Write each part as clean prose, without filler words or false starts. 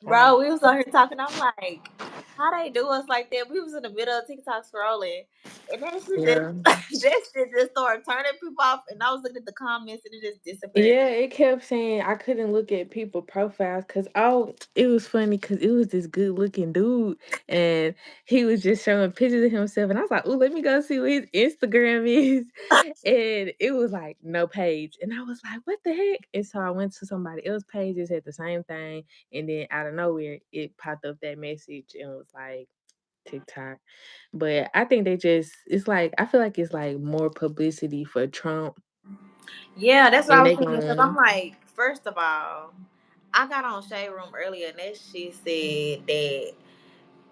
Bro, we was on here talking. I'm like, how they do us like that? We was in the middle of TikTok scrolling, and then she just Yeah. that shit just started turning people off. And I was looking at the comments, and it just disappeared. Yeah, it kept saying I couldn't look at people profiles because it was funny because it was this good looking dude and he was just showing pictures of himself and I was like, oh, let me go see what his Instagram is. And it was like no page. And I was like, what the heck? And so I went to somebody else's page, it said the same thing, and then out of nowhere it popped up that message and was like TikTok. But I think it's like I feel like it's like more publicity for Trump Yeah, that's what I and was they thinking. Because I'm going like, first of all, I got on Shade Room earlier, and that she said that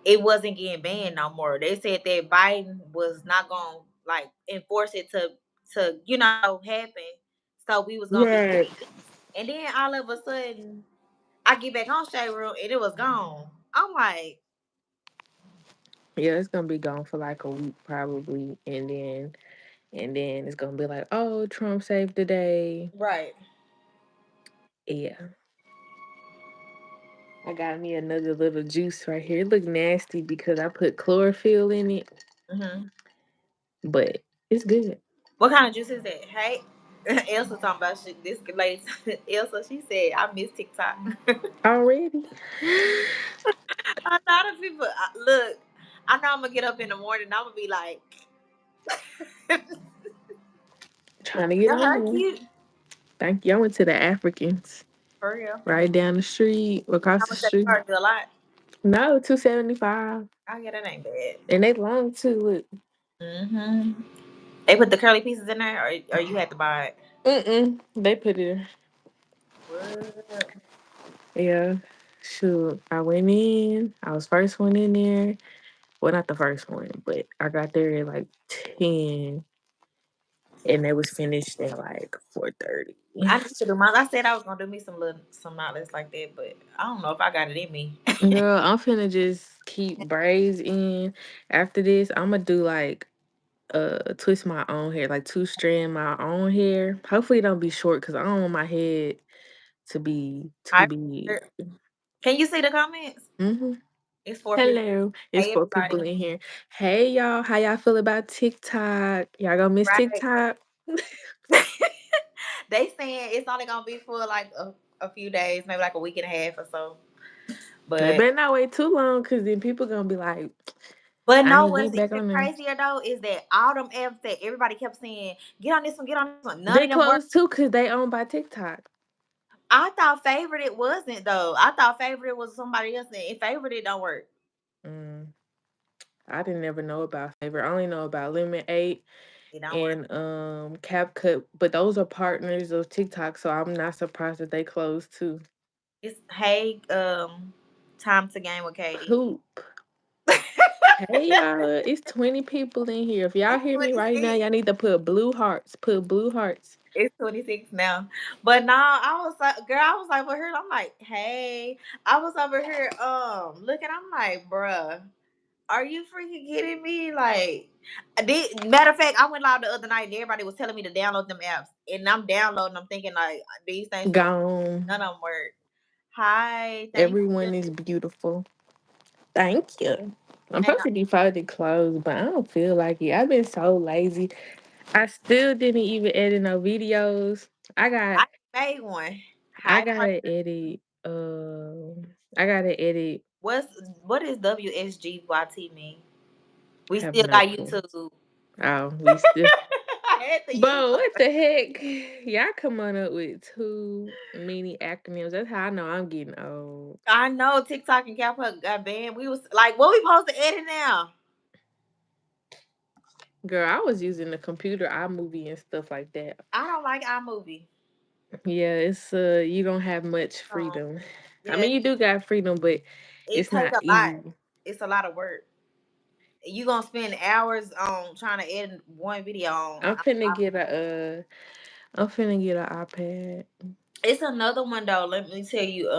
it wasn't getting banned no more. They said that Biden was not gonna like enforce it to happen. So we was gonna be right. free. And then all of a sudden I get back on Shade Room and it was gone. I'm like, Yeah, it's gonna be gone for like a week probably, and then it's gonna be like, oh, Trump saved the day. right. Yeah, I got me another little juice right here. It look nasty because I put chlorophyll in it, Hmm. but it's good What kind of juice is that? Hey, Elsa talking about shit. This lady, Elsa, she said, I miss TikTok. already. A lot of people, look, I know I'm gonna get up in the morning and I'm gonna be like, Trying to get your on hair there. cute. Thank you. I went to the Africans For real. right down the street, across How the much that street. charge you a lot? No, 275, Oh, yeah, that ain't bad. and they long too. Look. Hmm. They put the curly pieces in there, or you had to buy it? They put it. What? Yeah. Shoot, I went in. I was first one in there. Well, not the first one, but I got there at like 10 and they was finished at like 4:30. I need to do mine. I said I was gonna do me some knotless like that, but I don't know if I got it in me. Girl, I'm finna just keep braids in. After this, I'm gonna do like twist my own hair, like two strand my own hair. Hopefully it don't be short because I don't want my head to be too I big. can you see the comments? Hmm. It's 4 people. Hello. It's Hey four people everybody. in here. Hey y'all, how y'all feel about TikTok? Y'all gonna miss Right. TikTok? They saying it's only gonna be for like a few days, maybe like a week and a half or so. They But better not wait too long because then people gonna be like, but I no, ain't what's getting back even on there. crazier though is that all them apps that everybody kept saying, get on this one. None They of them work. closed too because they owned by TikTok. I thought favorite it wasn't though. I thought favorite was somebody else. And if favorite it don't work, Mm, I didn't ever know about Favor. I only know about Lemon 8 it don't work. and CapCut, but those are partners of TikTok, so I'm not surprised that they closed too. It's hey, time to game with Katie. Poop. Hey y'all, it's 20 people in here. If y'all It's hear me right now, 26. y'all need to put blue hearts. Put blue hearts. It's 26 now. But now I was like, girl, I was like over here. I'm like, hey, I was over here, looking. I'm like, bruh, are you freaking kidding me? Like, matter of fact, I went live the other night and everybody was telling me to download them apps, and I'm downloading. I'm thinking like these things gonna Gone. none of them work. Hi, thank you. Everyone is beautiful. Thank you. I'm And supposed to be folded clothes, but I don't feel like it. I've been so lazy. I still didn't even edit no videos. I got I made one. I Hi, gotta partner. edit I gotta edit What is WSGYT mean? We have still no got clue. YouTube. Oh, we still I had to use Bro, what something. the heck? Y'all come on up with too many acronyms. That's how I know I'm getting old. I know TikTok and CapCut got banned. We was like, what we supposed to edit now? Girl, I was using the computer iMovie and stuff like that. I don't like iMovie. Yeah, it's you don't have much Um, freedom. I yeah, mean, you do got freedom, but it it's take not a lot. easy. It's a lot of work. You gonna spend hours on trying to edit one video on. I'm finna get I'm finna get an iPad. It's another one though. Let me tell you.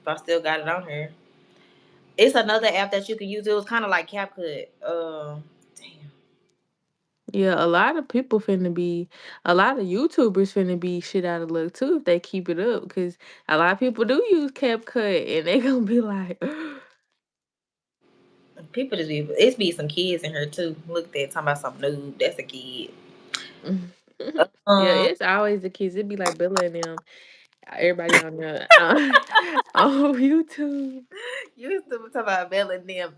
If I still got it on here, it's another app that you can use. It was kind of like CapCut. Damn. Yeah, a lot of YouTubers finna be shit out of luck too if they keep it up. Cause a lot of people do use CapCut and they gonna be like, People just be it's be some kids in here too. Look at that talking about some noob. That's a kid. yeah, Um, it's always the kids. It'd be like Bella and them, everybody on the on YouTube. you used to talk about Bella and them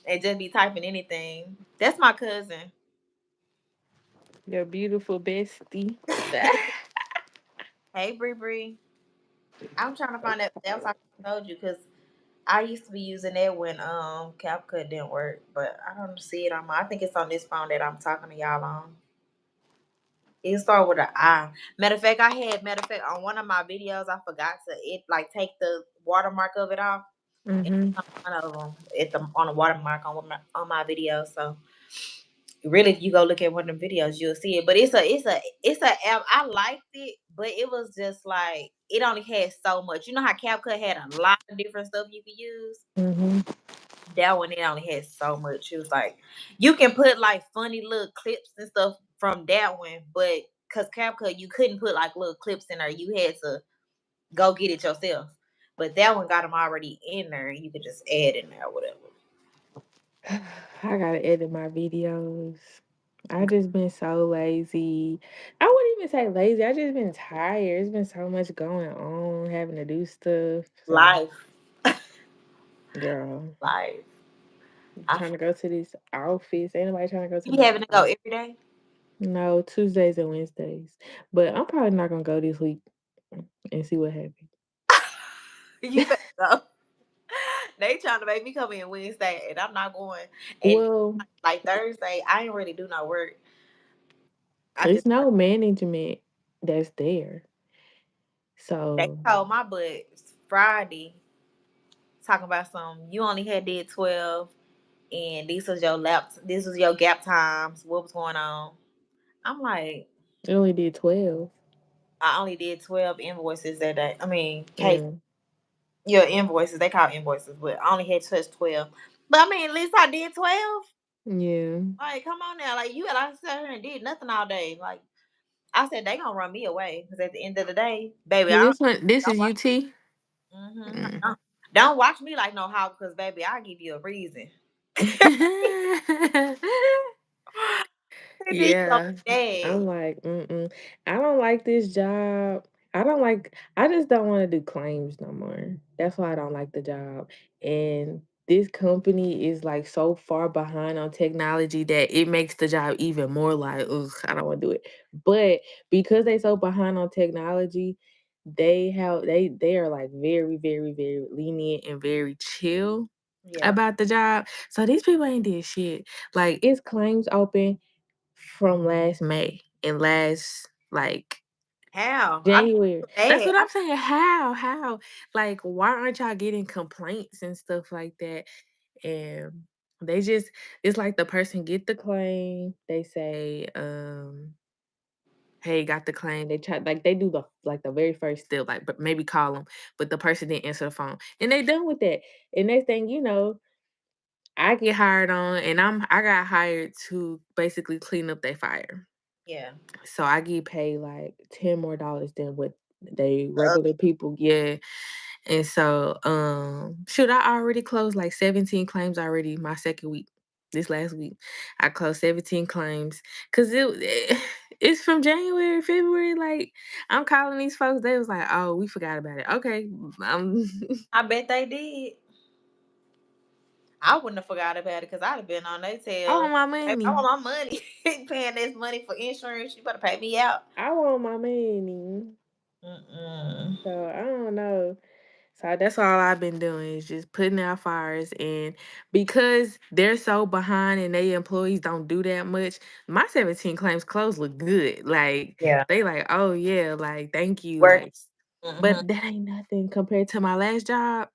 and just be typing anything. That's my cousin. Your beautiful bestie. Hey Bree Bree. I'm trying to find that. That was like I told you because I used to be using that when CapCut didn't work, but I don't see it on my. I think it's on this phone that I'm talking to y'all on. It started with an I. Matter of fact, matter of fact on one of my videos I forgot to it like take the watermark of it off. It's Hmm. on one of them. It's on the watermark on my video. So really, if you go look at one of the videos, you'll see it. But it's a app. I liked it, but it was just like it only had so much. You know how CapCut had a lot of different stuff you could use. Hmm. That one it only had so much. It was like you can put like funny little clips and stuff from that one, but because CapCut you couldn't put like little clips in there, you had to go get it yourself. But that one got them already in there, and you could just add in there, whatever. I gotta edit my videos. I just been so lazy. I wouldn't even say lazy. I just been tired. It's been so much going on, having to do stuff. So, Life, girl, life. I trying to go to this office. Ain't nobody trying to go to you be my having to go office. every day. No, Tuesdays and Wednesdays. But I'm probably not gonna go this week and see what happens. You better go. They trying to make me come in Wednesday, and I'm not going. And Well, like Thursday, I ain't really do no work. I it's just no management that's there. they So told my butt Friday talking about some. You only had did 12, and this was your gap times. What was going on? I'm like, I only did 12. I only did 12 invoices that day. I mean, case Mm, your invoices. They call invoices, but I only had touched 12. But I mean, at least I did 12. yeah. Like, come on now. Like, you and I sat here and did nothing all day. Like, I said, they gonna run me away. Because at the end of the day, baby, Yeah, I this don't is watch, UT. Mm. don't watch me like no hog. Because, baby, I'll give you a reason. And then you gonna Yeah. be mad. I'm like, mm-mm. I don't like this job. I just don't want to do claims no more. That's why I don't like the job. And this company is like so far behind on technology that it makes the job even more like, ugh, I don't want to do it. But because they so behind on technology, they are like very, very, very lenient and very chill Yeah. about the job. So these people ain't did shit. Like it's claims open from last May and last like How? I be January. That's mad. what I'm saying. How? Like, why aren't y'all getting complaints and stuff like that? And they just it's like the person get the claim, they say, hey, got the claim. They try like they do the very first step, like but maybe call them, but the person didn't answer the phone. And they done with that. And next thing you know, I get hired on and I got hired to basically clean up their fire. Yeah. So I get paid like 10 more dollars than what they Uh, regular people get. And so shoot, I already closed like 17 claims already my second week. This last week. I closed 17 claims. Cause it's from January, February. Like I'm calling these folks, they was like, oh, we forgot about it. Okay. Um I bet they did. I wouldn't have forgot about it because I'd have been on their I tail. want my Baby, I money. want my money. Paying this money for insurance. You better pay me out. I want my money. Mm-mm. So I don't know. So that's all I've been doing is just putting out fires. And because they're so behind and they employees don't do that much, my 17 claims closed look good. Like Yeah. they like, oh yeah, like thank you. Work. Like, Mm-hmm. but that ain't nothing compared to my last job.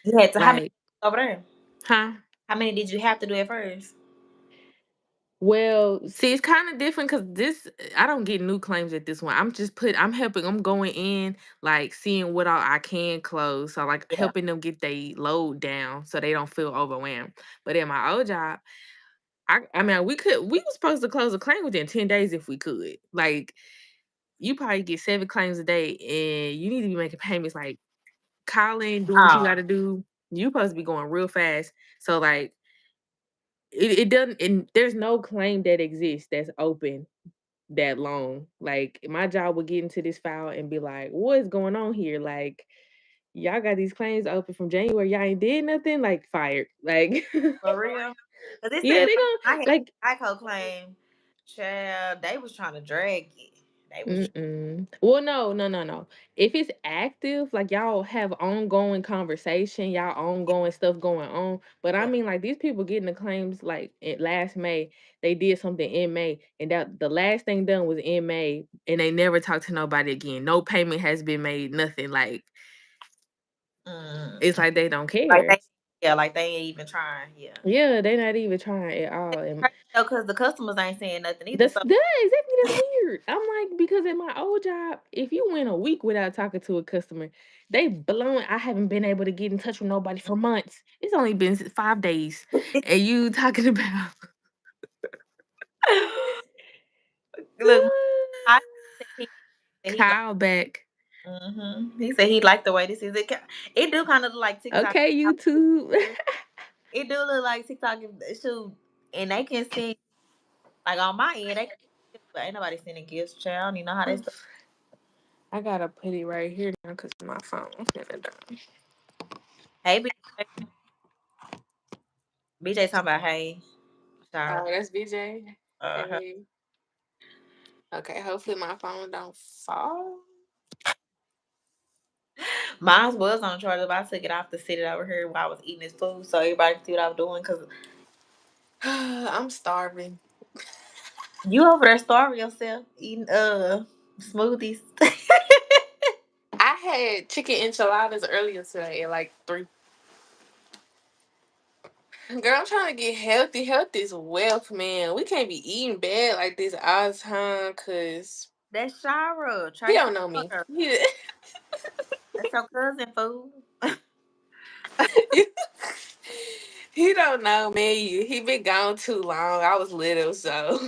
You had to, how many Like, over there? huh? How many did you have to do at first? Well, see, it's kind of different because this I don't get new claims at this one. I'm going in like seeing what all I can close. So like Yeah. helping them get they load down so they don't feel overwhelmed. But at my old job, I mean, we were supposed to close a claim within 10 days if we could. Like, you probably get 7 claims a day, and you need to be making payments, like, calling, doing what you Oh, gotta do. You supposed to be going real fast. So, like, it doesn't and there's no claim that exists that's open that long. Like, my job would get into this file and be like, "What is going on here? Like, y'all got these claims open from January, y'all ain't did nothing?" Like, fired. Like, for real? Cause it yeah, said they I gon' had like Geico claim. Child, they was trying to drag it. They was mm-mm. Well, no, no, no, no. If it's active, like y'all have ongoing conversation, y'all ongoing stuff going on. But I yeah. mean, like these people getting the claims like last May, they did something in May, and that the last thing done was in May, and they never talked to nobody again. No payment has been made. Nothing. Like it's Mm. like they don't Like care. they, yeah, like they ain't even trying. Yeah. Yeah, they not even trying at all. And No, cause the customers ain't saying nothing either. that's So exactly that's weird. I'm like, because at my old job, if you went a week without talking to a customer, they blown. I haven't been able to get in touch with nobody for months. It's only been 5 days, and you talking about look, I said he like. Kyle back. He said he liked the way this is. It do kind of look like TikTok. Okay, YouTube. It do look like TikTok. Shoot, and they can send like on my end. They can, but ain't nobody sending gifts, child. You know how they stuff. I gotta put it right here now because my phone finna die. Hey, BJ talking about hey, Oh, child. that's BJ. Uh, Hey. Okay, hopefully my phone don't fall. mine was on charge, but I took it off to sit it over here while I was eating this food, so everybody can see what I was doing. Cause I'm starving. you over there starving yourself eating smoothies. I had chicken enchiladas earlier today at like 3. Girl, I'm trying to get healthy. Health is wealth, man. We can't be eating bad like this all the time because That's Shara, he Tracy's don't know me. daughter. He, That's your cousin, food, he don't know me. He been gone too long. I was little, so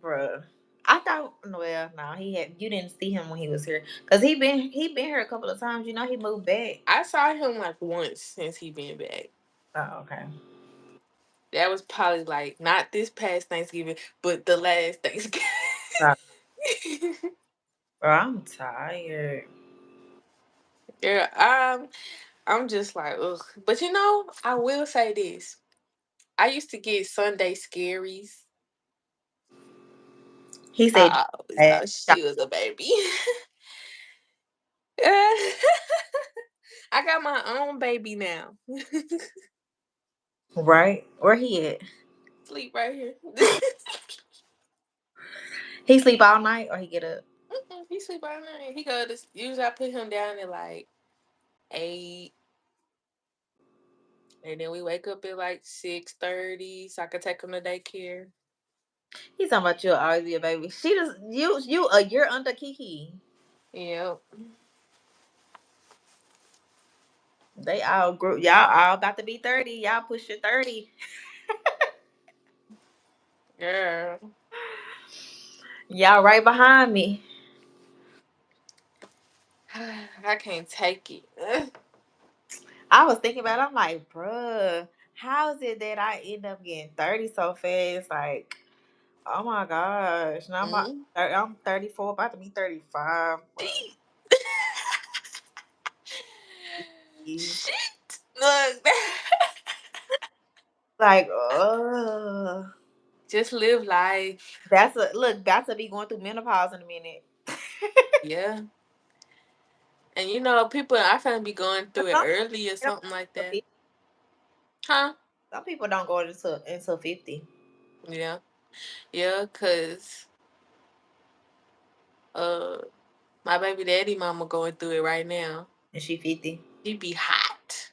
bruh. I thought, well, no, he had. You didn't see him when he was here, cause he been here a couple of times. You know, he moved back. I saw him like once since he been back. Oh, okay. That was probably like not this past Thanksgiving, but the last Thanksgiving. Right. Bro, I'm tired. Yeah, I'm just like, ugh. But I will say this. I used to get Sunday scaries. He said, I always thought she was a baby. I got my own baby now. right? Where he at? Sleep right here. He sleep all night or he get up? He sleep all night. He go to usually I put him down at like 8, and then we wake up at like 6:30, so I can take him to daycare. He's talking about you'll always be a baby. She just you a year under Kiki. Yep. They all grew. Y'all all about to be 30. Y'all pushing 30. Girl. Y'all right behind me. I can't take it. Ugh. I was thinking about it. I'm like, bruh, how is it that I end up getting 30 so fast? Like, oh my gosh. Now Mm. I'm 34, about to be 35. Bruh. Jeez. Shit. Look. Like, Just live life. that's a look, about to be going through menopause in a minute. Yeah. And people I finna be going through it Some early or people something like don't that. go Huh? some people don't go until 50 Yeah. Yeah, cause uh my baby daddy mama going through it right now. and she 50. She be hot.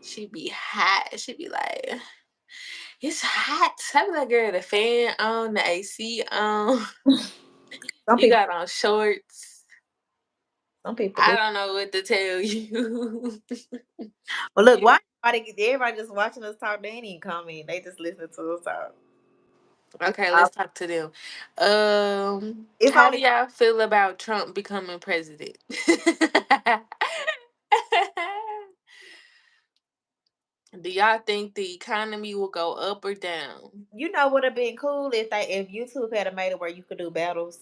She be hot. She be like, it's hot. I be like, girl, the fan on, the AC on. Some You people got on shorts. some people I do. don't know what to tell you. Well look, why Everybody just watching us talk. They ain't even comment. They just listen to us talk. Okay, Uh, let's talk to them. It's How do only y'all feel about Trump becoming president? Do y'all think the economy will go up or down? would have been cool if YouTube had made it where you could do battles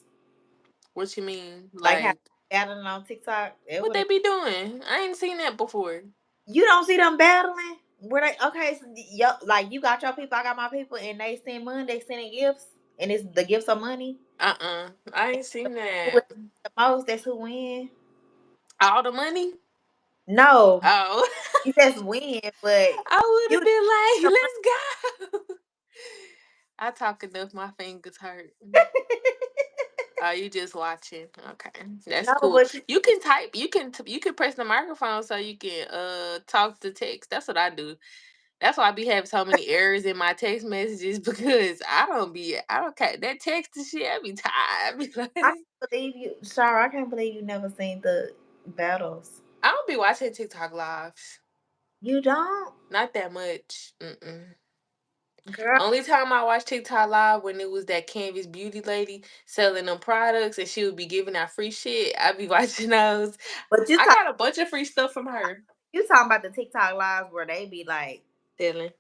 What you mean? like how Like, battling on TikTok. It what would have. they be doing? I ain't seen that before. You don't see them battling where they okay? So, like you got your people, I got my people, and they send money. They sending gifts, and it's the gifts of money. I ain't seen Who that. wins the most? That's who win. All the money? No, Oh. you just win, but I would you have been like, let's go. I talk enough, my fingers hurt. Oh, you just watching. Okay. That's no, cool. but You can type, you can press the microphone so you can talk to text. That's what I do. That's why I be having so many errors in my text messages because I don't that text and shit, I be tired. I be I like, can't believe you. Sorry, I can't believe you never seen the battles. I don't be watching TikTok lives. You don't, Not that much. Mm-mm. girl. Only time I watched TikTok live when it was that Canvas beauty lady selling them products and she would be giving out free shit. I be watching those. But I got a bunch of free stuff from her. you talking about the TikTok lives where they be like, Dylan.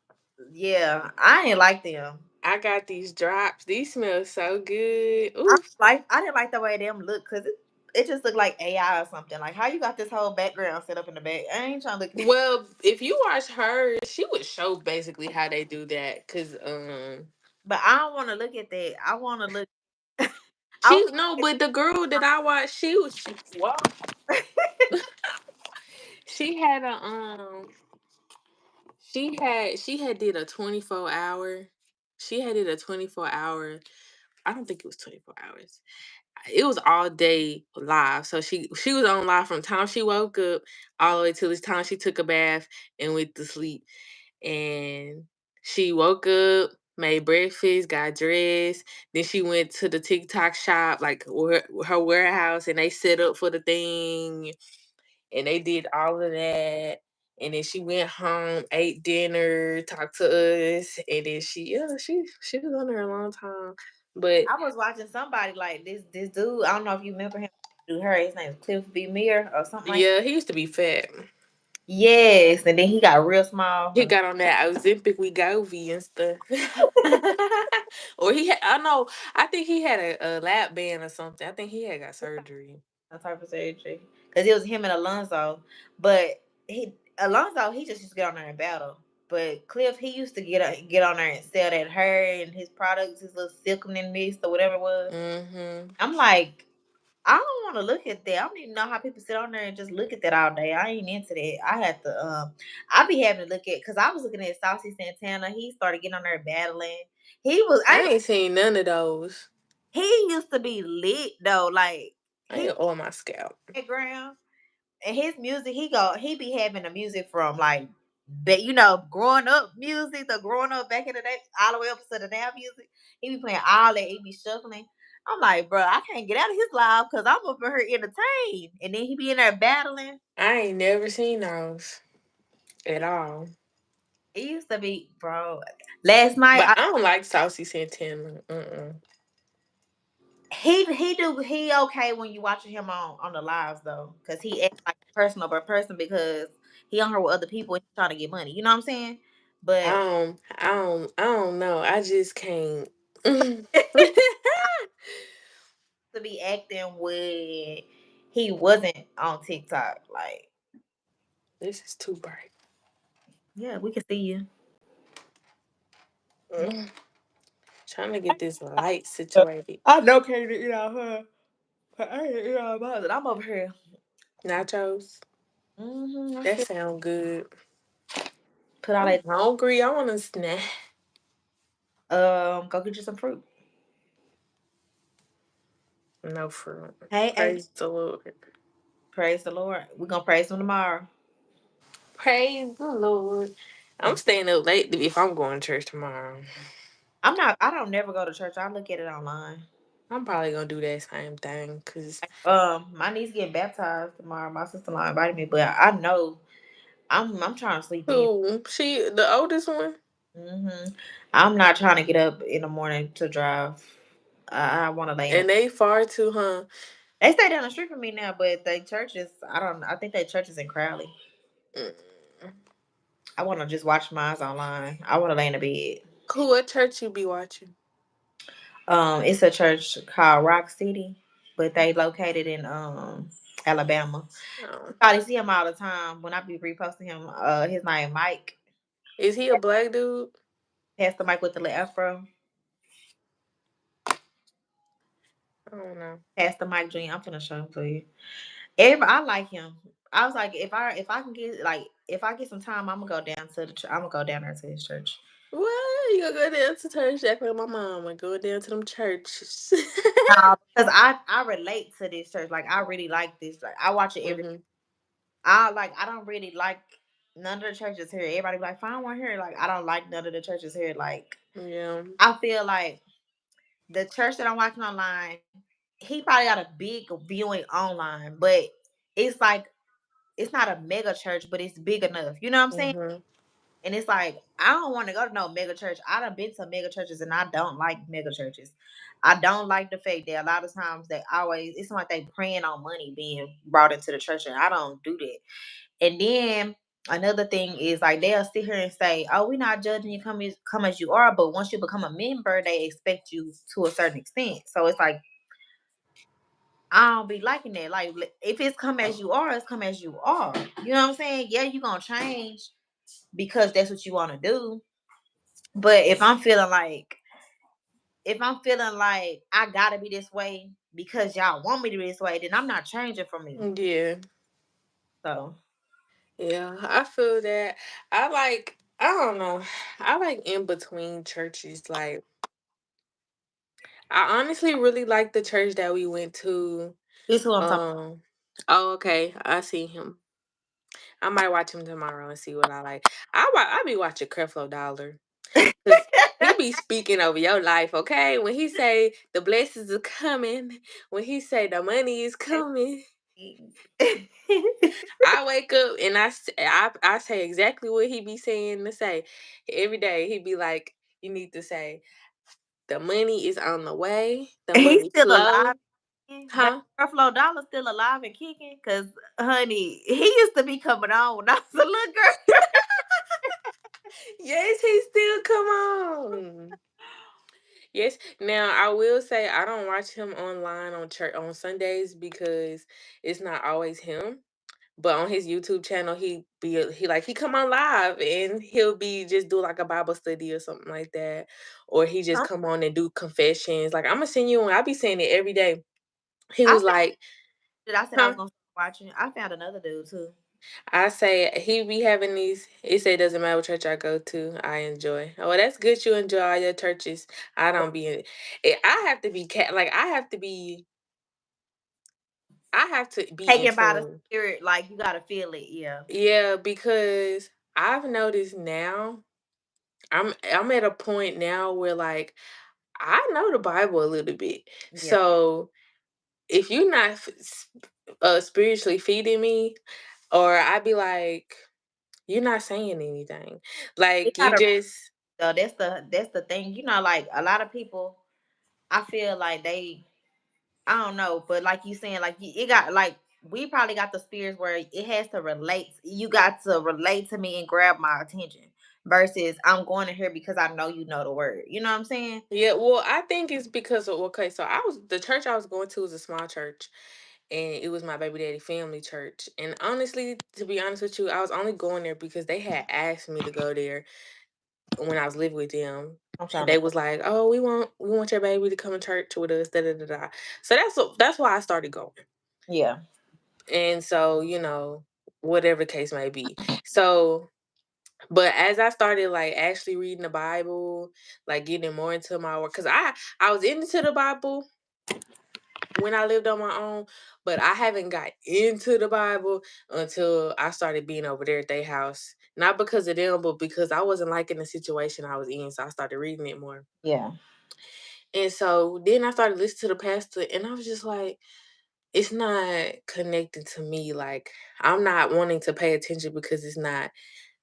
yeah, I ain't like them. I got these drops. These smell so good. Oof. I didn't like the way them look because it just looked like AI or something. Like how you got this whole background set up in the back. I ain't trying to look. Well, if you watch her, she would show basically how they do that. Cause But I don't want to look at that. I want to look. I she want. no, but the girl that I watched, well, she had a she had did a 24 hour. She had did a 24 hour. I don't think it was 24 hours. It was all day live. So she was on live from time she woke up all the way till this time she took a bath and went to sleep. And she woke up, made breakfast, got dressed. Then she went to the TikTok shop, like her warehouse, and they set up for the thing. And they did all of that. And then she went home, ate dinner, talked to us, and then she was on there a long time. But I was watching somebody like this dude. I don't know if you remember him. Do her. His name is Cliff B. Mir or something like. yeah, he used to be fat. Yes, and then he got real small. He got on that Ozempic Wegovy and stuff. Or I know, I think he had a lap band or something. I think he had got surgery. No type of surgery because it was him and Alonzo. But Alonzo he just used to get on there and battle. But Cliff he used to get on there and sell that hair and his products, his little silkening mist or whatever it was. Mm-hmm. I'm like, I don't want to look at that. I don't even know how people sit on there and just look at that all day. I ain't into that. I had to I be having to look at because I was looking at Saucy Santana. He started getting on there battling. He was I ain't seen none of those. he used to be lit though. Like I he ain't on my scalp. background and his music he be having the music from like that growing up music, the growing up back in the day, all the way up to the now music. He be playing all that. He be shuffling. I'm like, bro, I can't get out of his live because I'm up in here entertained. And then he be in there battling. I ain't never seen those at It, all. it used to be, bro. Last night, But I don't like Saucy Santana. Mm-mm. he okay when you watching him on the lives though, because he acts like a personal person because he on here with other people and he trying to get money. You know what I'm saying? But I don't know. I just can't. to be acting when he wasn't on TikTok. Like, This is too bright. yeah, we can see you. Mm. Trying to get this light situated. I know Katie to eat out her. But I ain't eat out mine. I'm over here. Nachos. I That should sound good. put all I'm that. hungry. I want a snack. Go get you some fruit. No fruit. Hey, hey, Praise the Lord. praise the Lord. We're gonna praise him tomorrow. Praise the Lord. I'm staying up late if I'm going to church tomorrow. I'm not. I don't never go to church. I look at it online. I'm probably gonna do that same thing because My niece getting baptized tomorrow. My sister-in-law invited me, but I know. I'm trying to sleep in. Who? She the oldest one? Hmm. I'm not trying to get up in the morning to drive. I want to lay in the. And they far too, huh? They stay down the street from me now, but they churches. I don't. I think they churches in Crowley. Mm. I want to just watch mine online. I want to lay in the bed. Who what church you be watching? It's a church called Rock City, but they located in Alabama. You Oh. probably see him all the time when I be reposting him. His name Mike. Is he a black dude? Pastor Mike with the little afro. I don't know. Pastor Mike Jr. I'm finna show him to you. Everybody, I like him. I was like, if I can get like if I get some time, I'm gonna go down to I'm gonna go down there to his church. What? You gonna go down to church act like my mom and go down to them churches. Because I relate to this church. Like I really like this. Like I watch it every. Hmm. I don't really like none of the churches here. Everybody be like find one here. Like I don't like none of the churches here. Like Yeah. I feel like the church that I'm watching online, he probably got a big viewing online, but it's like it's not a mega church, but it's big enough. You know what I'm saying? Hmm. And it's like I don't want to go to no mega church. I done been to mega churches and I don't like mega churches. I don't like the fact that a lot of times they always it's like they preying on money being brought into the church, and I don't do that. And then another thing is like they'll sit here and say, "Oh, we're not judging you come as you are," but once you become a member, they expect you to a certain extent. So it's like I don't be liking that. Like if it's come as you are, it's come as you are. You know what I'm saying? Yeah, you gonna change because that's what you want to do. But if I'm feeling like I gotta be this way because y'all want me to be this way, then I'm not changing from you. Yeah. So Yeah. I feel that. I don't know. I like in between churches. Like I honestly really like the church that we went to. this is who I'm talking. Um oh okay. I see him. I might watch him tomorrow and see what I like. I be watching Creflo Dollar. Cause he be speaking over your life, okay? When he say the blessings are coming, when he say the money is coming, I wake up and I say exactly what he be saying to say. Every day he be like, you need to say the money is on the way, the He's money still alive. flow, That huh? Ruffalo Dollar still alive and kicking. Cause honey, he used to be coming on when I was a little girl. Yes, he still come on. Yes. Now I will say I don't watch him online on church on Sundays because it's not always him. But on his YouTube channel, he come on live and he'll be just do like a Bible study or something like that, or he just come on and do confessions. Like I'm gonna send you one. I be saying it every day. He I was found like, that I said I was huh? gonna start watching. I found another dude too. I say he be having these. He say it doesn't matter what church I go to, I enjoy. Oh, well, that's good. You enjoy all your churches. I don't be in. I have to be like I have to be in Taken by the tune. spirit, like you gotta feel it. Yeah, Yeah, because I've noticed now I'm at a point now where like I know the Bible a little bit. yeah. So if you're not spiritually feeding me, or I'd be like, you're not saying anything. It's Like you not a just so that's the thing. You know, like a lot of people, I feel like they I don't know, but like you saying, like it got like we probably got the spirits where it has to relate. You got to relate to me and grab my attention versus I'm going to here because I know you know the word. You know what I'm saying? yeah, well, I think it's because of okay, so I was the church I was going to was a small church and it was my baby daddy family church. And honestly, to be honest with you, I was only going there because they had asked me to go there when I was living with them. I'm trying to. They was like, "Oh, we want your baby to come to church with us." Da da da da. So that's why I started going. Yeah, And so whatever the case may be. So, but as I started like actually reading the Bible, like getting more into my work, because I was into the Bible when I lived on my own, but I haven't got into the Bible until I started being over there at their house. Not because of them, but because I wasn't liking the situation I was in. So I started reading it more. yeah. And so then I started listening to the pastor, and I was just like, it's not connected to me. Like, I'm not wanting to pay attention because it's not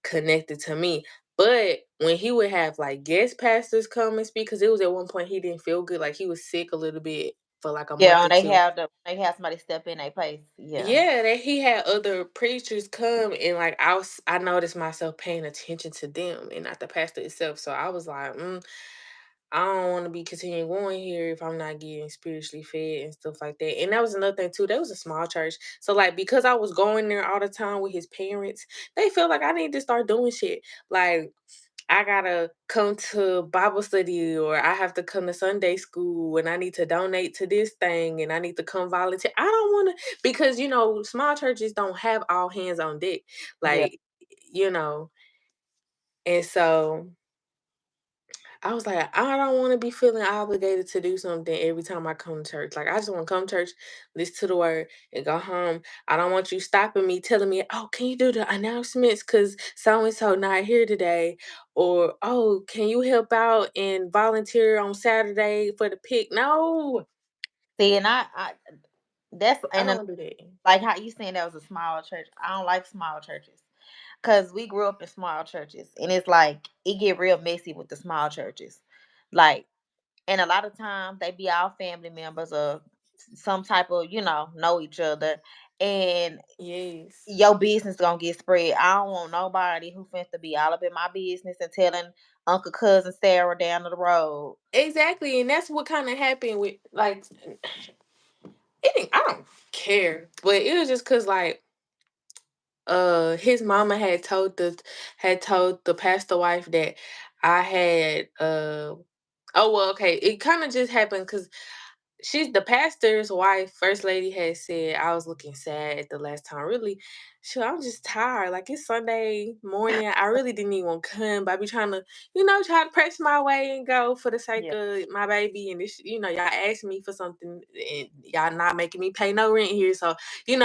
connected to me. But when he would have like guest pastors come and speak, because it was at one point he didn't feel good, like he was sick a little bit for like a month Yeah, or two. they have somebody step in their place. Yeah. Yeah, that he had other preachers come, and like I noticed myself paying attention to them and not the pastor itself. So I was like, I don't want to be continuing going here if I'm not getting spiritually fed and stuff like that. And that was another thing too. That was a small church. So like because I was going there all the time with his parents, they felt like I need to start doing shit. Like I gotta come to Bible study or I have to come to Sunday school and I need to donate to this thing and I need to come volunteer. I don't wanna because small churches don't have all hands on deck. Yeah. Like, you know, and so I was like, I don't want to be feeling obligated to do something every time I come to church. Like, I just want to come to church, listen to the word, and go home. I don't want you stopping me, telling me, oh, can you do the announcements? Because so and so not here today. Or, oh, can you help out and volunteer on Saturday for the pick? No, See, and I that's I and don't then, want to do that. like how you saying that was a small church. I don't like small churches because we grew up in small churches, and it's like it get real messy with the small churches. Like, and a lot of times they be all family members or some type of know each other, and Yes. your business gonna get spread. I don't want nobody who finna to be all up in my business and telling Uncle Cousin Sarah down the road. Exactly. And that's what kind of happened with, like, I don't care. But it was just because, like, his mama had told the pastor wife that I had oh well, okay, it kind of just happened because she's the pastor's wife, first lady, had said I was looking sad at the last time. Really, sure, I'm just tired. Like it's Sunday morning. I really didn't even want to come, but I be trying to, try to press my way and go for the sake Yeah, of my baby. And this, y'all asked me for something and y'all not making me pay no rent here. So,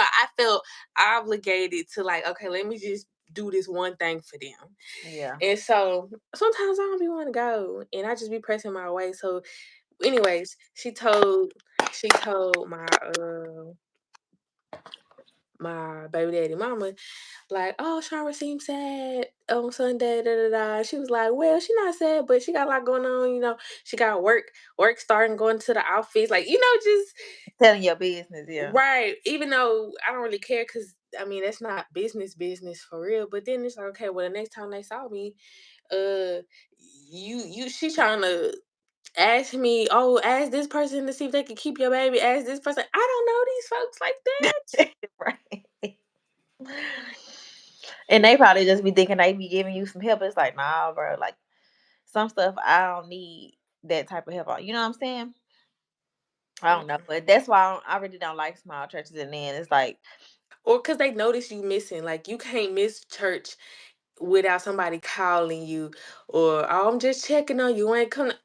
I felt obligated to like, okay, let me just do this one thing for them. yeah. And so sometimes I don't be want to go and I just be pressing my way. So anyways, she told my baby daddy mama, like, oh, Shara seems sad on Sunday, da da da. She was like, well, she not sad, but she got a lot going on, she got work starting going to the office, like, just Telling your business, yeah. right. Even though I don't really care because I mean that's not business for real. But then it's like, okay, well the next time they saw me, uh she trying to ask me, "Oh, ask this person to see if they can keep your baby. Ask this person." I don't know these folks like that. Right. And they probably just be thinking they be giving you some help. It's like, nah, bro. Like some stuff I don't need that type of help on. You know what I'm saying? I don't know, but Mm-mm. that's why I really don't like small churches. And then it's like, Or because they notice you missing. Like you can't miss church without somebody calling you or, "Oh, I'm just checking on you. You ain't coming."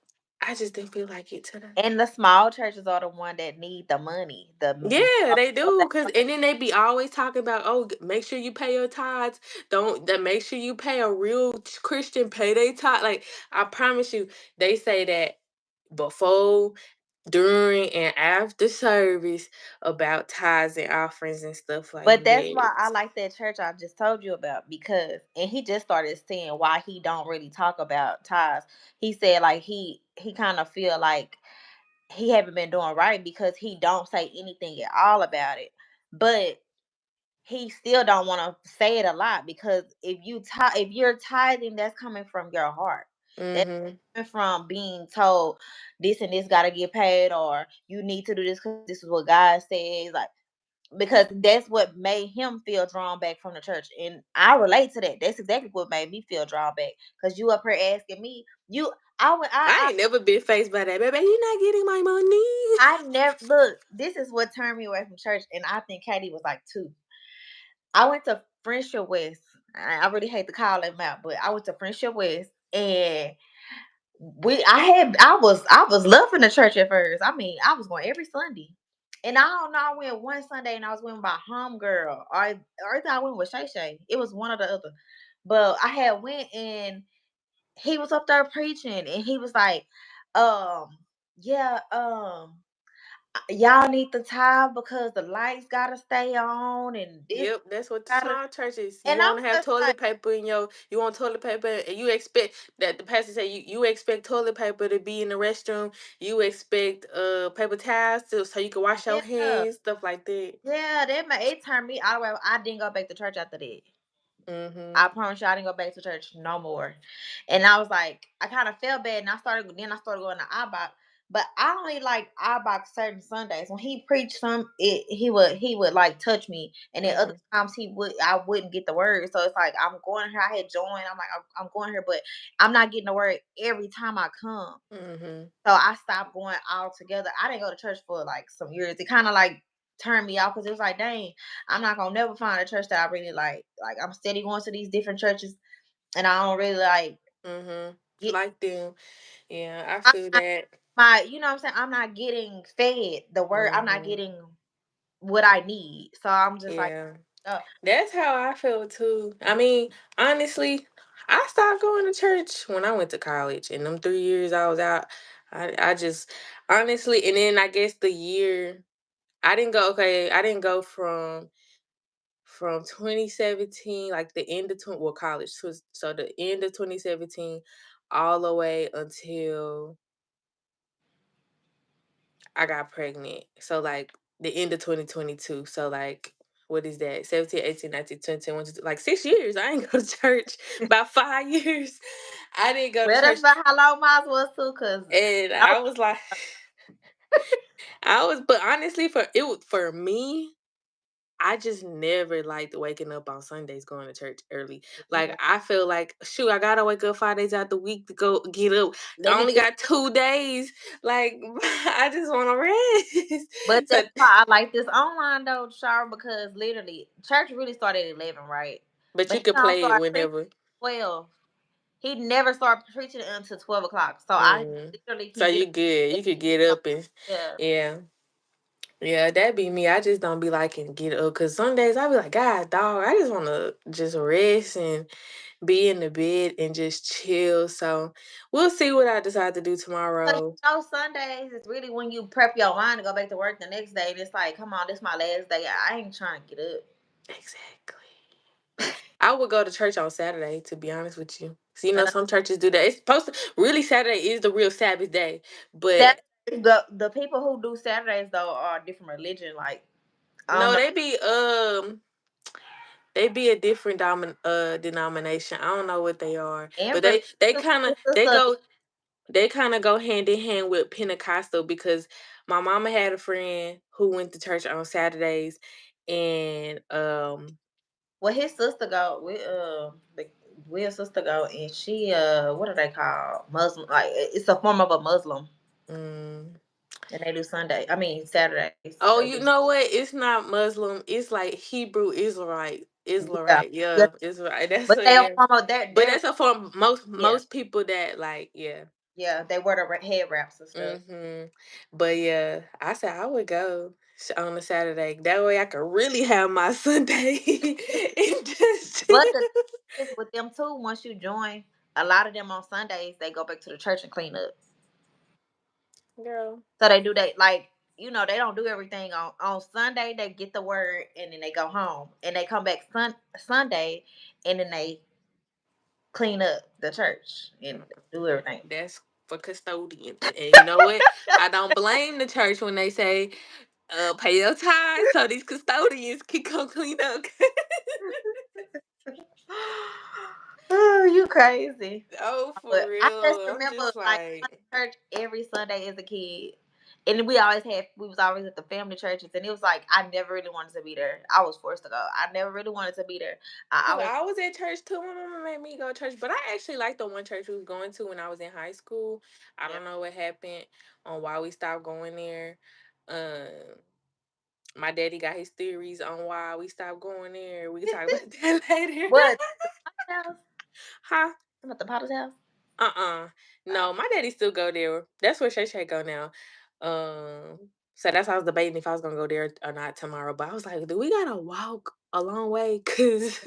I just didn't feel like it today. and the small churches are the one that need the money. Yeah, they do. Cause and then they be always talking about, oh, make sure you pay your tithes. Don't that make sure you pay a real Christian pay their tithe. Like I promise you, they say that before, during, and after service about tithes and offerings and stuff like But that's that. why I like that church I just told you about, because and he just started saying why he don't really talk about tithes. He said like he kind of feel like he haven't been doing right because he don't say anything at all about it. But he still don't want to say it a lot, because if you're tithing, that's coming from your heart. That's Mm-hmm. coming from being told this and this got to get paid, or you need to do this because this is what God says. Like, because that's what made him feel drawn back from the church, and I relate to that. That's exactly what made me feel drawn back, because you up here asking me, you I would I ain't never been faced by that, baby. You not getting my money. I never look. This is what turned me away from church, and I think Katie was like two. I went to Friendship West. I really hate to call them out, but I went to Friendship West, and I was loving the church at first. I mean, I was going every Sunday. And I don't know, I went one Sunday and I was with my homegirl. Or either I went with Shay Shay. It was one or the other. But I had went, and he was up there preaching, and he was like, um, yeah, Y'all need the tile because the lights gotta stay on and this Yep, that's what the gotta, small churches. You and I'm want to have just like, toilet paper in your. You want toilet paper, and you expect that the pastor say you expect toilet paper to be in the restroom. You expect paper towels so you can wash your yeah, hands, stuff like that. yeah, it turned me all the way. I didn't go back to church after that. Mhm. I promise you, I didn't go back to church no more. And I was like, I kind of felt bad, and I started going to IBOC. But I only like IBOC certain Sundays. When he preached he would like touch me, and then other Mhm. times I wouldn't get the word. So it's like I'm going here. I had joined. I'm like I'm going here, but I'm not getting the word every time I come. Mhm. So I stopped going altogether. I didn't go to church for like some years. It kind of like turned me off because it was like, dang, I'm not gonna never find a church that I really like. Like I'm steady going to these different churches, and I don't really like Mhm. get. Like them. Yeah, I I'm feel not, that. you know what I'm saying? I'm not getting fed the word. I'm not Mhm. getting what I need. So I'm just like, Yeah. uh, That's how I feel too. I mean, honestly, I stopped going to church when I went to college. In them 3 years I was out, I just honestly, and then I guess the year I didn't go. Okay, I didn't go from 2017, like the end of well, college. So the end of 2017, all the way until I got pregnant. So like the end of 2022. So like what is that? 17, 18, 19, 20, 21, 22, like 6 years. I ain't go to church. About 5 years. I didn't go to well, that's church. about how long mine was too. Cause And I I was like, but honestly, for me, I just never liked waking up on Sundays going to church early. Like either. I feel like shoot, I gotta wake up 5 days out the week to go get up. Let I me only get. got 2 days. Like I just want to rest. But So, that's why I like this online though, Shar, because literally church really started at 11, right? but But you he could don't play it start preaching whenever. at 12. He never started preaching until 12 o'clock. So I Mm. literally So can get you good. You could get up. up and Yeah. yeah. Yeah, that be me. I just don't be liking get up because some days I be like, God, dog, I just want to just rest and be in the bed and just chill. So we'll see what I decide to do So tomorrow. Sundays is really when you prep your mind to go back to work the next day. And it's like, come on, this my last day. I ain't trying to get up. Exactly. I would go to church on Saturday, to be honest with you. So, Uh, some churches do that. It's supposed to really Saturday is the real Sabbath day, but Saturdays, the people who do Saturdays though are a different religion. Like I don't no, know. they be a different denomination. I don't know what they are, but Amber, his sister, they kind of go hand in hand with Pentecostal because my mama had a friend who went to church on Saturdays, and well, his sister go with the Will's sister go, and she what are they called? Muslim. Like it's a form of a Muslim, mm, and they do Sunday. I mean Saturdays. oh, They you do. know what? It's not Muslim. It's like Hebrew Israelite. Yeah, Israelite, yeah. yeah, Israelite. That's But a they are yeah. form of their But their that's a form yeah, most people that like yeah. yeah. They wear the head wraps and stuff. But yeah, I said I would go on a Saturday. That way I could really have my Sunday and just But the thing is with them too, once you join, a lot of them on Sundays they go back to the church and clean up. girl. So they do that like they don't do everything on Sunday. They get the word and then they go home and they come back Sunday and then they clean up the church and do everything. That's for custodians. And you know what? I don't blame the church when they say, pay your tithes so these custodians can come clean up. Oh, you crazy. Oh, But for I just real. I'm remember just like going like, to church every Sunday as a kid. And we was always at the family churches and it was like I never really wanted to be there. I was forced to go. I never really wanted to be there. I cause was I was at church too. My mama made me go to church, but I actually liked the one church we was going to when I was in high school. I yeah. don't know what happened on why we stopped going there. Um, my daddy got his theories on why we stopped going there. We can talk about that later. What the Potter's house? Huh? I'm at the Potter's house. Uh-uh. Oh, No, my daddy still go there. That's where Shay Shay go now. So that's why I was debating if I was gonna go there or not tomorrow. But I was like, do we gotta walk a long way? Cause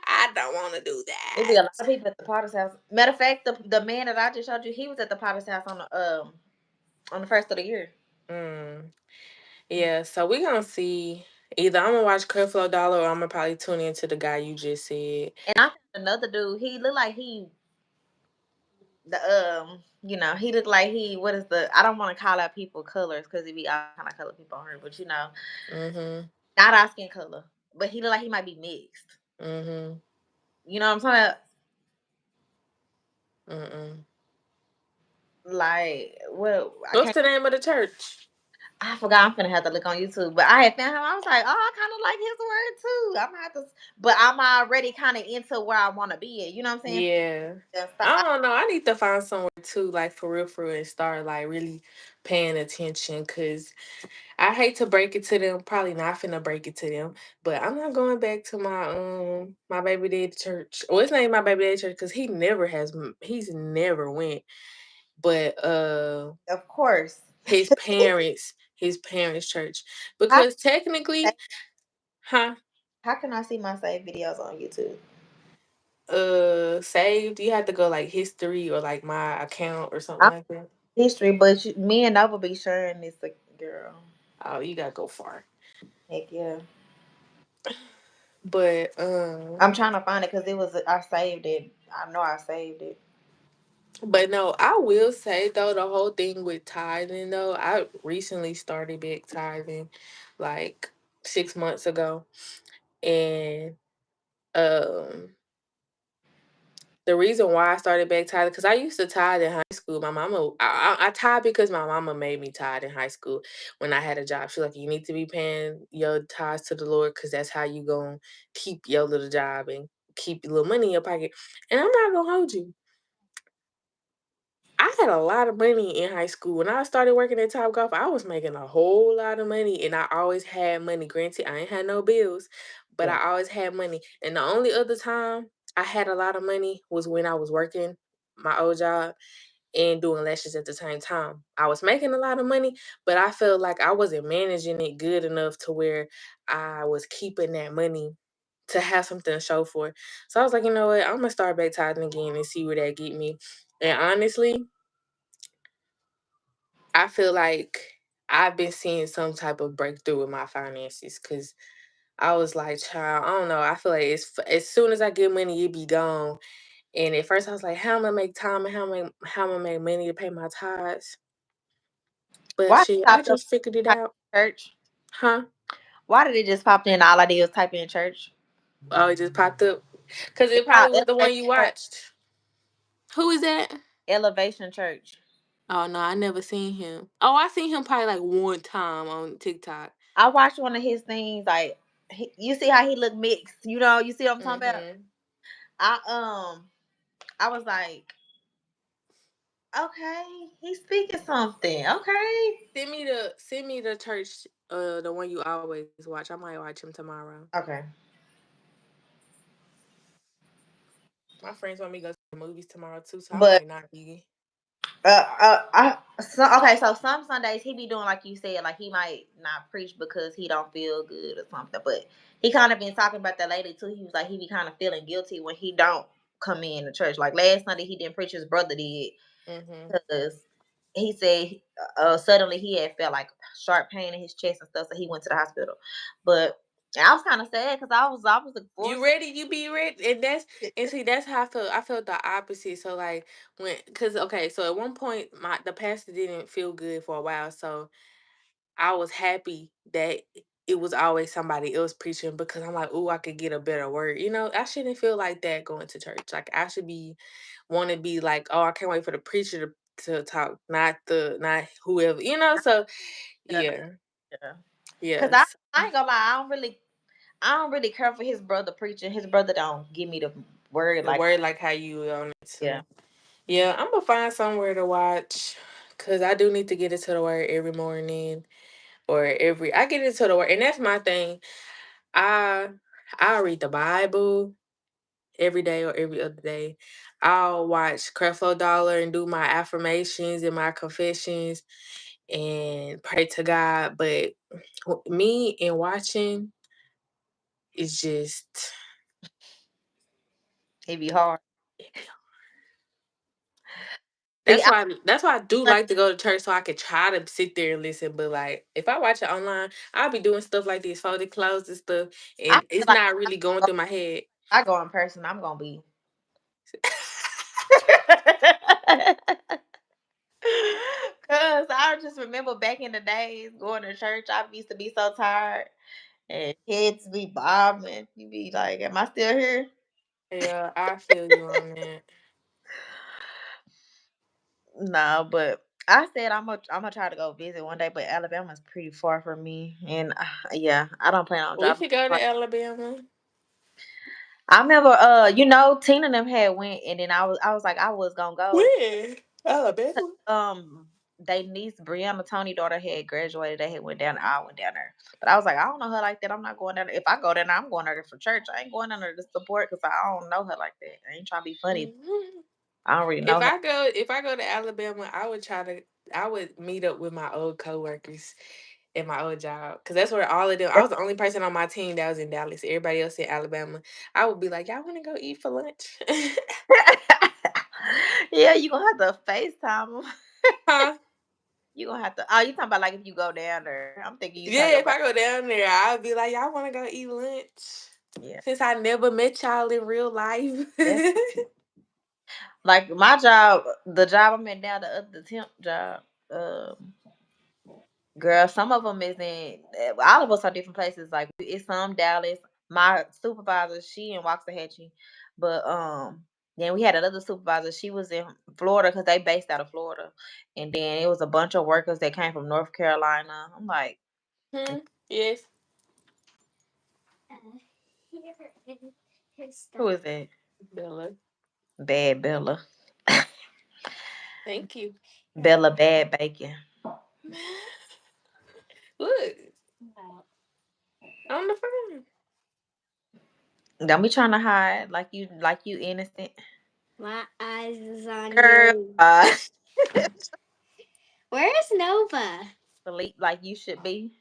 I don't wanna do it be a lot that. of people at the Potter's house. Matter of fact, the man that I just showed you, he was at the Potter's house on the first of the year. Mm. Yeah, so we gonna see. Either I'm gonna watch Creflo Dollar or I'm gonna probably tune into the guy you just said. And I found another dude. He looked like he looked like what is the I don't want to call out people colors because it be all kind of color people on here, but Mm-hmm. not our skin color. But he looked like he might be mixed. Mm-hmm. You know what I'm talking about? Mm-mm. Like, well, I What's can't. the name of the church? I forgot. I'm gonna have to look on YouTube. But I had found him. I was like, oh, I kind of like his word too. I'm gonna have to, but I'm already kind of into where I want to be at. You know what I'm saying? Yeah. Yeah, I don't know. I need to find somewhere too, like for real, and start like really paying attention. Cause I hate to break it to them. Probably not finna break it to them, but I'm not going back to my baby daddy church. Well, it's not even my baby daddy church because he's never went. But Of course. his parents' church How, because technically, huh? how can I see my saved videos on YouTube? Saved. You have to go like history or like my account or something I'm like that. history, but me and Nova be sharing this, like, girl. Oh, you gotta go far. Heck yeah. But I'm trying to find it because it was I saved it. I know I saved it. no, I will say though the whole thing with tithing though, I recently started back tithing like 6 months ago, and um the reason why I started back tithing because I used to tithe in high school. My mama, I tithe because my mama made me tithe in high school when I had a job. She's like, you need to be paying your tithes to the Lord because that's how you gonna keep your little job and keep your little money in your pocket. And I'm not gonna hold you. I had a lot of money in high school. When I started working at Top Golf, I was making a whole lot of money and I always had money. Granted, I ain't had no bills, but Yeah. I always had money. And the only other time I had a lot of money was when I was working my old job and doing lashes at the same time. I was making a lot of money, but I felt like I wasn't managing it good enough to where I was keeping that money to have something to show for. So I was like, you know what? I'm gonna start back tithing again and see where that get me. And honestly, I feel like I've been seeing some type of breakthrough with my finances because I was like, child, I don't know. I feel like as soon as I get money, it be gone. And at first, I was like, how am I make time and how am I make money to pay my tithes? But Why it shit, I popped up just figured it type out, in church? huh? Why did it just pop in? All I did was type in church. Oh, it just popped up because It's it probably called was the one Elevation you Church. watched. Who is that? Elevation Church. Oh no, I never seen him. Oh, I seen him probably like one time on TikTok. I watched one of his things. Like, you see how he look mixed. You see what I'm talking about. Mm-hmm. I was like, okay, he's speaking something. Okay, Send me the church, the one you always watch. I might watch him tomorrow. okay. My friends want me to go to the movies tomorrow too, so I But might not be. okay. So some Sundays he be doing like you said, like he might not preach because he don't feel good or something. But he kind of been talking about that lately too. He was like he be kind of feeling guilty when he don't come in the church. Like last Sunday he didn't preach, his brother did Mm-hmm. because he said suddenly he had felt like sharp pain in his chest and stuff, so he went to the hospital. But I was kind of sad because I was looking forward You ready? You be ready, and see that's how I felt. I felt the opposite. So like cause okay, so at one point the pastor didn't feel good for a while, so I was happy that it was always somebody else preaching because I'm like, oh, I could get a better word. I shouldn't feel like that going to church. Like I should want to be like, oh, I can't wait for the preacher to talk, not whoever. So to yeah, yeah. Cause I, yes, I ain't gonna lie, I don't really care for his brother preaching. His brother don't give me the word the like word like how you on it yeah. too. Yeah, I'm gonna find somewhere to watch because I do need to get into the word every morning or every. I get into the word, and that's my thing. I I read the Bible every day or every other day. I'll watch Creflo Dollar and do my affirmations and my confessions and pray to God. But me and watching is just It be hard. See, That's why I do like, like to go to church so I can try to sit there and listen. But like if I watch it online, I'll be doing stuff like this, folding clothes and stuff, I and feel it's like not really going through my head. I go in person, I'm gonna be. Cause I just remember back in the days going to church, I used to be so tired and heads be bobbing. You be like, "Am I still here?" Yeah, I feel you on that. No, but I said I'm gonna try to go visit one day, but Alabama's pretty far from me, and yeah, I don't plan on We driving. should go to Alabama. I remember, Tina and them had went, and then I was like, I was gonna go. When? Alabama? Um, they niece Brianna Tony daughter had graduated. They had went down. I went down there, but I was like, I don't know her like that. I'm not going down there. If I go down there, I'm going there for church. I ain't going down there to support because I don't know her like that. I ain't trying to be funny. Mhm. I don't really know her. If I go to Alabama, I would meet up with my old coworkers at my old job because that's where all of them. I was the only person on my team that was in Dallas. Everybody else in Alabama. I would be like, y'all want to go eat for lunch? Yeah, you gonna have to FaceTime them. Huh? You gonna have to. Oh, you talking about like if you go down there? I'm thinking you talking Yeah, if about I go down there, I'd be like, y'all want to go eat lunch? yeah. Since I never met y'all in real life. That's like my job. The job I'm in now, the temp job. Girl, some of them is in. All of us are different places. Like it's some Dallas. My supervisor, she in Waxahachie, but then we had another supervisor. She was in Florida because they based out of Florida, and then it was a bunch of workers that came from North Carolina. I'm like, Hmm. Yes. who is that? Bella. Bad Bella. Thank you. Bella Bad Bacon. Look on the phone. Don't be trying to hide like you innocent. My eyes is on Girl, you. uh, Where's Nova? sleep like you should be.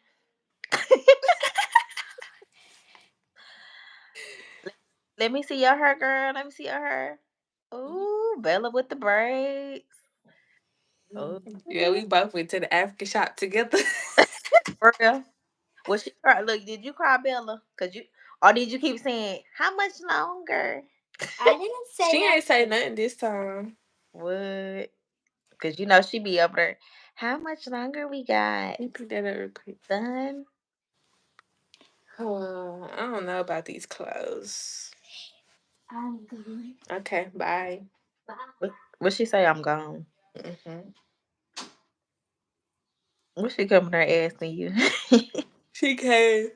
Let, let me see your hair, girl. Let me see your hair. Ooh, Bella with the braids. Oh, Yeah, we both went to the African shop together. girl. Was she cry? Look, did you cry, Bella? Or did you keep saying, how much longer? I didn't say she ain't say nothing this time. What? Because you know she be up there. How much longer we got, Let me pick that up real quick. son? I don't know about these clothes. I'm going. Okay, bye. Bye. What she say? I'm gone. Hmm. What she coming there asking you? She came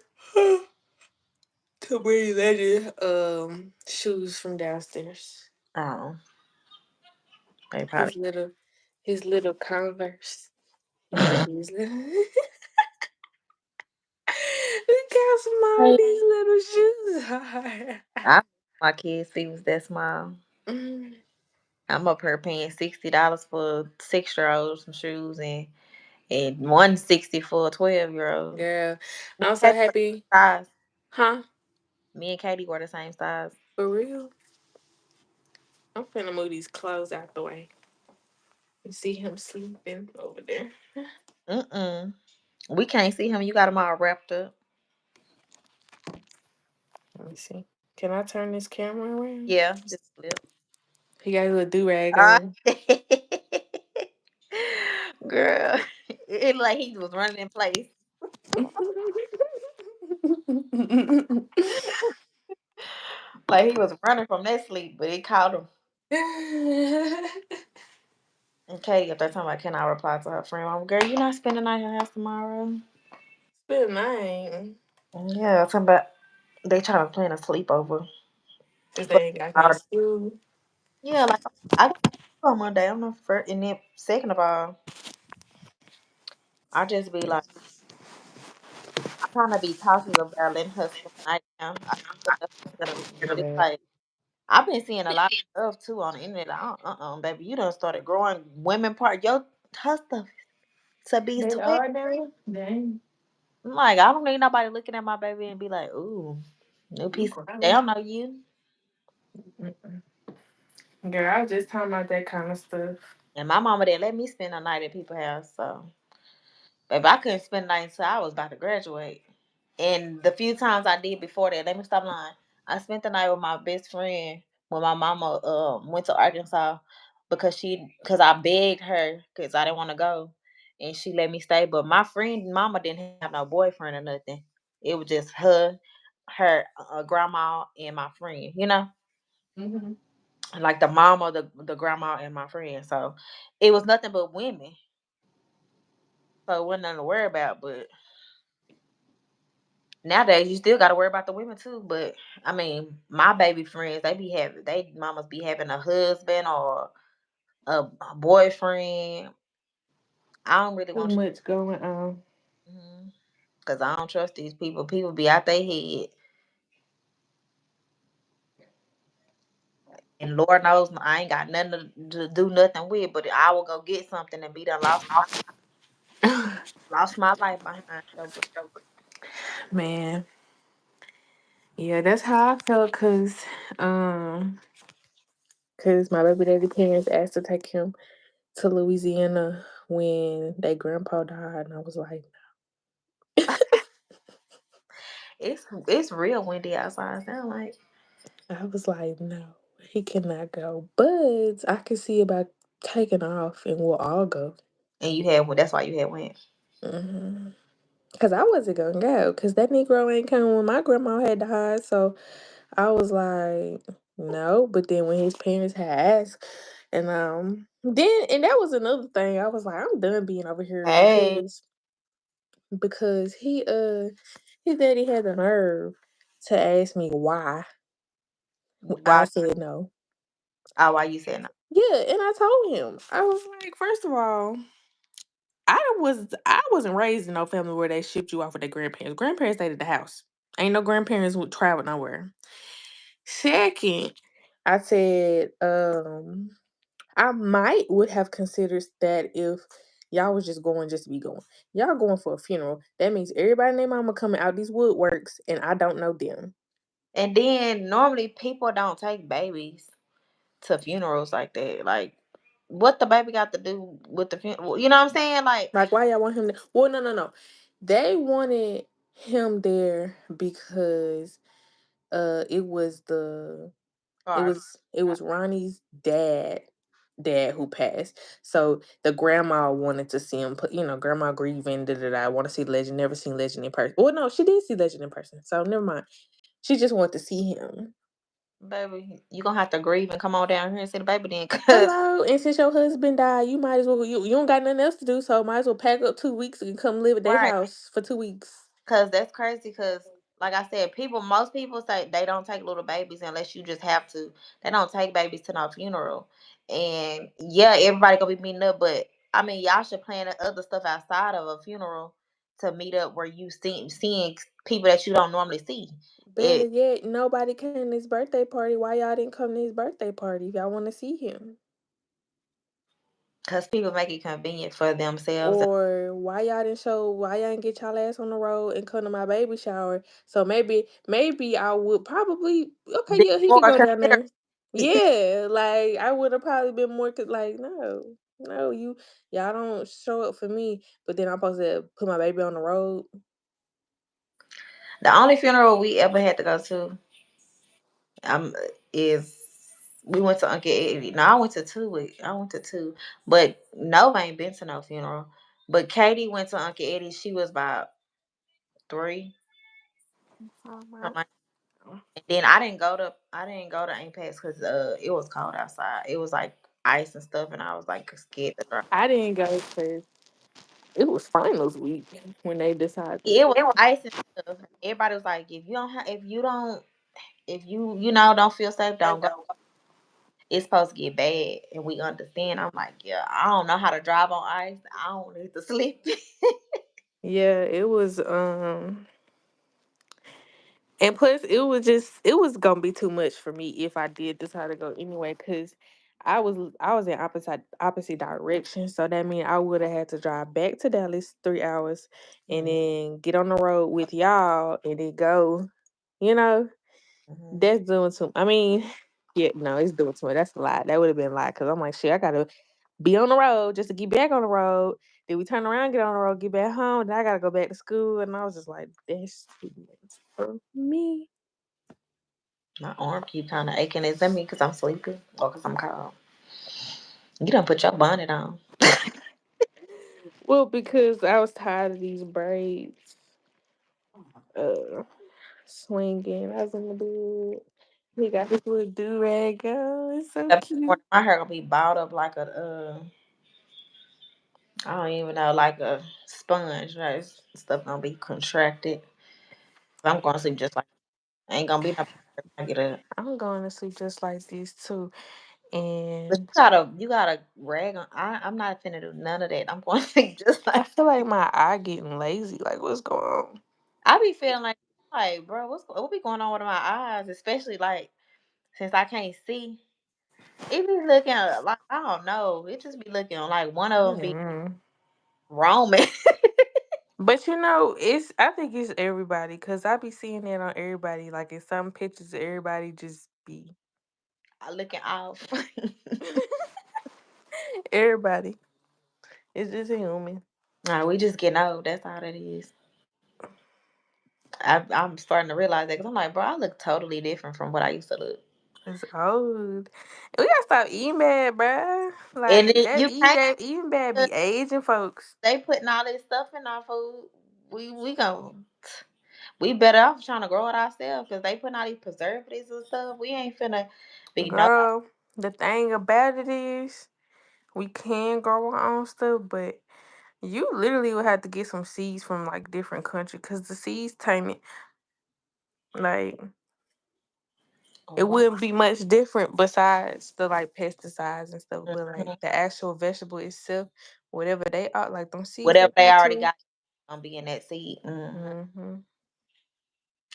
to bring Legend shoes from downstairs. Oh, they His probably. little his little Converse. He said these little look how small Hey, these little shoes are. I my kids feet was that small. Mm, I'm up here paying $60 for 6 year olds some shoes and 160 for a 12 year old. girl, Me I'm and so Katie were happy. the same size. Huh? Me and Katie were the same size. For real? I'm finna move these clothes out the way. You see him sleeping over there. Mm-mm. We can't see him. You got him all wrapped up. Let me see. Can I turn this camera around? Yeah, just flip. He got a little do rag Uh, on. girl, it like he was running in place. Like he was running from that sleep, but it caught him. And Katie up there talking about, can I reply to her friend? Girl, you not spending the night at her house tomorrow? Good night. Yeah, talking about they trying to plan a sleepover. Cause For they ain't got no school. yeah, like I got on Monday. I'm not first, and then second of all, I just be like, I kind of be cautious about letting her spend the night now. I feel like that's gonna be, but it's Yeah. like I've been seeing a lot of stuff too on the internet. Like, baby, you done started growing women part your her stuff to be They 12. are now? Dang. I'm like, I don't need nobody looking at my baby and be like, ooh, new You piece. They crying. don't know you. Mm-mm. Girl, I was just talking about that kind of stuff. And my mama didn't let me spend the night at people's house. So, if I couldn't spend the night until I was about to graduate. And the few times I did before that, let me stop lying. I spent the night with my best friend when my mama went to Arkansas because I begged her because I didn't want to go, and she let me stay. But my friend mama didn't have no boyfriend or nothing. It was just her grandma, and my friend. Mhm. Like the mama, the grandma, and my friend. So it was nothing but women. So it wasn't nothing to worry about. But nowadays, you still got to worry about the women too. But I mean, my baby friends, they mamas be having a husband or a boyfriend. I don't really Too want much going on. you because I don't trust these people. People be out their head, and Lord knows I ain't got nothing to do nothing with. But I will go get something and be done lost my life behind. So, Man, yeah, that's how I felt. Um, cause my baby daddy parents asked to take him to Louisiana when their grandpa died, and I was like, it's real windy outside. Sound like, no, he cannot go. But I can see about taking off, and we'll all go. and you had that's why you had went. Hmm. Cause I wasn't gonna go, cause that Negro ain't coming when my grandma had died. So I was like, no. But then when his parents had asked, and then that was another thing. I was like, I'm done being over here Hey, because his daddy had the nerve to ask me why. I why? said no. Oh, why you said no? Yeah, and I told him. I was like, first of all, I wasn't raised in no family where they shipped you off with their grandparents. Grandparents stayed at the house. Ain't no grandparents would travel nowhere. Second, I said, I might would have considered that if y'all was just to be going. Y'all going for a funeral. That means everybody and their mama coming out these woodworks and I don't know them. And then normally people don't take babies to funerals like that. Like, what the baby got to do with the funeral? You know what I'm saying? Like, Like why y'all want him to well no. They wanted him there because it was or it was Ronnie's dad who passed. So the grandma wanted to see him put, grandma grieving, da da da. I want to see Legend, never seen Legend in person. Well, no, she did see Legend in person. So never mind. She just wanted to see him. baby, you gonna have to grieve and come on down here and see the baby then, cause Hello, and since your husband died, you might as well you don't got nothing else to do, so might as well pack up 2 weeks and come live at their right, house for 2 weeks. cause that's crazy. Cause like I said, most people say they don't take little babies unless you just have to. They don't take babies to no funeral, and yeah, everybody gonna be meeting up. But I mean, y'all should plan the other stuff outside of a funeral to meet up where you seeing people that you don't normally see. Better It yet, nobody came to his birthday party. Why y'all didn't come to his birthday party if y'all want to see him? Because people make it convenient for themselves. Or why y'all didn't get y'all ass on the road and come to my baby shower? So maybe I would probably okay, Be yeah, he more could go down considerate. there. Yeah, like I would have probably been more like no, y'all don't show up for me, but then I'm supposed to put my baby on the road. The only funeral we ever had to go to um is we went to Uncle Eddie. No, I went to two. I went to two, but Nova ain't been to no funeral. But Katie went to Uncle Eddie. She was about three. Oh, Something my. like. And then I didn't go to Apex because it was cold outside. It was like ice and stuff, and I was like scared to drive. I didn't go because it was finals week when they decided to. It was ice and stuff. Everybody was like, if you don't feel safe, don't go. It's supposed to get bad, and we understand. I'm like, yeah, I don't know how to drive on ice. I don't need to sleep. Yeah, it was and plus, it was gonna be too much for me if I did decide to go anyway, cause I was in opposite direction, so that means I would have had to drive back to Dallas 3 hours, and Mhm, then get on the road with y'all, and then go. You know, mhm. that's doing too. I mean, yeah, no, it's doing too much. That's a lot. That would have been a lot, cause I'm like, shit, I gotta. be on the road just to get back on the road. Then we turn around, get on the road, get back home. Then I gotta go back to school, and I was just like, "That's too much for me." My arm keep kind of aching. Is that me because I'm sleepy or because I'm cold? You don't put your bonnet on. Well, because I was tired of these braids uh swinging. I was in the bed. He got this little do rag on. It's so Up in the cute. morning, my hair gonna be balled up like a I don't even know, like a sponge. Right, stuff gonna be contracted. I'm gonna sleep just like ain't gonna be no. I get up. I'm going to sleep just like this too. But And you gotta rag on. I'm not finna do none of that. I'm going to sleep just I like feel like my eye getting lazy. Like, what's going on? I be feeling like bro, what be going on with my eyes, especially like since I can't see. It be looking like I don't know. It just be looking like one of them be Mm. Roman. But it's I think it's everybody because I be seeing that on everybody. Like in some pictures, everybody just be looking off. everybody. It's just human. Nah, we just getting old. That's all that is. I'm starting to realize that because I'm like, bro, I look totally different from what I used to look. It's old. We gotta stop eating bad, bruh. And Like then that you can't. eating bad be aging folks. They putting all this stuff in our food. We going we better off trying to grow it ourselves because they putting all these preservatives and stuff. We ain't finna be no. Girl, the thing about it is we can grow our own stuff, but you literally would have to get some seeds from like different countries because the seeds tainted. Like it Wow. wouldn't be much different besides the like pesticides and stuff, but like Mhm. the actual vegetable itself, whatever they are, like them seeds they Whatever they put already to. got gonna be in that seed. Mm-hmm.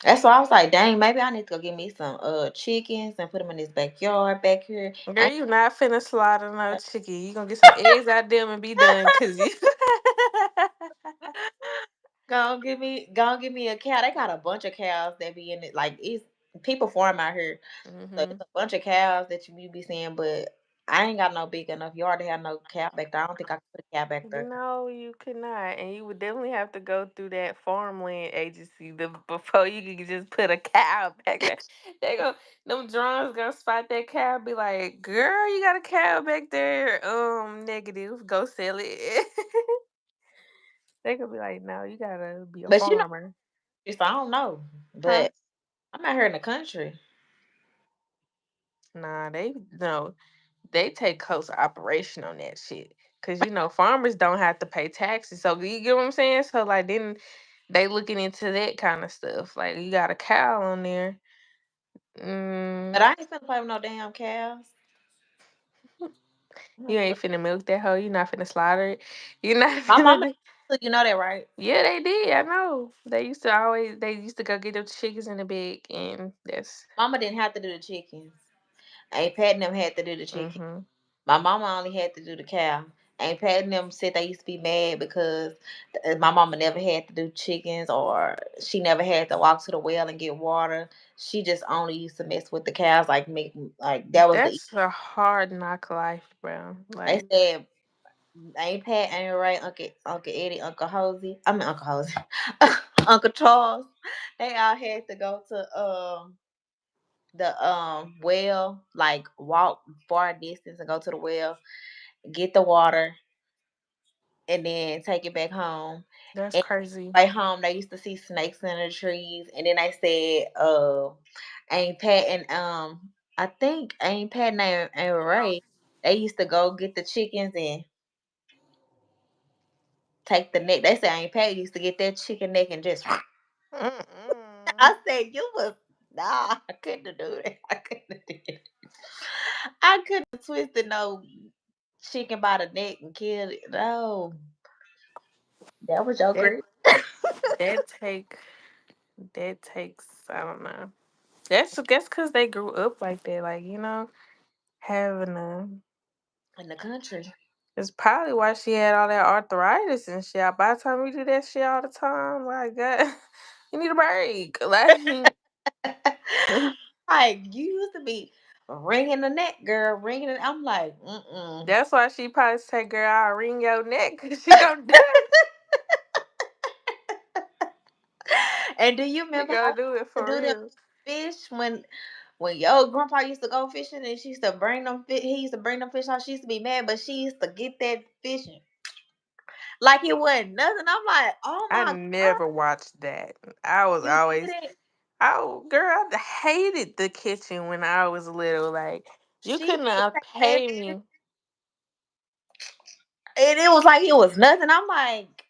That's why I was like, dang, maybe I need to go get me some chickens and put them in this backyard back here. Girl, you not finna slaughter no chicken. You gonna get some eggs out them and be done, cause you. Go give me a cow. They got a bunch of cows that be in it. Like it's people farm out here, so hmm it's a bunch of cows that you be seeing. But I ain't got no big enough yard to have no cow back there. I don't think I can put a cow back there. No, you could not, and you would definitely have to go through that farmland agency before you could just put a cow back there. They go, them drones gonna spot that cow, be like, "Girl, you got a cow back there." Negative. Go sell it. They could be like, "No, you gotta be a But farmer." just I don't know. Huh? But I'm out here in the country. Nah, they no. They take close operation on that shit. Cause farmers don't have to pay taxes. So you get what I'm saying? So like then they looking into that kind of stuff. Like you got a cow on there. But Mm, I ain't finna play with no damn cows. I'm you not ain't finna- finna milk that hoe. You not finna slaughter it. You not My finna mama, do. you know that, right? Yeah, they did. I know. They used to go get them chickens in the bag and that's Mama didn't have to do the chickens. Aunt Pat and them had to do the chicken. mm-hmm. My mama only had to do the cow. Aunt Pat and them said they used to be mad because my mama never had to do chickens or she never had to walk to the well and get water. She just only used to mess with the cows, like make like that was the. That's a hard knock life, bro. They Like said Aunt Pat, Aunt Ray, Uncle Eddie, Uncle Hosey. I mean Uncle Hosey, Uncle Charles. They all had to go to the well, like walk far distance and go to the well, get the water, and then take it back home. that's And crazy. way home, they used to see snakes in the trees, and then they said, Aunt Pat and I think Aunt Pat and Ray, they used to go get the chickens and take the neck. They said Aunt Pat used to get that chicken neck and just. Mm-mm. I said you was nah. I couldn't do that. I couldn't do it. I couldn't have twisted no chicken by the neck and killed it. No, that was your That great. that take that takes I don't know. That's because they grew up like that. Like having a. In the country. It's probably why she had all that arthritis and shit. By the time we do that shit all the time, like God, you need a break. Like Like you used to be. Wringing the neck, girl, wringing it. I'm like, mm-mm. That's why she probably say, "Girl, I'll wring your neck," 'cause she gonna do it. And do you She remember how gonna do it to for do them real. fish when your grandpa used to go fishing and she used to bring them fish? He used to bring them fish out. She used to be mad, but she used to get that fish like it wasn't nothing. I'm like, oh I my god, never watched that. I was you always, did it. oh girl, I hated the kitchen when I was little. Like you She couldn't would have take that paid fish, me. and it was like it was nothing. I'm like,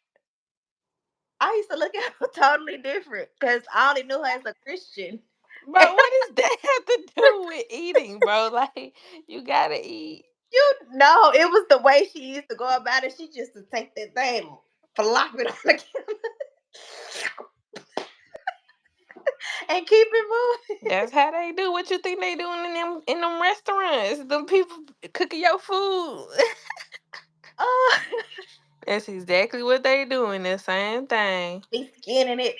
I used to look at her totally different because I only knew her as a Christian. Bro, what does that have to do with eating, bro? Like you gotta eat. You know, it was the way she used to go about it. She just to take that thing, flop it on the camera, and keep it moving. That's how they do. What you think they doing in them restaurants? Them people cooking your food. Oh, That's exactly what they doing. The same thing. be skinning it.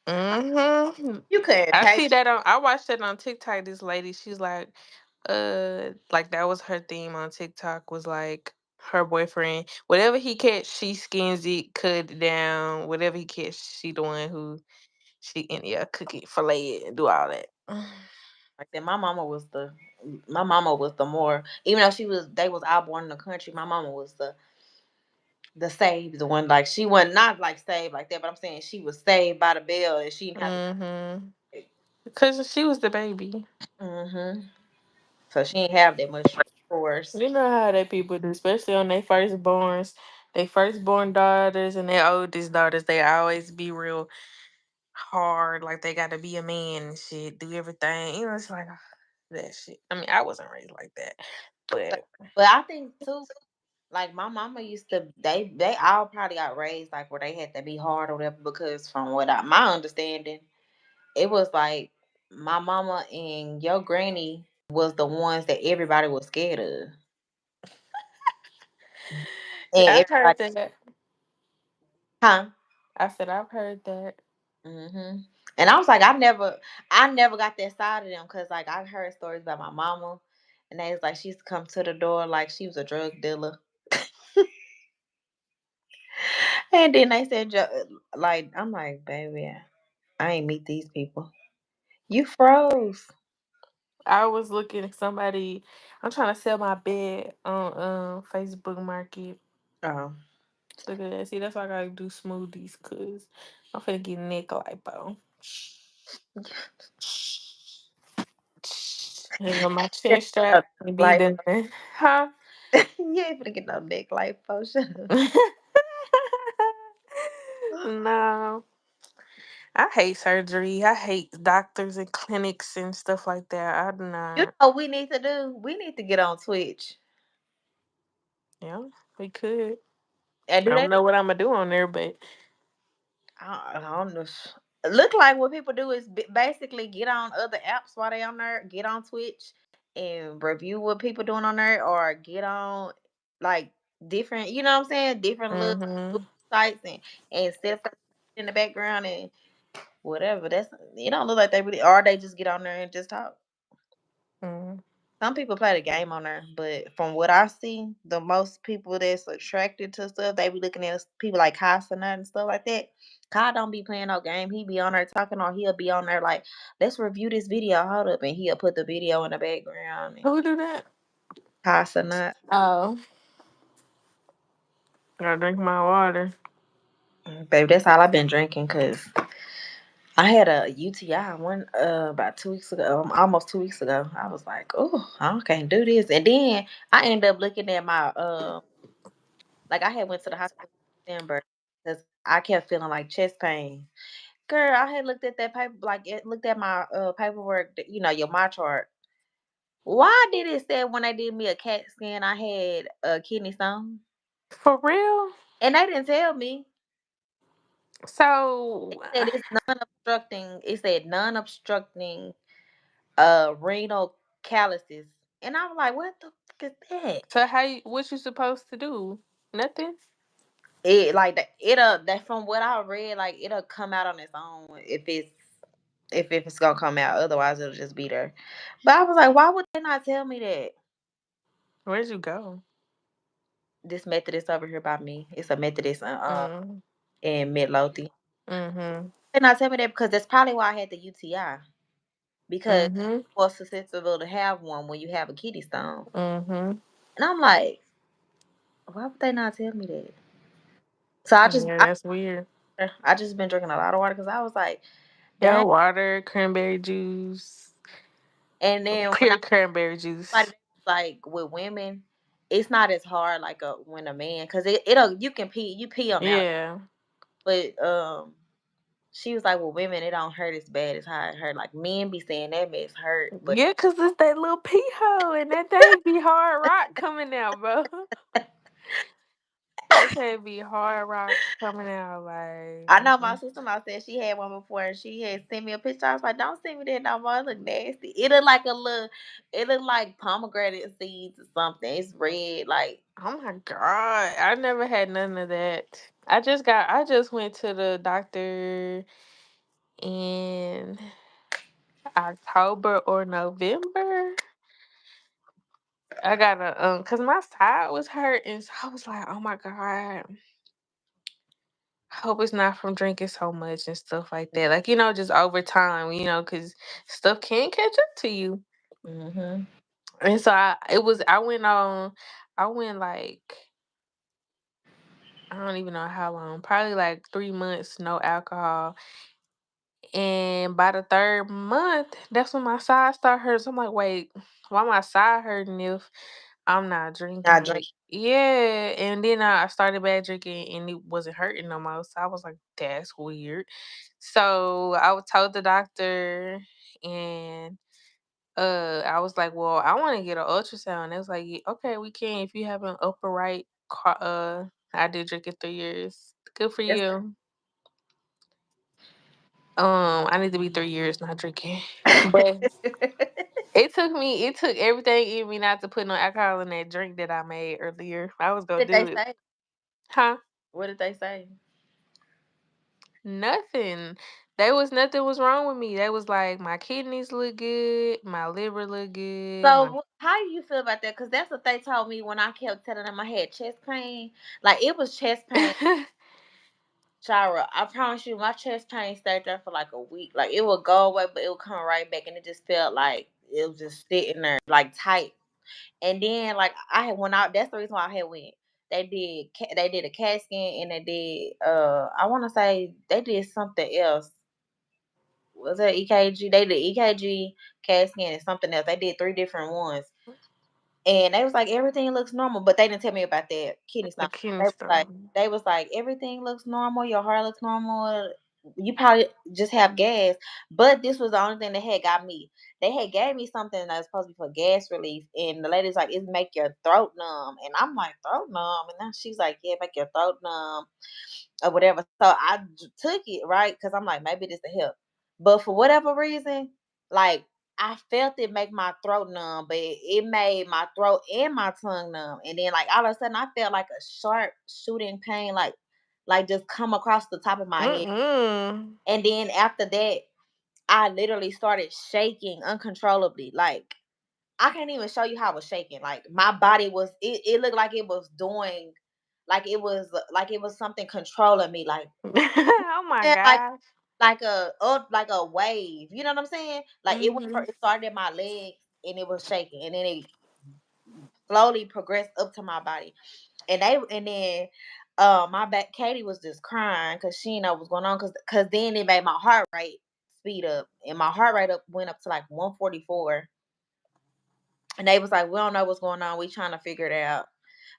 Hmm. You couldn't I take. see that on. I watched that on TikTok. This lady, she's like that was her theme on TikTok. Was like her boyfriend, whatever he catch, she skins it, cut it down. Whatever he catch, she the one who she and yeah, cook it, fillet it, and do all that. Like that. My mama was the more, even though they was all born in the country. My mama was the saved the one. Like she was not like saved like that, but I'm saying she was saved by the bell, and she didn't have to. Mm-hmm. Because she was the baby. Mm-hmm. So she didn't have that much chores. You know how they people do, especially on their firstborns, their firstborn daughters and their oldest daughters. They always be real hard, like they got to be a man and shit, do everything. You know, it's like that shit. I mean, I wasn't raised like that, but But I think too, like my mama used to, they all probably got raised like where they had to be hard or whatever. Because from my understanding, it was like my mama and your granny was the ones that everybody was scared of, and I've heard everybody, that. huh? I said I've heard that. Hmm. And I was like, I never got that side of them because like I heard stories about my mama, and they was like she used to come to the door like she was a drug dealer, and then they said like I'm like, baby, I ain't meet these people. You froze. I was looking at somebody. I'm trying to sell my bed on Facebook Market. Oh, Look at that. See, that's why I gotta do smoothies, cause I'm finna get neck lipo. Hang on my chin strap and be like done. Huh? you ain't gonna get no neck like potion. No. I hate surgery. I hate doctors and clinics and stuff like that. I do You not. know what we need to do? We need to get on Twitch Yeah, we could. and I do don't that. know what I'm gonna do on there, but I don't know. Look like what people do is basically get on other apps while they on there. Get on Twitch and review what people doing on there, or get on like different. You know what I'm saying? Different little mm-hmm. sites and set up in the background and whatever. That's it. Don't look like they really, or they just get on there and just talk. Mm-hmm. Some people play the game on there, but from what I see, the most people that's attracted to stuff, they be looking at people like Kai and stuff like that. Kai don't be playing no game. He be on there talking, or he'll be on there like, let's review this video. Hold up, and he'll put the video in the background. And Who do that? Kai Oh, gotta drink my water. baby, that's all I've been drinking because I had a UTI one about 2 weeks ago, almost 2 weeks ago. I was like, oh, I can't do this, and then I ended up looking at my like I had went to the hospital in December because I kept feeling like chest pain. Girl, I had looked at that paper, like it looked at my paperwork, your my chart. Why did it say when they did me a CAT scan I had a kidney stone? For real? And they didn't tell me. So, It said it's non-obstructing. It said non-obstructing renal calluses. And I was like, what the fuck is that? so what you supposed to do? Nothing. It like that it'll that from what I read, like it'll come out on its own if it's if it's gonna come out. Otherwise, it'll just be there. But I was like, why would they not tell me that? Where'd you go? This Methodist over here by me. It's a Methodist Mm. in Midlothian. Mhm. They not tell me that because that's probably why I had the UTI. Because Mhm. it's more susceptible to have one when you have a kidney stone. Mhm. And I'm like, why would they not tell me that? So Yeah, that's weird. I just been drinking a lot of water because I was like, Yeah, dang. water, cranberry juice, And then when clear cranberry juice. like with women, it's not as hard like a when a man because it'll you pee them out. Yeah. But she was like, well, women it don't hurt as bad as how it hurt. Like men be saying that mess hurt, but Yeah, 'cause it's that little pee hole and that thing be hard rock coming out, bro. That thing be hard rock coming out like I know my sister-in-law said she had one before and she had sent me a picture. I was like, don't send me that no more. It look nasty. It look like pomegranate seeds or something. It's red. Like, oh my god. I never had none of that. I just went to the doctor in October or November. I got a cause my side was hurting, so I was like, oh my god. Hope it's not from drinking so much and stuff like that. Like, just over time, cause stuff can catch up to you. hmm And so I went like I don't even know how long, probably like 3 months, no alcohol. And by the third month, that's when my side started hurting. So I'm like, wait, why my side hurting if I'm not not drinking? drink. Like, yeah. And then I started back drinking and it wasn't hurting no more. So I was like, that's weird. So told the doctor and I was like, well, I want to get an ultrasound. They was like, "Yeah, okay, we can if you have an upper right I did drink it 3 years. Good for That's you. I need to be 3 years not drinking. But it took everything in me not to put no alcohol in that drink that I made earlier. I was gonna what did do they it. say? Huh? What did they say? Nothing. They was nothing was wrong with me. They was like my kidneys look good, my liver look good, my So how do you feel about that? Because that's what they told me when I kept telling them I had chest pain. Like it was chest pain. Shira, I promise you, my chest pain stayed there for like a week. Like it would go away, but it would come right back, and it just felt like it was just sitting there, like tight. And then, like I had went out. That's the reason why I had went. They did a CAT scan, and they did. I want to say they did something else. Was that EKG? They did EKG, CAT scan, and something else. They did three different ones. And they was like, everything looks normal, but they didn't tell me about that kidney the stone. kidney They was like, stone. everything looks normal. Your heart looks normal. You probably just have gas. But this was the only thing that had got me. They had gave me something that was supposed to be for gas relief, and the lady's like, "It make your throat numb," and I'm like, "Throat numb," and then she's like, "Yeah, make your throat numb." Or whatever. So took it, right? Because I'm like, maybe this will help. But for whatever reason, like I felt it make my throat numb, but it made my throat and my tongue numb. And then like all of a sudden I felt like a sharp shooting pain, like just come across the top of my head. Mm-mm. And then after that, I literally started shaking uncontrollably. Like I can't even show you how I was shaking. Like my body was it looked like it was doing like it was something controlling me. Like Oh my yeah, gosh. like a wave. You know what I'm saying? Like Mhm. it started in my legs and it was shaking, and then it slowly progressed up to my body. And then my back Katie was just crying because she didn't know what was going on because then it made my heart rate speed up, and my heart rate went up to like 144. And they was like, we don't know what's going on. We trying to figure it out.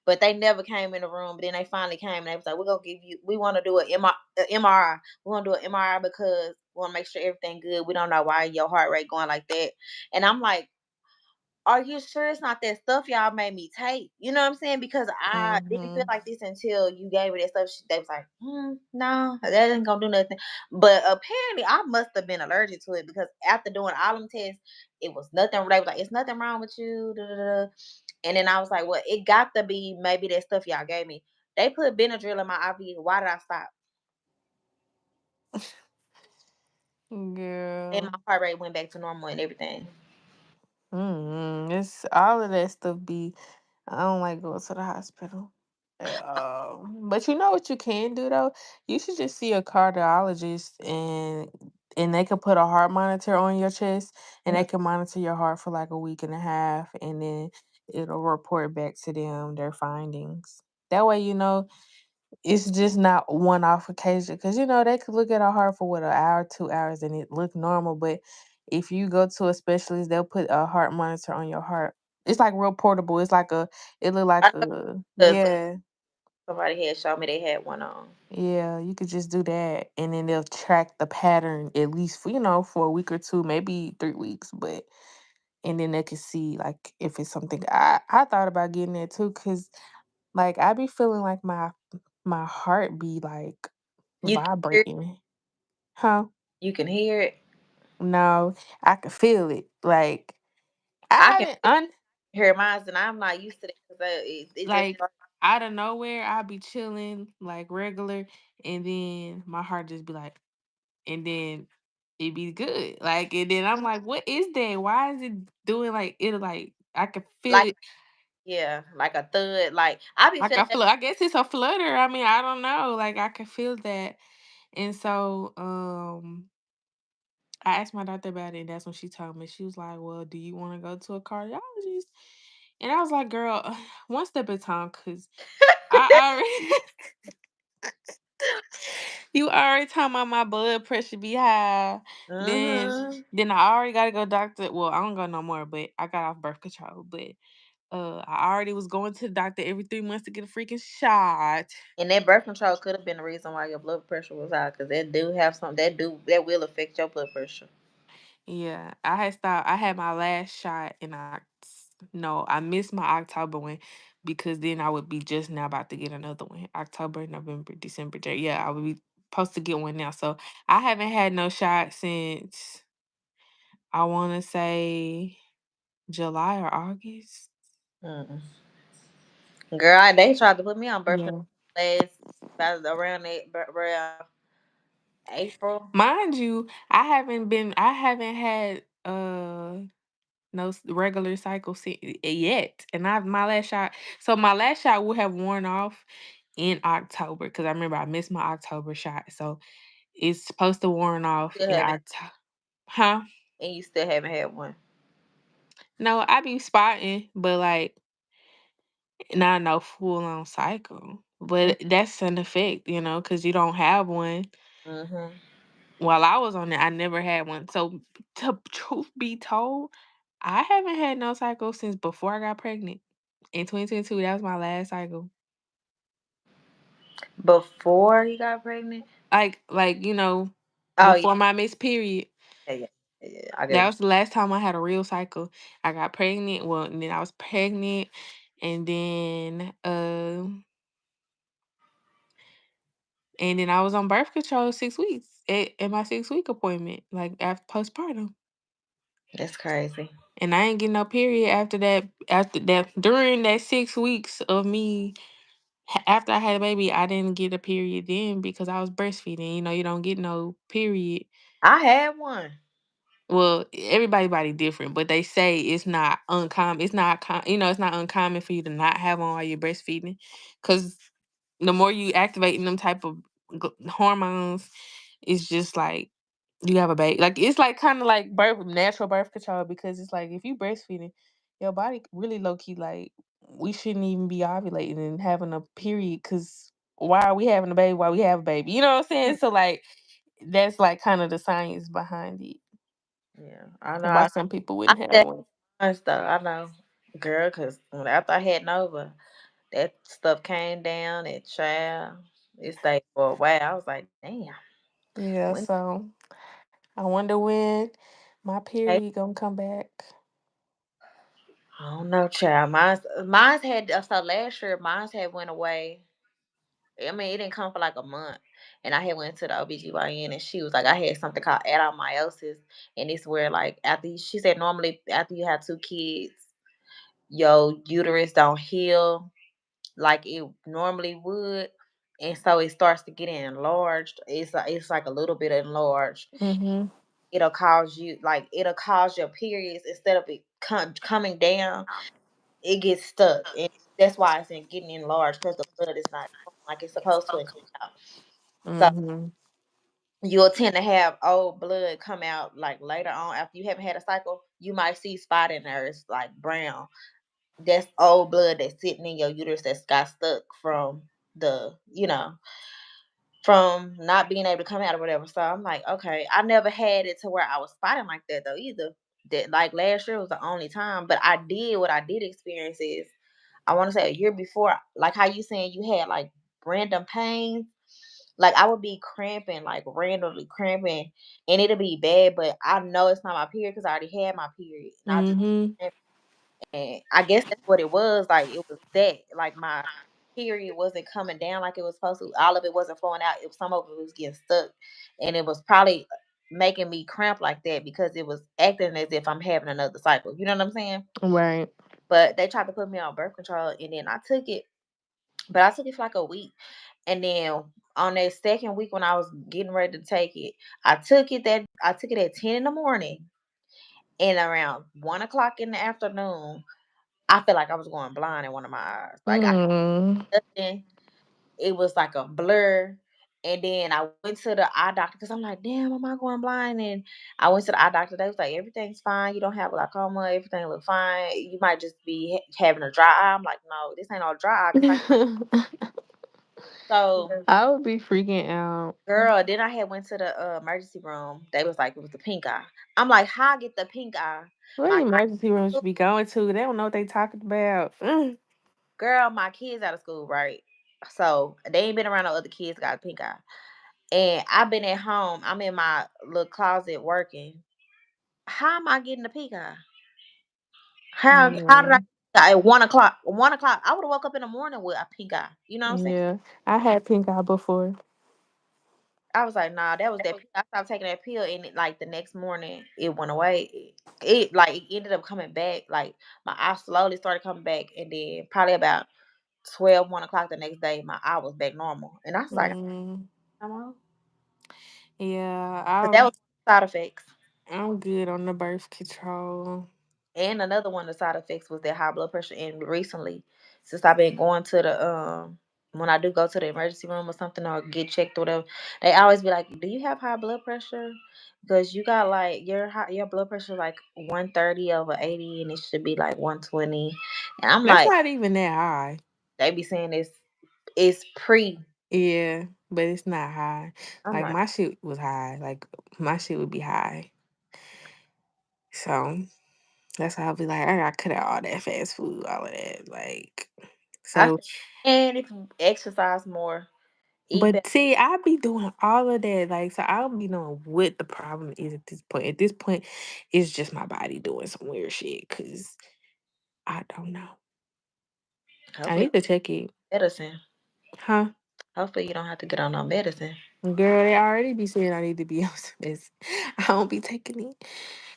But they never came in the room. But then they finally came and they was like, we're gonna give you. We want to do an MRI. We want to do an MRI because we want to make sure everything good. We don't know why your heart rate going like that. And I'm like, are you sure it's not that stuff y'all made me take? You know what I'm saying? Because I didn't feel Mhm. like this until you gave me that stuff. They was like, no, that ain't gonna do nothing. But apparently, I must have been allergic to it because after doing all them tests, it was nothing. They was like, it's nothing wrong with you. Da, da, da. And then I was like, well, it got to be maybe that stuff y'all gave me. They put Benadryl in my IV. Why did I stop? And Girl. my heart rate went back to normal and everything. It's all of that stuff be I don't like going to the hospital. But you know what you can do though? You should just see a cardiologist and they could put a heart monitor on your chest and Mhm. they can monitor your heart for like a week and a half and then it'll report back to them their findings. That way you know it's just not one off occasion because you know they could look at a heart for what 1 hour, 2 hours and it look normal. But if you go to a specialist, they'll put a heart monitor on your heart. It's like real portable. It's like it look I like know a because yeah. somebody had showed me they had one on. Yeah, you could just do that, and then they'll track the pattern at least for for a week or two, maybe 3 weeks, but and then they can see like if it's something. I thought about getting that too, cause like I be feeling like my heart be like You can hear, vibrating, huh? you can hear it. No, I can feel it. Like I I can haven't un hear mine, and I'm not used to that because it just like started. out of nowhere. I be chilling like regular, and then my heart just be like, and then it be good. Like, and then I'm like, what is that? Why is it doing like it? Like I can feel Like, it. yeah, like a thud. Like I be Like feeling I that. feel. I guess it's a flutter. I mean, I don't know. Like I can feel that, and so I asked my doctor about it, and that's when she told me. She was like, "Well, do you want to go to a cardiologist?" And I was like, "Girl, one step at a time, cause I already you already talking about my blood pressure be high. Then Mm-hmm. then I already gotta go doctor. Well, I don't go no more, but I got off birth control. But I already was going to the doctor every 3 months to get a freaking shot. And that birth control could have been the reason why your blood pressure was high, because that do have some that will affect your blood pressure. Yeah, I had stopped. I had my last shot in no, I missed my October one because then I would be just now about to get another one. October, November, December, yeah, I would be supposed to get one now. So I haven't had no shot since I want to say July or August. Mm. Girl, they tried to put me on birth control Yeah. last about around around April. Mind you, I haven't had no regular cycle yet. And I my last shot so my last shot will have worn off in October because I remember I missed my October shot. So it's supposed to worn off Still in haven't, October. Huh? and you still haven't had one. No, I be spotting, but like not no full on cycle. But that's an effect, because you don't have one. Mm-hmm. While I was on it, I never had one. So, to truth be told, I haven't had no cycle since before I got pregnant. In 2022, that was my last cycle. Before you got pregnant. Oh yeah, Before my missed period. yeah, yeah, yeah. I That get. was the last time I had a real cycle. I got pregnant. Well, and then I was pregnant, and then I was on birth control 6 weeks at my 6 week appointment, like after postpartum. That's crazy. And I ain't getting no period after that. After that, during that 6 weeks of me, after I had a baby, I didn't get a period then because I was breastfeeding. You don't get no period. I had one. Well, everybody body different, but they say it's not uncommon. It's not uncommon for you to not have one while you're breastfeeding, because the more you activating them type of hormones, it's just like you have a baby. Like it's like kind of like natural birth control because it's like if you breastfeeding, your body really low key like we shouldn't even be ovulating and having a period because why are we having a baby while we have a baby? You know what I'm saying? So like that's like kind of the science behind it. Yeah, I know. Why some people I wouldn't have had one. one stuff. I know, girl, because after I had Nova, that stuff came down. And child, it stayed for a while. I was like, damn. Yeah, When so I wonder when my hey, period gonna come back. I don't know, child. Mine's had so last year. Mine's had went away. I mean, it didn't come for like a month. And I had went to the OBGYN and she was like, I had something called adenomyosis. And it's where like she said normally after you have two kids, your uterus don't heal like it normally would. And so it starts to get enlarged. It's like a little bit enlarged. Mhm. it'll cause your periods instead of it coming down, it gets stuck, and that's why it's getting enlarged because the blood is not like it's supposed to and come out. So Mhm. you'll tend to have old blood come out like later on after you haven't had a cycle. You might see spot in there, it's like brown. That's old blood that's sitting in your uterus that's got stuck from the from not being able to come out or whatever. So I'm like, okay, I never had it to where I was spotting like that though either. That like last year was the only time, but I did experience is I want to say a year before, like how you saying you had like random pains. Like I would be cramping, like randomly cramping, and it'll be bad, but I know it's not my period because I already had my period, and I just Mhm. and I guess that's what it was. Like it was that, like my period wasn't coming down like it was supposed to. All of it wasn't flowing out. It was some of it was getting stuck, and it was probably making me cramp like that because it was acting as if I'm having another cycle. You know what I'm saying? Right. But they tried to put me on birth control, and then I took it, but I took it for like a week, and then on that second week when I was getting ready to take it, I took it at 10 in the morning, and around 1 o'clock in the afternoon, I felt like I was going blind in one of my eyes. Like I Mm. nothing. It was like a blur. And then I went to the eye doctor because I'm like, damn, am I going blind? And I went to the eye doctor. They was like, everything's fine. You don't have glaucoma. Everything look fine. You might just be having a dry eye. I'm like, no, this ain't no dry eye. Cause so, I would be freaking out. girl, then I had went to the emergency room. They was like, it was the pink eye. I'm like, how I get the pink eye? What My emergency room should be going to? They don't know what they talking about. Mm. girl, my kids out of school, right? So they ain't been around no other kids got a pink eye. And I've been at home. I'm in my little closet working. How am I getting the pink eye? How did Yeah. I at 1 o'clock? 1 o'clock. I would have woke up in the morning with a pink eye. You know what I'm saying? Yeah. I had pink eye before. I was like, nah, that was that pill. I stopped taking that pill, and like the next morning, it went away. It like it ended up coming back. Like my eye slowly started coming back, and then probably about 1 o'clock the next day, my eye was back normal. And I was like, Mm. I'm on. Yeah, But that was side effects. I'm good on the birth control. And another one of the side effects was that high blood pressure. And recently, since I've been going to the when I do go to the emergency room or something or get checked or whatever, they always be like, "Do you have high blood pressure? Because you got like your blood pressure like 130/80, and it should be like 120." And I'm That's like, not even that high. they be saying it's pre. Yeah, but it's not high. I'm Like like, my shit was high. Like my shit would be high. So that's why I'll be like, I gotta cut out all that fast food, all of that. Like, I so, and if you exercise more, eat better. but see, I be doing all of that. Like, so I don't be knowing what the problem is at this point. At this point, it's just my body doing some weird shit. Cause I don't know. I Hopefully, need to check it. medicine. Huh? Hopefully, you don't have to get on no medicine. Girl, they already be saying I need to be on some medicine. I don't be taking it.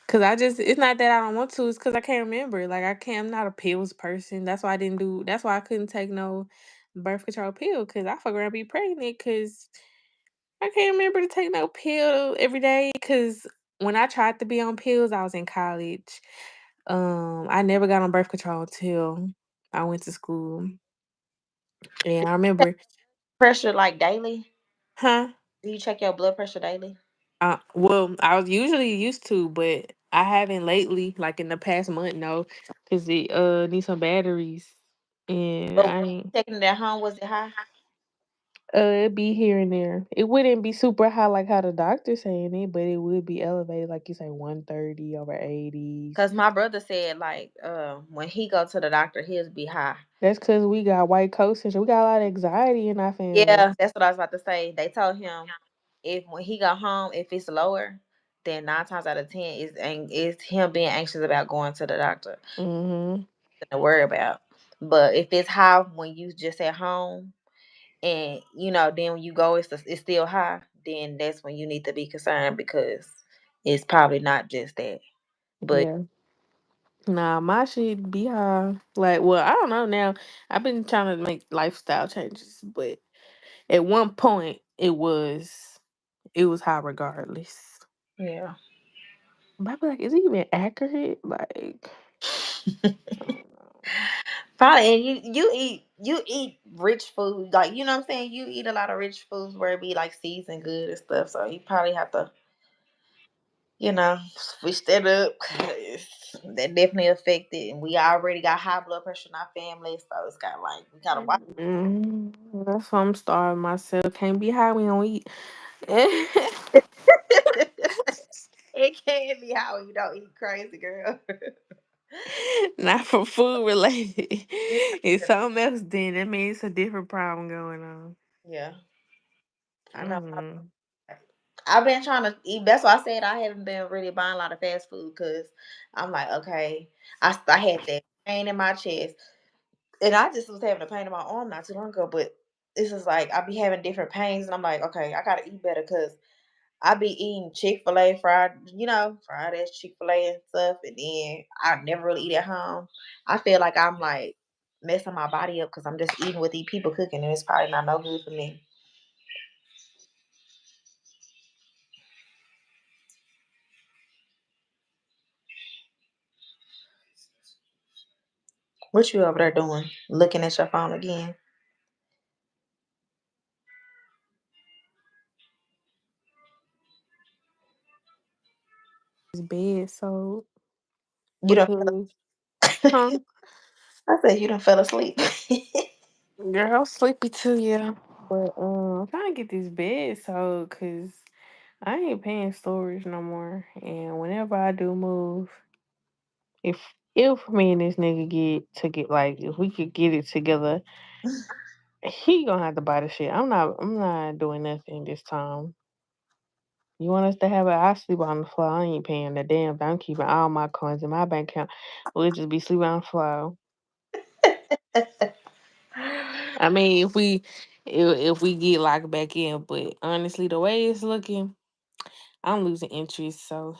Cause I just it's not that I don't want to, it's cause I can't remember. Like I can't I'm not a pills person. That's why I didn't do that's why I couldn't take no birth control pill. Cause I fuck around and be pregnant cause I can't remember to take no pill every day. Cause when I tried to be on pills, I was in college. I never got on birth control until I went to school. And I remember, Pressure like daily. huh? Do you check your blood pressure daily? Well, I was usually used to, but I haven't lately, like in the past month, no, because it need some batteries, and But I when ain't you taking it at home, was it high? it be here and there. It wouldn't be super high like how the doctor saying it, but it would be elevated, like you say, 130 over 80s. Cause my brother said like when he go to the doctor, his be high. That's because we got white coat syndrome. We got a lot of anxiety in our family. Yeah, that's what I was about to say. They told him if when he got home, if it's lower, then 9 times out of 10 is him being anxious about going to the doctor Mm-hmm. to worry about. But if it's high when you just at home, and then when you go, it's still high. Then that's when you need to be concerned because it's probably not just that. But Yeah. Nah, my shit be high. Like, well, I don't know now. I've been trying to make lifestyle changes, but at one point, it was high regardless. yeah. But I be like, is it even accurate? Like, I don't know. Probably, and you eat rich food, like you know what I'm saying. You eat a lot of rich foods where it be like seasoned good and stuff. So you probably have to, switch that up 'cause that definitely affected. And we already got high blood pressure in our family, so it's got like we gotta watch. That's why I'm starving myself. Can't be high we don't eat. It can't be how you don't eat crazy, girl. Not for food related. It's It's something else then. That means it's a different problem going on. yeah, I know. Mm. I've been trying to eat. That's why I said I haven't been really buying a lot of fast food because I'm like, okay, I had that pain in my chest, and I just was having a pain in my arm not too long ago. But this is like I be having different pains, and I'm like, okay, I gotta eat better because I be eating Chick-fil-A fried, fried ass Chick-fil-A and stuff, and then I never really eat at home. I feel like I'm like messing my body up because I'm just eating what these people cooking, and it's probably not no good for me. What you over there doing? Looking at your phone again? It's bed, so You don't. because huh? I said you done fell asleep. Girl, I'm sleepy too, yeah. But I'm trying to get this bed so cause I ain't paying storage no more. And whenever I do move, if me and this nigga get like if we could get it together, he gonna have to buy the shit. I'm not doing nothing this time. You want us to have it? I sleep on the floor. I ain't paying the damn thing. I'm keeping all my coins in my bank account. We'll just be sleeping on the floor. I mean, if we get locked back in, but honestly, the way it's looking, I'm losing interest. So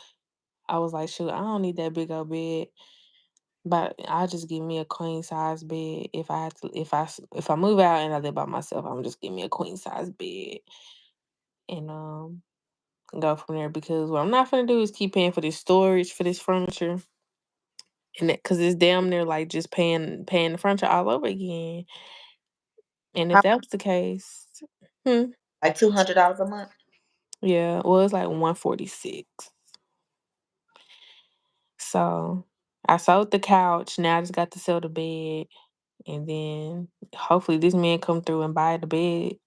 I was like, shoot, I don't need that big old bed. But I'll just give me a queen size bed. If I have to, if I move out and I live by myself, I'm just give me a queen size bed and go from there. Because what I'm not gonna do is keep paying for this storage for this furniture, and because it's damn near like just paying the furniture all over again. And if How- that was the case, hmm, like $200 a month. yeah, well, it's like 146. So I sold the couch. Now I just got to sell the bed, and then hopefully this man come through and buy the bed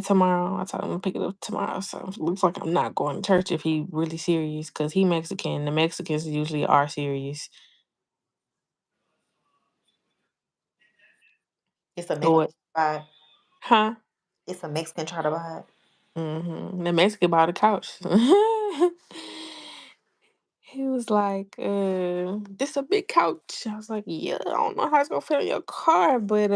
tomorrow. I told him to pick it up tomorrow. So it looks like I'm not going to church if he really serious, because he Mexican. The Mexicans usually are serious. It's a Or Mexican what? try. Huh? It's a Mexican try to buy it. The Mexican bought a couch. He was like, this a big couch. I was like, yeah, I don't know how it's gonna fit in your car, but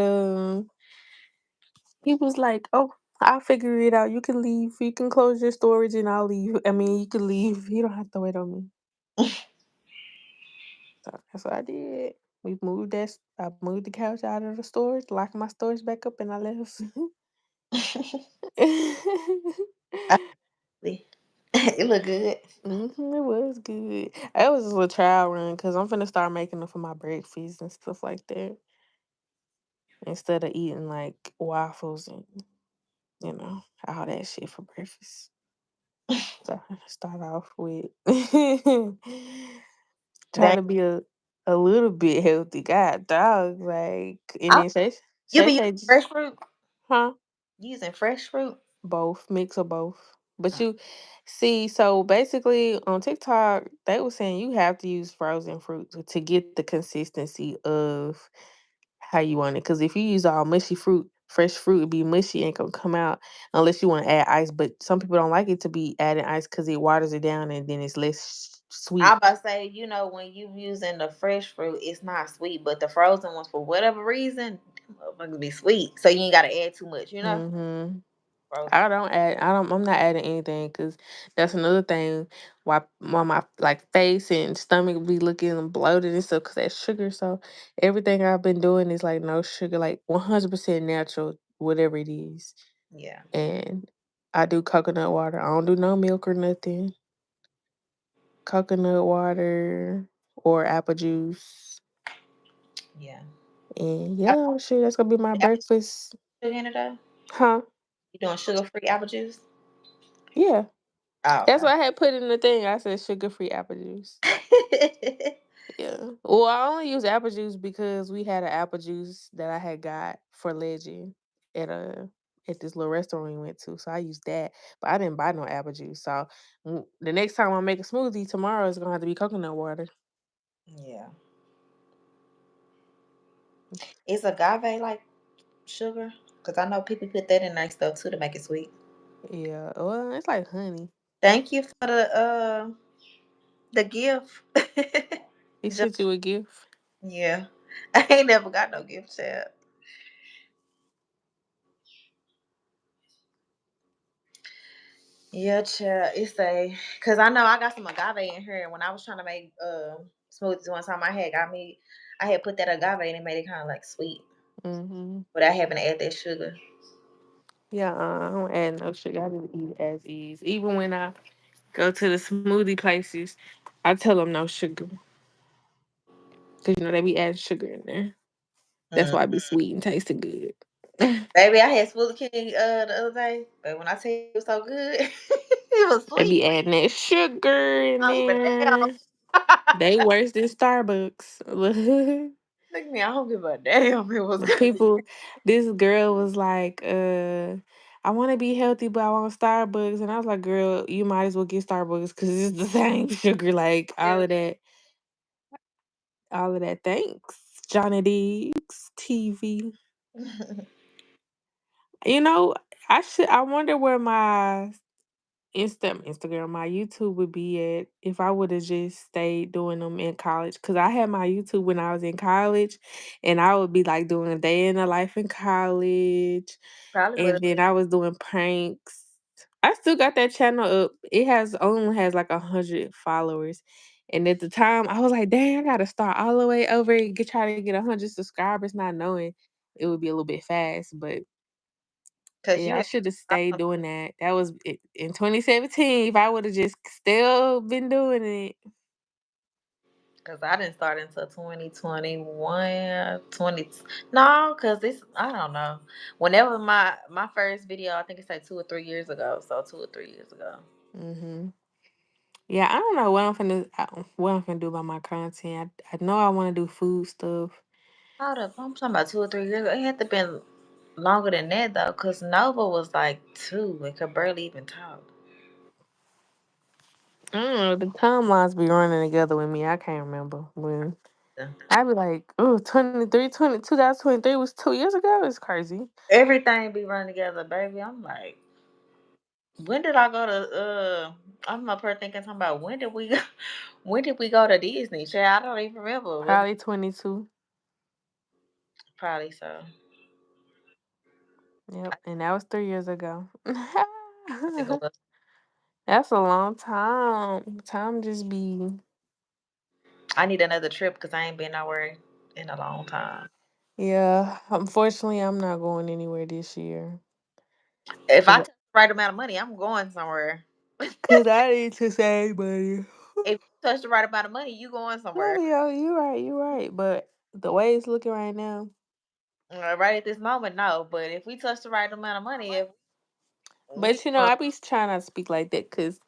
he was like, oh, I'll figure it out. You can leave. You can close your storage and I'll leave. I mean, you can leave. You don't have to wait on me. So that's what I did. I moved the couch out of the storage, locked my storage back up, and I left. It look good. It was good. It was just a trial run because I'm finna start making them for my breakfast and stuff like that instead of eating like waffles and all that shit for breakfast. So I start off with trying Dang. to be a little bit healthy. God dog, like, and I, then Shay you Shay be using Shay, fresh fruit? huh? Using fresh fruit? Both, mix of both. But you see, so basically on TikTok, they were saying you have to use frozen fruit to get the consistency of how you want it. Because if you use all mushy fruit, fresh fruit would be mushy, ain't gonna come out unless you want to add ice. But some people don't like it to be adding ice because it waters it down and then it's less I sweet. about to say, when you using the fresh fruit, it's not sweet, but the frozen ones, for whatever reason, them motherfuckers be sweet. So you ain't gotta add too much. Hmm Frozen. I'm not adding anything because that's another thing why my like face and stomach be looking bloated and stuff because that's sugar. So everything I've been doing is like no sugar, like 100% natural, whatever it is. Yeah. And I do coconut water. I don't do no milk or nothing. coconut water or apple juice. Yeah. And I yeah, sure, that's gonna be my put apple breakfast. sugar in it though. Huh? You doing sugar free apple juice? Yeah. Oh, That's what I had put in the thing. I said sugar free apple juice. okay. Yeah. Well, I only use apple juice because we had an apple juice that I had got for Legend at a at this little restaurant we went to. So I used that, but I didn't buy no apple juice. So the next time I make a smoothie tomorrow is gonna have to be coconut water. Yeah. Is agave like sugar? Because I know people put that in their stuff too to make it sweet. Yeah. Well, it's like honey. Thank you for the gift. He Jo- sent you a gift. yeah. I ain't never got no gift chat. Yeah, child. It's a because I know I got some agave in here, and when I was trying to make smoothies one time, I had put that agave and it made it kind of like sweet, Mm-hmm. but I haven't add that sugar. Yeah, I don't add no sugar. I just eat it as is. Even when I go to the smoothie places, I tell them no sugar because they be adding sugar in there. That's Mm. why it be sweet and tasting good. Baby, I had Smoothie King the other day, but when I tell you it was so good, it was They sweet. be adding that sugar in I don't give a there. damn. They worse than Starbucks. Look at me, I don't give a damn. It was The good. people, this girl was like, I want to be healthy, but I want Starbucks. And I was like, girl, you might as well get Starbucks because it's the same sugar, like all of that. Thanks, Johnny Diggs, TV. You know, I wonder where my Instagram, my YouTube would be at if I would have just stayed doing them in college. Cause I had my YouTube when I was in college, and I would be like doing a day in the life in college, Probably would and have. then I was doing pranks. I still got that channel up. It has only has like 100 followers, and at the time I was like, dang, I gotta start all the way over and try to get 100 subscribers, not knowing it would be a little bit fast, but Cause yeah, you I should have stayed doing that. That was in 2017. If I would have just still been doing it, Cause I didn't start until 2021, 20. No, cause this I don't know. Whenever my first video, I think it's like 2 or 3 years ago. So 2 or 3 years ago. hmm yeah, I don't know what I'm finna do about my content. I know I want to do food stuff. Hold up, I'm talking about 2 or 3 years ago. It had to been longer than that though, cause Nova was like two and could barely even talk. I don't know. The timelines be running together with me. I can't remember when. Yeah. I'd be like, oh, 2023 was 2 years ago. It's crazy. Everything be running together, baby. I'm like, when did I go to I'm up here thinking something about when did we go when did we go to Disney? Child, I don't even remember. Was it Probably 22. probably so. Yep, and that was 3 years ago. I think it was. That's a long time. Time just be. I need another trip because I ain't been nowhere in a long time. Yeah, unfortunately, I'm not going anywhere this year. If I Cause, touch the right amount of money, I'm going somewhere. cause I need to save money. If you touch the right amount of money, you going Oh, somewhere. yeah, you're right. But the way it's looking right now, Right at this moment, no. But if we touch the right amount of money, if we but I be trying not to speak like that, cause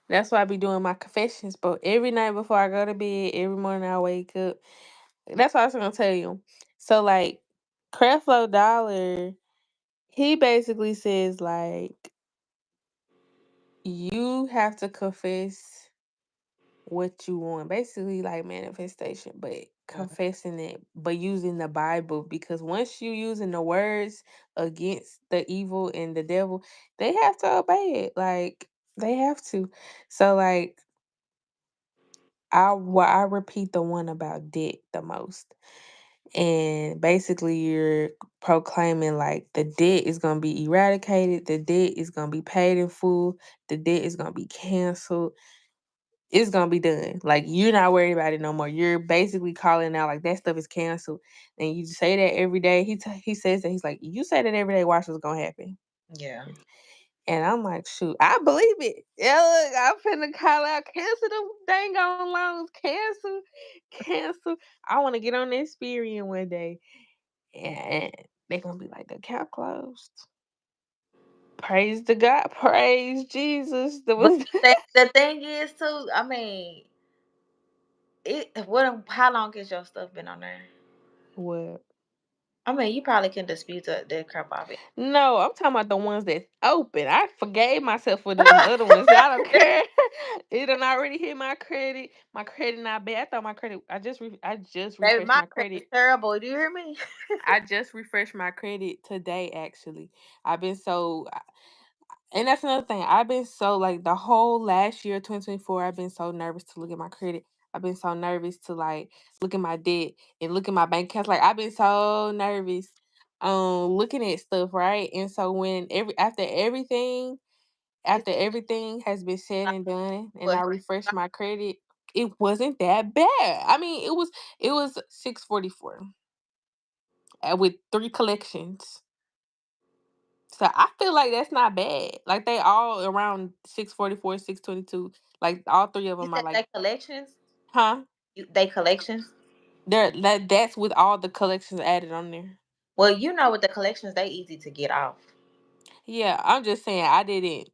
that's why I be doing my confessions. But every night before I go to bed, every morning I wake up. That's what I was gonna tell you. So like, Creflo Dollar, he basically says like you have to confess what you want. Basically like manifestation, but confessing it, but using the Bible because once you using the words against the evil and the devil, they have to obey it. Like they have to. So like I repeat the one about debt the most. And basically you're proclaiming like the debt is gonna be eradicated, the debt is gonna be paid in full, the debt is gonna be canceled, it's gonna be done. Like you're not worried about it no more. You're basically calling out like that stuff is canceled, and you say that every day. He says that he's like, you say that every day. Watch what's gonna happen. yeah. And I'm like, shoot, I believe it. Yeah, look, I'm finna call out, cancel them dang on loans, cancel, cancel. I want to get on that Experian one day, and they gonna be like, the account closed. Praise the God, praise Jesus. There But was the thing is too, I mean, how long has your stuff been on there? what? I mean, you probably can dispute the crap of it. No, I'm talking about the ones that's open. I forgave myself for them other ones. I don't care. It done already hit my credit. My credit not bad. I thought my credit. I just Baby, refreshed my my crap is credit. terrible. Do you hear me? I just refreshed my credit today. Actually, I've been so, and that's another thing. I've been so like the whole last year, 2024. I've been so nervous to look at my credit. I've been so nervous to like look at my debt and look at my bank accounts. Like I've been so nervous looking at stuff, right? And so when It's after everything has been said like, and done and I what? refreshed my credit, it wasn't that bad. I mean, it was 644 with 3 collections. So I feel like that's not bad. Like they all around 644, 622. Like all three of You them are said like, they collections? huh? They collections? That's with all the collections added on there. Well, you know, with the collections, they easy to get off. Yeah, I'm just saying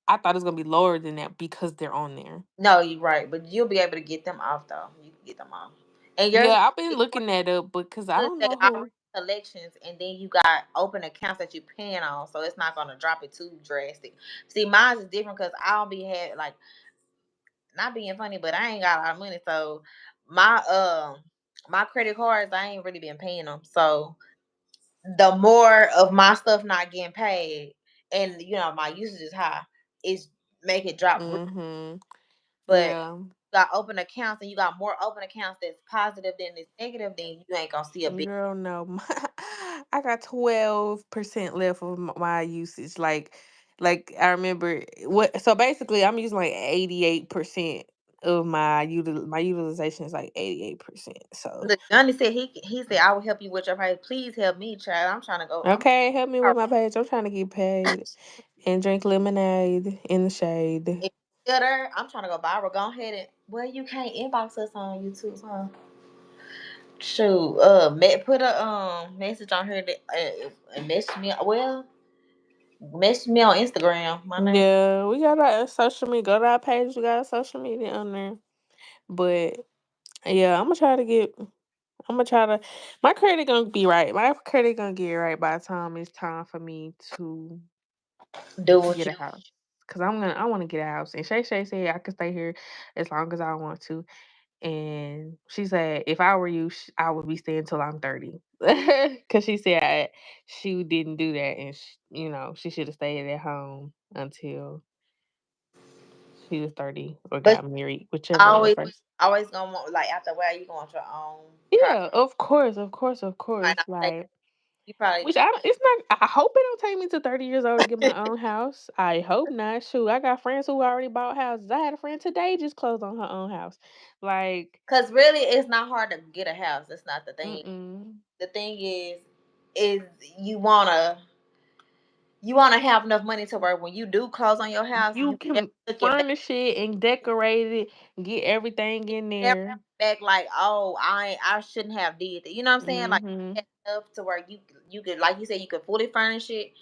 I thought it was gonna be lower than that because they're on there. No, you're right, but you'll be able to get them off though. You can get them off, and yours Yeah, I've been is looking that up because I good. don't They know already who. collections, and then you got open accounts that you paying on, so it's not gonna drop it too drastic. See, mine is different because I don't be had like not being funny, but I ain't got a lot of money, so my credit cards I ain't really been paying them. So the more of my stuff not getting paid, and my usage is high, it's make it drop. Mm-hmm. But Yeah. got open accounts and you got more open accounts that's positive than it's negative, then you ain't gonna see a big. Girl, no. I got 12% left of my usage. Like I remember what. So basically, I'm using like 88% of my utilization is like 88%. So Look, Johnny said he said I will help you with your price. Please help me, child. I'm trying to go. I'm okay, help me with my page. I'm trying to get paid and drink lemonade in the shade. if you're there, I'm trying to go viral. Go ahead and well, you can't inbox us on YouTube, huh? Shoot, put a message on here that and message me. Well, message me on Instagram. My name. Yeah, we got our social media. Go to our page. We got our social media on there. But yeah, I'm gonna try to get. I'm gonna try to. My credit gonna be right. My credit gonna get right by the time it's time for me to Do what get you. a house. Cause I want to get a house. And Shay said I could stay here as long as I want to. And she said if I were you, I would be staying till I'm 30. Cause she said she didn't do that, and she should have stayed at home until she was 30 or But got married, whichever one always, first. always gonna want like after a while you gonna want your own property. Yeah, of course, of course, of Might course. not take Like. you probably. Which it's not. I hope it don't take me to 30 years old to get my own house. I hope not. Shoot, I got friends who already bought houses. I had a friend today just closed on her own house. Like, Cause really, it's not hard to get a house. That's not the thing. mm-mm. The thing is you wanna have enough money to where when you do close on your house, You you never can looking back. furnish it and decorate it, get everything in Never there. back like, oh, I shouldn't have did that. You know what I'm saying? Like Mm-hmm. enough to where you could, like you said, you could fully furnish it,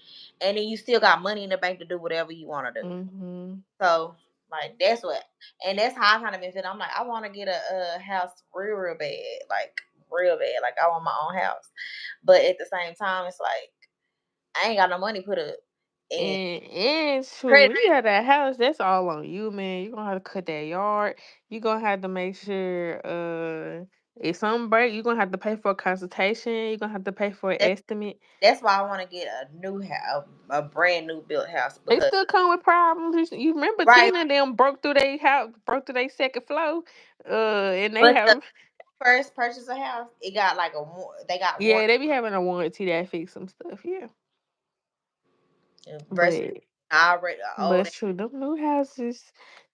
and then you still got money in the bank to do whatever you want to do. Mm-hmm. So like that's what, and that's how I kind of been feeling. I'm like, I want to get a house real bad, like real bad. Like I want my own house, but at the same time, it's like I ain't got no money put up, and And shoot, credit when you have that house, that's all on you, man. You're gonna have to cut that yard. You're gonna have to make sure if something break, you're gonna have to pay for a consultation. You're gonna have to pay for an ain't. estimate. That's why I want to get a new house, a brand new built house They because still come with problems. You remember right. Tina and them broke through their house, broke through their second floor. And they But the have first purchase a house, it got like they got yeah, warranty they be having a warranty that fix some stuff, yeah. versus But I already old. but true, them new houses.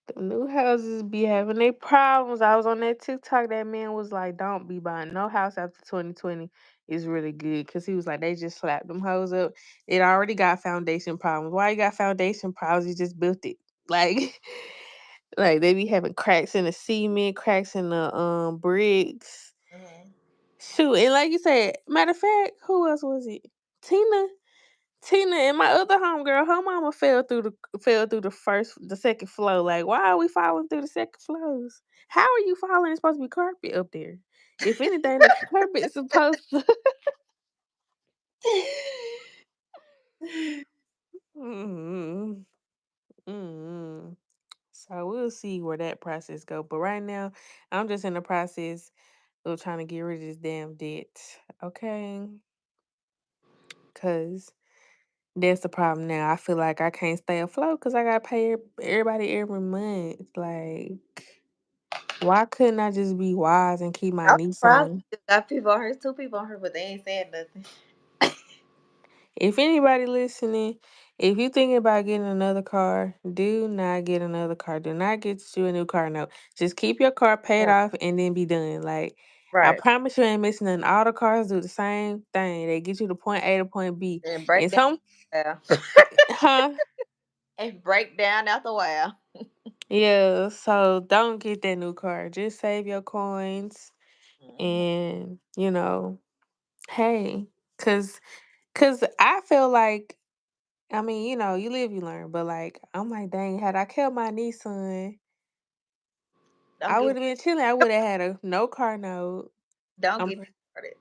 The new houses be having their problems. I was on that TikTok. That man was like, "Don't be buying no house after 2020. Is really good." Cause he was like, they just slapped them hoes up. It already got foundation problems. Why you got foundation problems? You just built it. Like, like they be having cracks in the cement, cracks in the bricks. Mhm. Shoot, and like you said, matter of fact, who else was it? Tina. Tina and my other homegirl, her mama fell through the second floor. Like, why are we falling through the second floors? How are you falling? It's supposed to be carpet up there. If anything, the carpet's supposed to. mm mm So we'll see where that process go. But right now, I'm just in the process of trying to get rid of this damn debt. Okay, cause that's the problem now. I feel like I can't stay afloat because I gotta pay everybody every month. Like, why couldn't I just be wise and keep my I'm niece surprised on? you got people on here, two people on here, but they ain't saying nothing. If anybody listening, if you thinking about getting another car, do not get another car. Do not get you a new car. No, just keep your car paid Yeah. off and then be done. Like, I Right. promise you ain't missing nothing. All the cars do the same thing. They get you to point A to point B. And And break down. some, Yeah. huh? And break down after a while. Yeah, so don't get that new car. Just save your coins Mhm. and, hey, cause I feel like, I mean, you live, you learn, but like I'm like, dang, had I kept my Nissan, Don't I get would have been chilling. I would have had a no car note. don't I'm get pr- me started.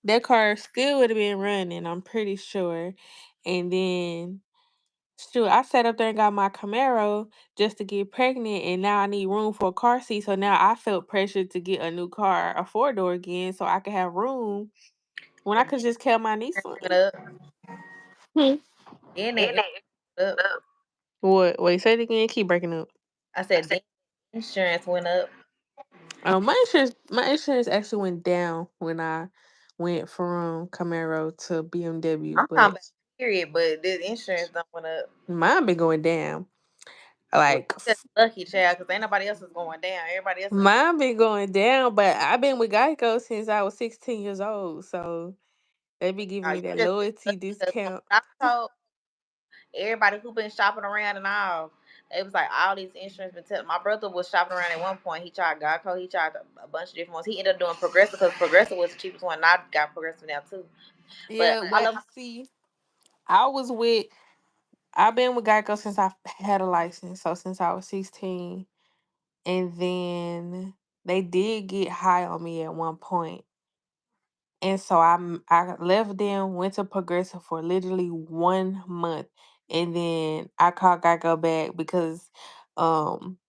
that car still would have been running, I'm pretty sure. And then shoot, I sat up there and got my Camaro just to get pregnant, and now I need room for a car seat. So now I felt pressured to get a new car, a four door again, so I could have room when I And could just kill my went Nissan. up. Hmm. Then they went up. What? Wait, say it again. Keep breaking up. I said then insurance went up. My insurance actually went down when I went from Camaro to BMW, I'm talking but about period, but the insurance don't went up. mine been going down. Well, Like you just lucky, child, because ain't nobody else is going down. Everybody else is mine been going down, but I've been with Geico since I was 16 years old, so they be giving me you that just loyalty lucky because discount. I told everybody who been shopping around and all, it was like all these insurance been telling. My brother was shopping around at one point. He tried Geico. He tried a bunch of different ones. He ended up doing Progressive because Progressive was the cheapest one. And I got Progressive now too. But Yeah, all but of them, see, I was with I've been with Geico since I had a license, so since I was 16, and then they did get high on me at one point. And so I left them, went to Progressive for literally 1 month, and then I called Geico back because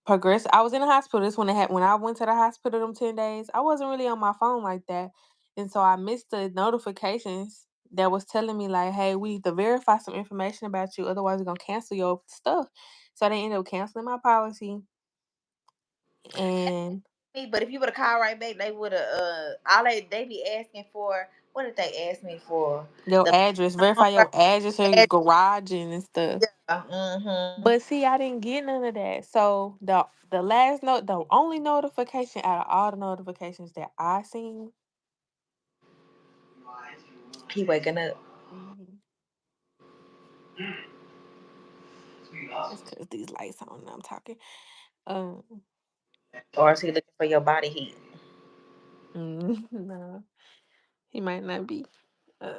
Progressive. I was in the hospital. This when I went to the hospital them 10 days. I wasn't really on my phone like that, and so I missed the notifications that was telling me like, "Hey, we need to verify some information about you, otherwise we're gonna cancel your stuff." So they ended up canceling my policy, and me. But if you would have called right back, they would have. All they be asking for. What did they ask me for? your The address, verify number. your address or your garage and stuff. Mm-hmm. But see, I didn't get none of that. So the only notification out of all the notifications that I seen, He waking up, mhm, it's because these lights on and I'm talking. Um, or is he looking for your body heat? no, he might not be. Uh,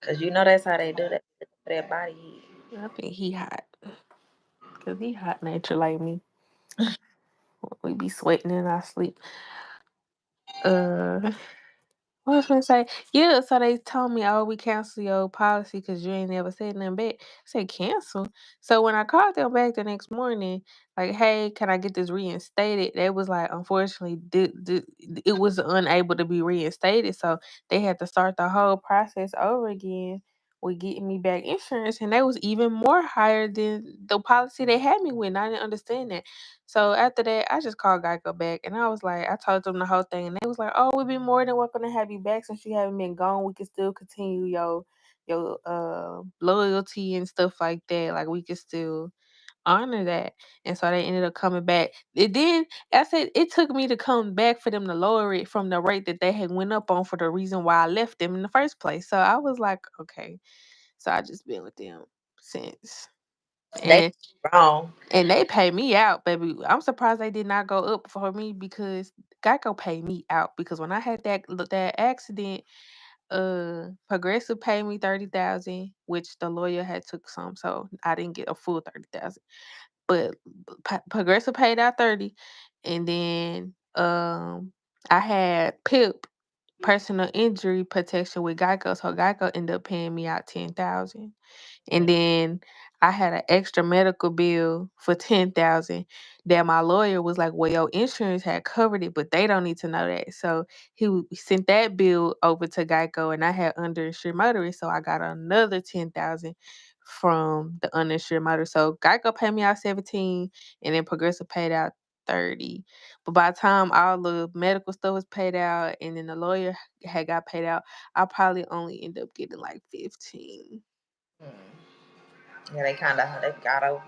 Cause you know that's how they do that. Looking for that body heat. I think he hot because he hot nature like me. We be sweating in our sleep. Uh, What I was gonna say, yeah. So they told me, "Oh, we cancel your policy because you ain't never said nothing back." I said, "Cancel." So when I called them back the next morning, like, "Hey, can I get this reinstated?" They was like, "Unfortunately, it was unable to be reinstated." So they had to start the whole process over again with getting me back insurance, and they was even more higher than the policy they had me with. And I didn't understand that. So after that, I just called Geico back and I was like, I told them the whole thing, and they was like, "Oh, we'd be more than welcome to have you back since you haven't been gone. We can still continue your loyalty and stuff like that. Like we can still." honor that. And so they ended up coming back. It then I said it took me to come back for them to lower it from the rate that they had went up on for the reason why I left them in the first place. So I was like, okay. So I just been with them since. They And wrong. they pay me out, baby. I'm surprised they did not go up for me because Geico paid me out because when I had that accident, Progressive paid me 30,000, which the lawyer had took some, so I didn't get a full 30,000. But Progressive paid out 30, and then I had PIP, personal injury protection with Geico, so Geico ended up paying me out 10,000. And then I had an extra medical bill for 10,000 that my lawyer was like, "Well, your insurance had covered it, but they don't need to know that." So sent that bill over to Geico, and I had underinsured motorist, so I got another 10,000 from the uninsured motorist. So Geico paid me out 17, and then Progressive paid out 30. But by the time all the medical stuff was paid out, and then the lawyer had got paid out, I probably only end up getting like 15. Mm. Yeah, they got over.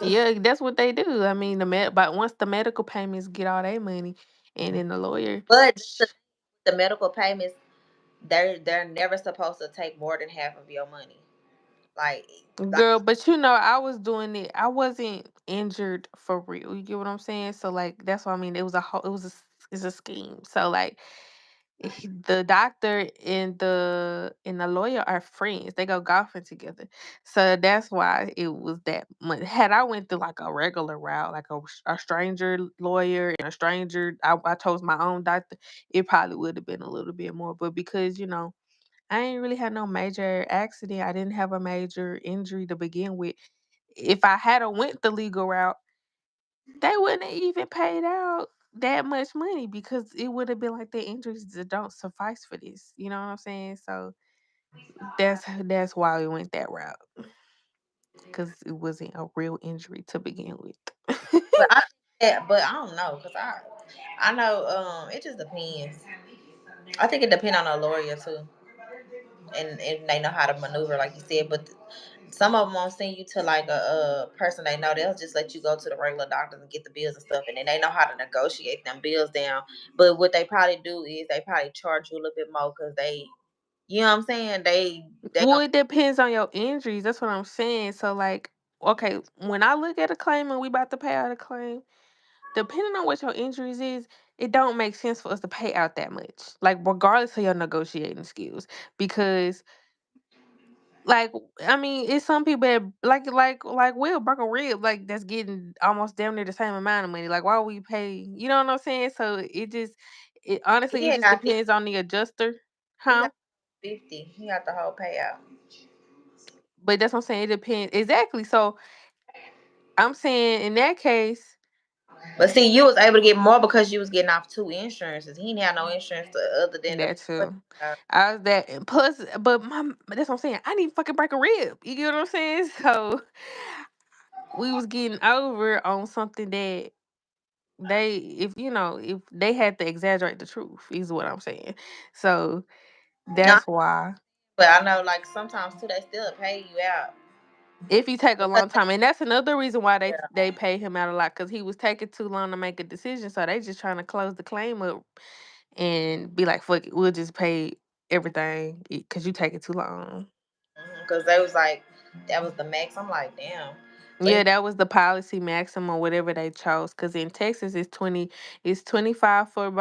Yeah, that's what they do. I mean, but once the medical payments get all their money, and then the lawyer, But the medical payments, they're never supposed to take more than half of your money. Like like girl. But I was doing it. I wasn't injured for real. You get what I'm saying? So like, that's what I mean. It was a whole. It was it's a scheme. So like, the doctor and the lawyer are friends. They go golfing together. So that's why it was that much. Had I went through like a regular route, like a stranger lawyer and a stranger, I chose my own doctor, it probably would have been a little bit more. But because I ain't really had no major accident, I didn't have a major injury to begin with. If I had a went the legal route, they wouldn't have even paid out that much money because it would have been like the injuries that don't suffice for this. You know what I'm saying? So that's why we went that route because it wasn't a real injury to begin with. but I yeah, but I don't know because I know it just depends. I think it depends on the lawyer too, and they know how to maneuver, like you said. But some of them won't send you to like a person they know. They'll just let you go to the regular doctors and get the bills and stuff, and then they know how to negotiate them bills down. But what they probably do is they probably charge you a little bit more because they, you know what I'm saying? They Well, gonna it depends on your injuries. That's what I'm saying. So like, okay, when I look at a claim and we about to pay out a claim, depending on what your injuries is, it don't make sense for us to pay out that much. Like regardless of your negotiating skills. Because like I mean, it's some people that like Will broke a rib, like that's getting almost damn near the same amount of money. Like why would we pay, you know what I'm saying? So it honestly it he just got depends on the adjuster. he Huh? got 50. He got the whole payout. But that's what I'm saying. It depends. Exactly. So I'm saying in that case, But see, you was able to get more because you was getting off two insurances. He didn't have no insurance other than the. that too. I was that and plus, but that's what I'm saying. I didn't fucking break a rib. You get what I'm saying? So we was getting over on something that if they had to exaggerate the truth, is what I'm saying. So No, that's why. but I know like sometimes too they still pay you out If you take a because long time, and that's another reason why they yeah. they pay him out a lot because he was taking too long to make a decision. So they just trying to close the claim up and be like, "Fuck it, we'll just pay everything because you take it too long." Because they was like that was the max. I'm like damn, but Yeah, that was the policy maximum, whatever they chose. Because in Texas, it's 25 for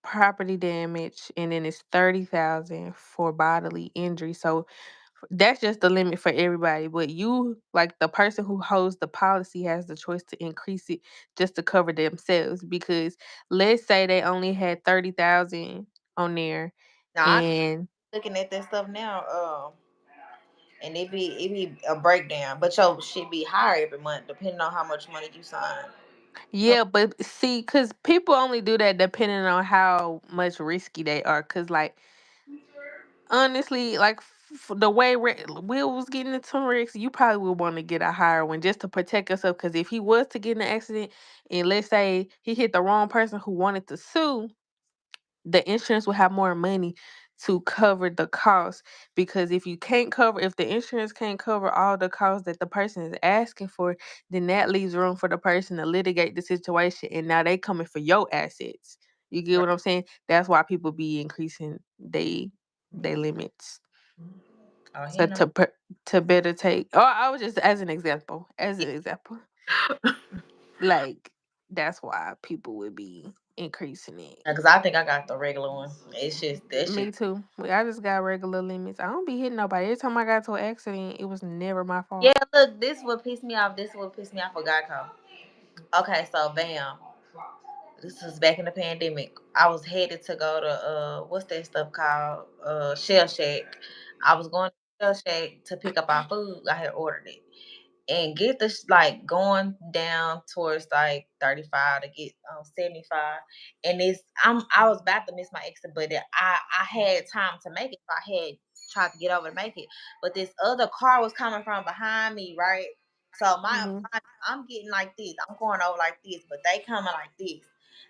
property damage, and then it's 30,000 for bodily injury. So that's just the limit for everybody. But you, like the person who holds the policy, has the choice to increase it just to cover themselves. Because let's say they only had 30,000 on there, now I and looking at that stuff now, and it be a breakdown, but your shit be higher every month depending on how much money you sign. yeah, but see, because people only do that depending on how much risky they are. Because, like, honestly, like the way Will was getting into wrecks, you probably would want to get a higher one just to protect yourself. Because if he was to get in an accident, and let's say he hit the wrong person who wanted to sue, the insurance will have more money to cover the cost. Because if the insurance can't cover all the costs that the person is asking for, then that leaves room for the person to litigate the situation, and now they coming for your assets. You get Right. what I'm saying? That's why people be increasing they limits. Oh, he So ain't no. to better take, oh, I was just as an example, like that's why people would be increasing it. Because I think I got the regular one. It's just that shit. Me too. I just got regular limits. I don't be hitting nobody. Every time I got to an accident, it was never my Yeah, fault. look, this would piss me off. This would piss me off for Geico. Okay, so bam. This was back in the pandemic. I was headed to go to what's that stuff called? Shell Shack. I was going to Shell Shack to pick up our food. I had ordered it. And get this like going down towards like 35 to get 75, and I was about to miss my exit, but I had time to make it, so I had tried to get over to make it, but this other car was coming from behind me, right? So Mhm. I'm getting like this, I'm going over like this, but they coming like this.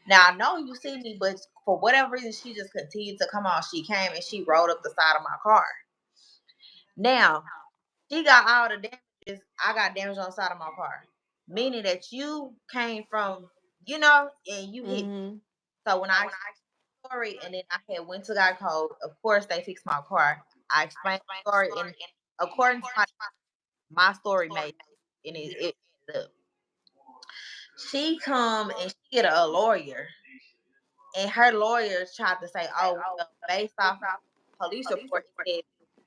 Now I know you see me, but for whatever reason she just continued to come on. She came and she rolled up the side of my car. Now she got all the damages. I got damage on the side of my car. Meaning that you came from, and you hit. Mhm. So when I explained the story and then I had went to Geico, of course they fixed my car. I explained the story and according to my story made and it ended up. She come and she get a lawyer and her lawyer tried to say, oh well, based off of the police report, it said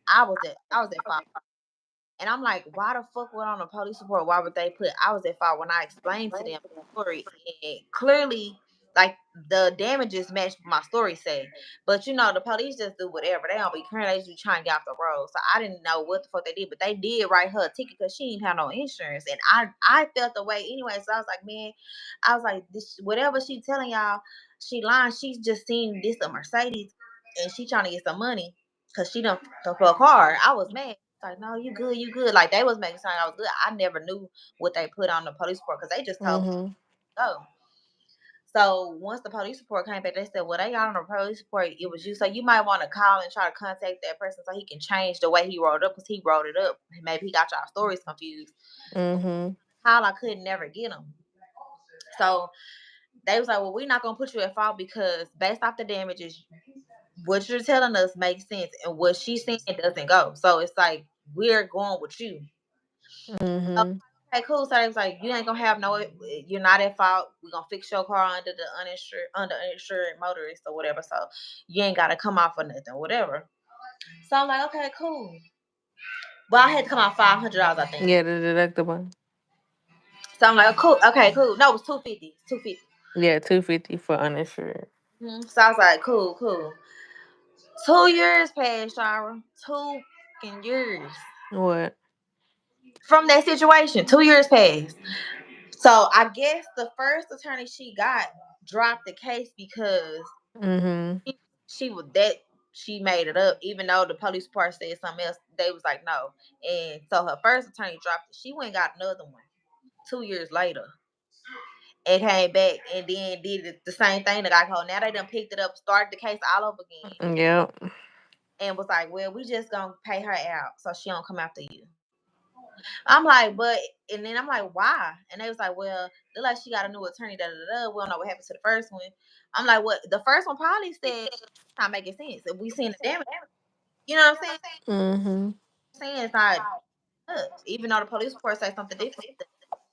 I was at fault. And I'm like, why the fuck would on a police report? Why would they put I was at fault when I explained to them the story? And clearly, like the damages matched what my story said. But the police just do whatever. They don't be caring. They just be trying to get off the road. So I didn't know what the fuck they did, but they did write her a ticket because she didn't have no insurance. And I felt the way anyway. So I was like, man, I was like, this whatever she telling y'all, she lying. She's just seen this a Mercedes and she trying to get some money because she done for a car. I was mad. Like, no, you good, you good. Like they was making sure I was good. I never knew what they put on the police report because they just told me Mhm. to go. So once the police report came back, they said, well, they got on the police report, it was you. So you might want to call and try to contact that person so he can change the way he wrote it up because he wrote it up. Maybe he got y'all stories confused. Mhm. Call, I couldn't never get him. So they was like, well, we're not gonna put you at fault because based off the damages, what you're telling us makes sense, and what she's saying doesn't go. So it's like we're going with you. Mhm. Okay, cool. So they was like, you ain't gonna have no, you're not at fault. We're gonna fix your car under uninsured motorist or whatever. So you ain't gotta come off or nothing, whatever. So I'm like, okay, cool. But I had to come out $500, I think. Yeah, the deductible. So I'm like, cool, okay, cool. No, it was 250. 250. Yeah, 250 for uninsured. So I was like, cool, cool. 2 years passed, Shara. 2 years What? from that situation. 2 years passed. So I guess the first attorney she got dropped the case because Mhm. she was that she made it up, even though the police part said something else. They was like no, and so her first attorney dropped it. She went and got another one 2 years later and came back and then did the same thing that I told. Now they done picked it up, started the case all over again, Yep. and was like, well, we just gonna pay her out so she don't come after you. I'm like, but and then I'm like, why? And they was like, well, look like she got a new attorney. Da da da. We don't know what happened to the first one. I'm like, what? The first one probably said not making sense. If we seen the damage, you know what I'm saying? Mhm. Saying it's not us, even though the police report say something different.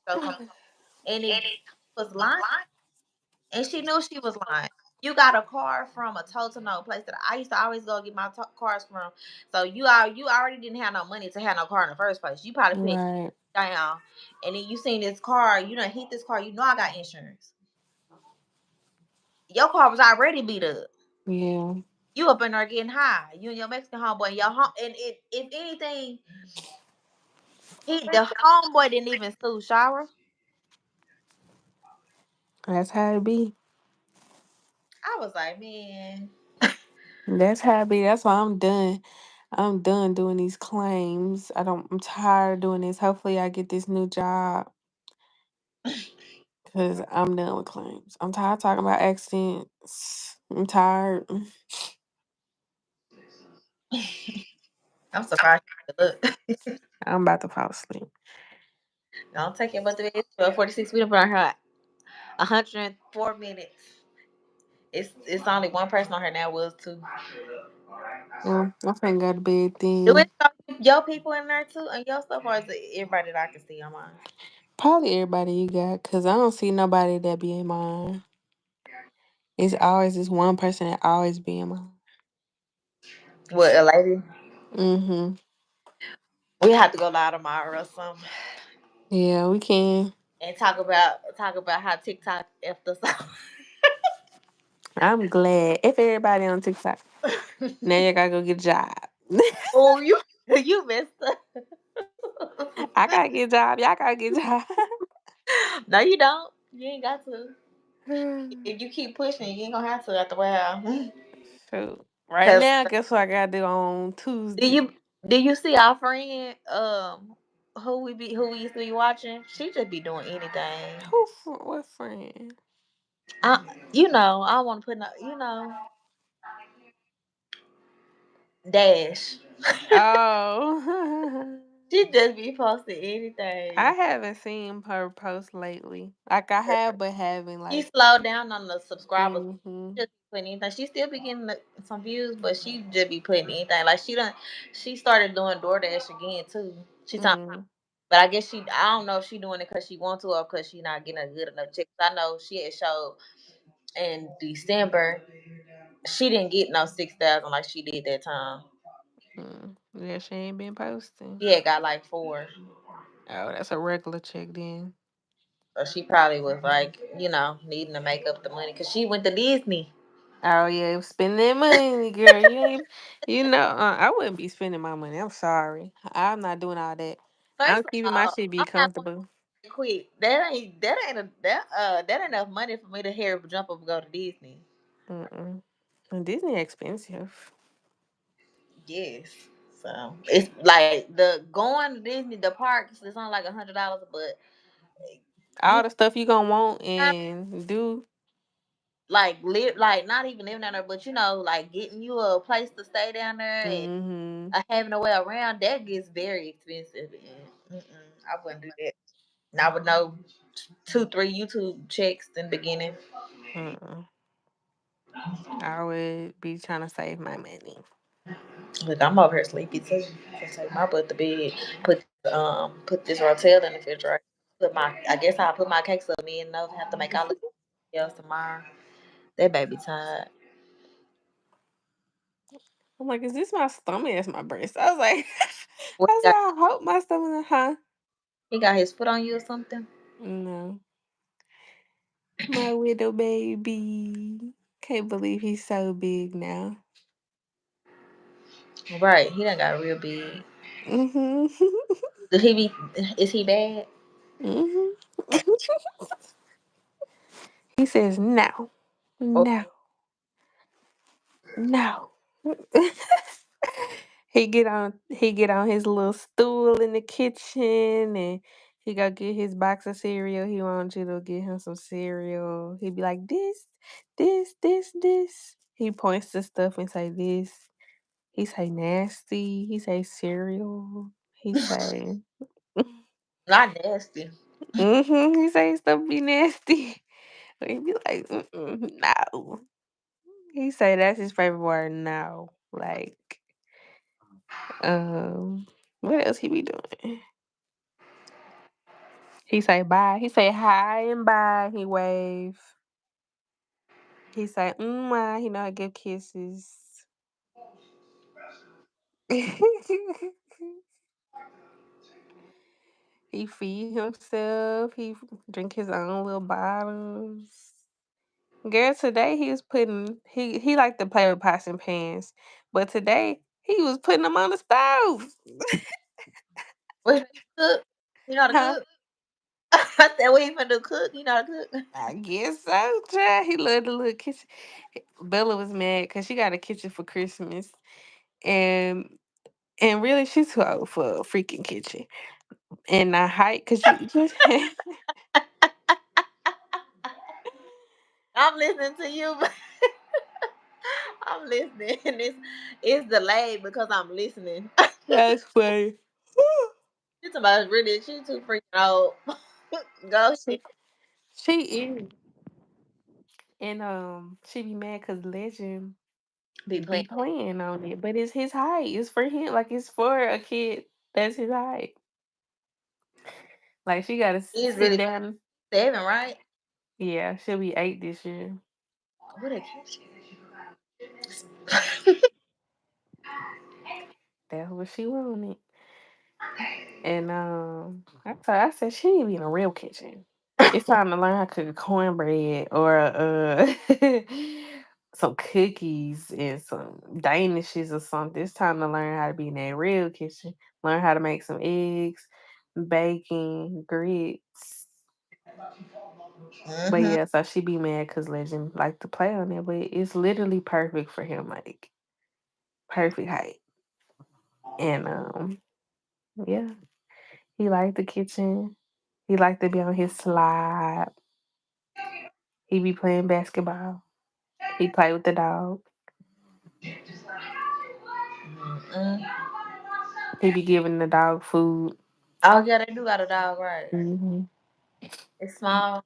So something, and it was lying, and she knew she was lying. You got a car from a total no place that I used to always go get my cars from. So you already didn't have no money to have no car in the first place. You probably put it Right. down, and then you seen this car. You done hit this car. You know I got insurance. Your car was already beat up. Yeah. You up in there getting high. You and your Mexican homeboy, and your home, and if anything, the homeboy didn't even sue Shara. That's how it be. I was like, man. That's how it be. That's why I'm done. I'm done doing these claims. I'm tired of doing this. Hopefully I get this new job because I'm done with claims. I'm tired of talking about accidents. I'm tired. I'm surprised you look. I'm about to fall asleep. Don't take it but the bed. 12:46. We done been on her 104 minutes. It's only one person on here now. Was two. I finna go to bed Do it then. show your people in there too and your stuff, or is it everybody that I can see on mine? Probably everybody you got, cause I don't see nobody that be in mine. It's always this one person that always be in mine. What, a lady? Mm-hmm. We have to go live tomorrow or something Yeah, we can. and talk about how TikTok effed us out. I'm glad. If everybody on TikTok, now you gotta go get a job. Oh, you messed up. I gotta get a job. Y'all gotta get a job. No, you don't. You ain't got to. If you keep pushing, you ain't gonna have to after a while. Shoot. Right Cause now, guess what I gotta do on do Tuesday? you see our friend who we used to be watching? She just be doing anything. What friend? I don't want to put no, Dash. Oh, She just be posting anything. I haven't seen her post lately. Like I have, but haven't She like. slowed down on the subscribers. Mm-hmm. She just be putting anything. She still be getting some views, but she just be putting anything. Like she started doing DoorDash again too. She talking, Mm, but I guess I don't know if she doing it because she want to or because she not getting a good enough check. I know she had showed in December she didn't get no 6,000 like she did that time. yeah, she ain't been posting. She had got like four. Oh, that's a regular check then. So she probably was like, needing to make up the money because she went to Disney. Oh yeah, spend that money, girl. You ain't, I wouldn't be spending my money. I'm sorry. I'm not doing all that. I'm First of keeping my all, shit be I'm not going comfortable. to quit. That ain't enough money for me to hear jump up and go to Disney. Mm-mm. And Disney expensive. Yes. So it's like the going to Disney, the parks, it's only like $100, but All you the stuff you gonna want and do. like live like not even living down there, but like getting you a place to stay down there and Mm-hmm. having a way around that gets very expensive. And I wouldn't do that. And I would know 2, 3 YouTube checks in the beginning. Mm-mm. I would be trying to save my money. Look, I'm over here sleepy too. Just take my butt to bed. Put this rotel in the refrigerator. I guess I'll put my cakes up. Me and Nova have to make our little else tomorrow. That baby tired. I'm like, is this my stomach? It's my breast. I was like, What I said, I hope my stomach, huh? he got his foot on you or something? No, my widow baby. Can't believe he's so big now. Right, he done got real big. Mhm. Did he be? Is he bad? Mhm. He says no, Oh, no, no. He get on his little stool in the kitchen and he go get his box of cereal. He wants you to get him some cereal. He be like this, this. He points to stuff and say this. He say nasty. He say cereal. He say not nasty. He say stuff be nasty. He be like, no. He say that's his favorite word, no. Like, what else he be doing? He say bye. He say hi and bye. He wave. He say He know how to give kisses. He feed himself. He drink his own little bottles. Girl, today he was putting he like to play with pots and pans, but today he was putting them on the stove. What he cook? You know how to Huh? cook? I said, what he finna do? Cook? You know how to cook? I guess so, child. He loved the little kitchen. Bella was mad because she got a kitchen for Christmas, and really she's too old for a freaking kitchen. And I height because you just I'm listening to you, but I'm listening. And it's delayed because I'm listening. That's funny. It's about really she too freaking old. Go ahead. she, she is, and she be mad because Legend Be be playing. playing on it, but it's his height. It's for him. Like it's for a kid that's his height. Like she gotta He's sit really down. 7, right? Yeah, she'll be 8 this year. What a catch. That's what she wanted. And I said she need to be in a real kitchen. It's time to learn how to cook cornbread or some cookies and some danishes or something. It's time to learn how to be in that real kitchen. Learn how to make some eggs, bacon, grits. But Mm-hmm. yeah, so she be mad because Legend like to play on it, but it's literally perfect for him, like perfect height. And yeah, he liked the kitchen. He liked to be on his slide. He be playing basketball. He play with the dog. Mm-mm. He be giving the dog food. Oh yeah, they do got a dog, right? Hmm. It's small.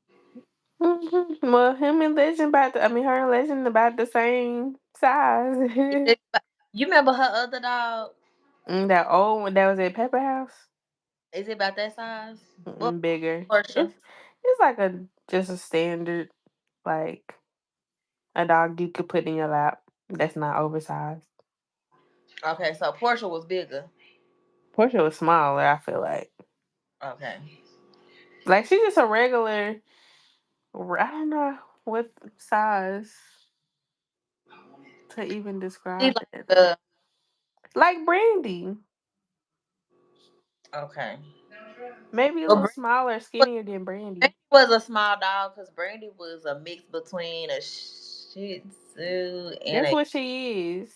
Well, him and Legend I mean, her and Legend about the same Is size. it, you remember her other dog? That old one that was at Pepper House, Is it about that size? What bigger. Portia? It's like just a standard, like a dog you could put in your lap. That's not oversized. Okay, so Portia was bigger. Portia was smaller. I feel Okay. like she's just a regular. I don't know what size to even She describe like it. the Like Brandy, okay. maybe a Well, little smaller, skinnier than Brandy. Brandy was a small dog because Brandy was a mix between a Shih Tzu and That's a what she is.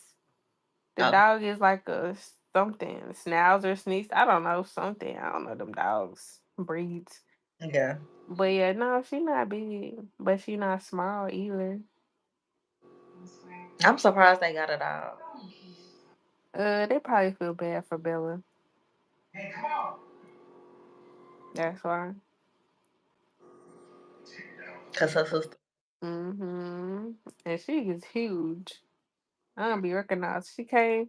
The okay. dog is like a something, schnauzer, sneaks. I don't know something. I don't know them dogs breeds. Yeah. But yeah, no, she not big, but she not small either. I'm surprised they got a dog. They probably feel bad for Bella. That's why. Cause her sister. Mm-hmm. And she is huge. I don't be recognized. She came.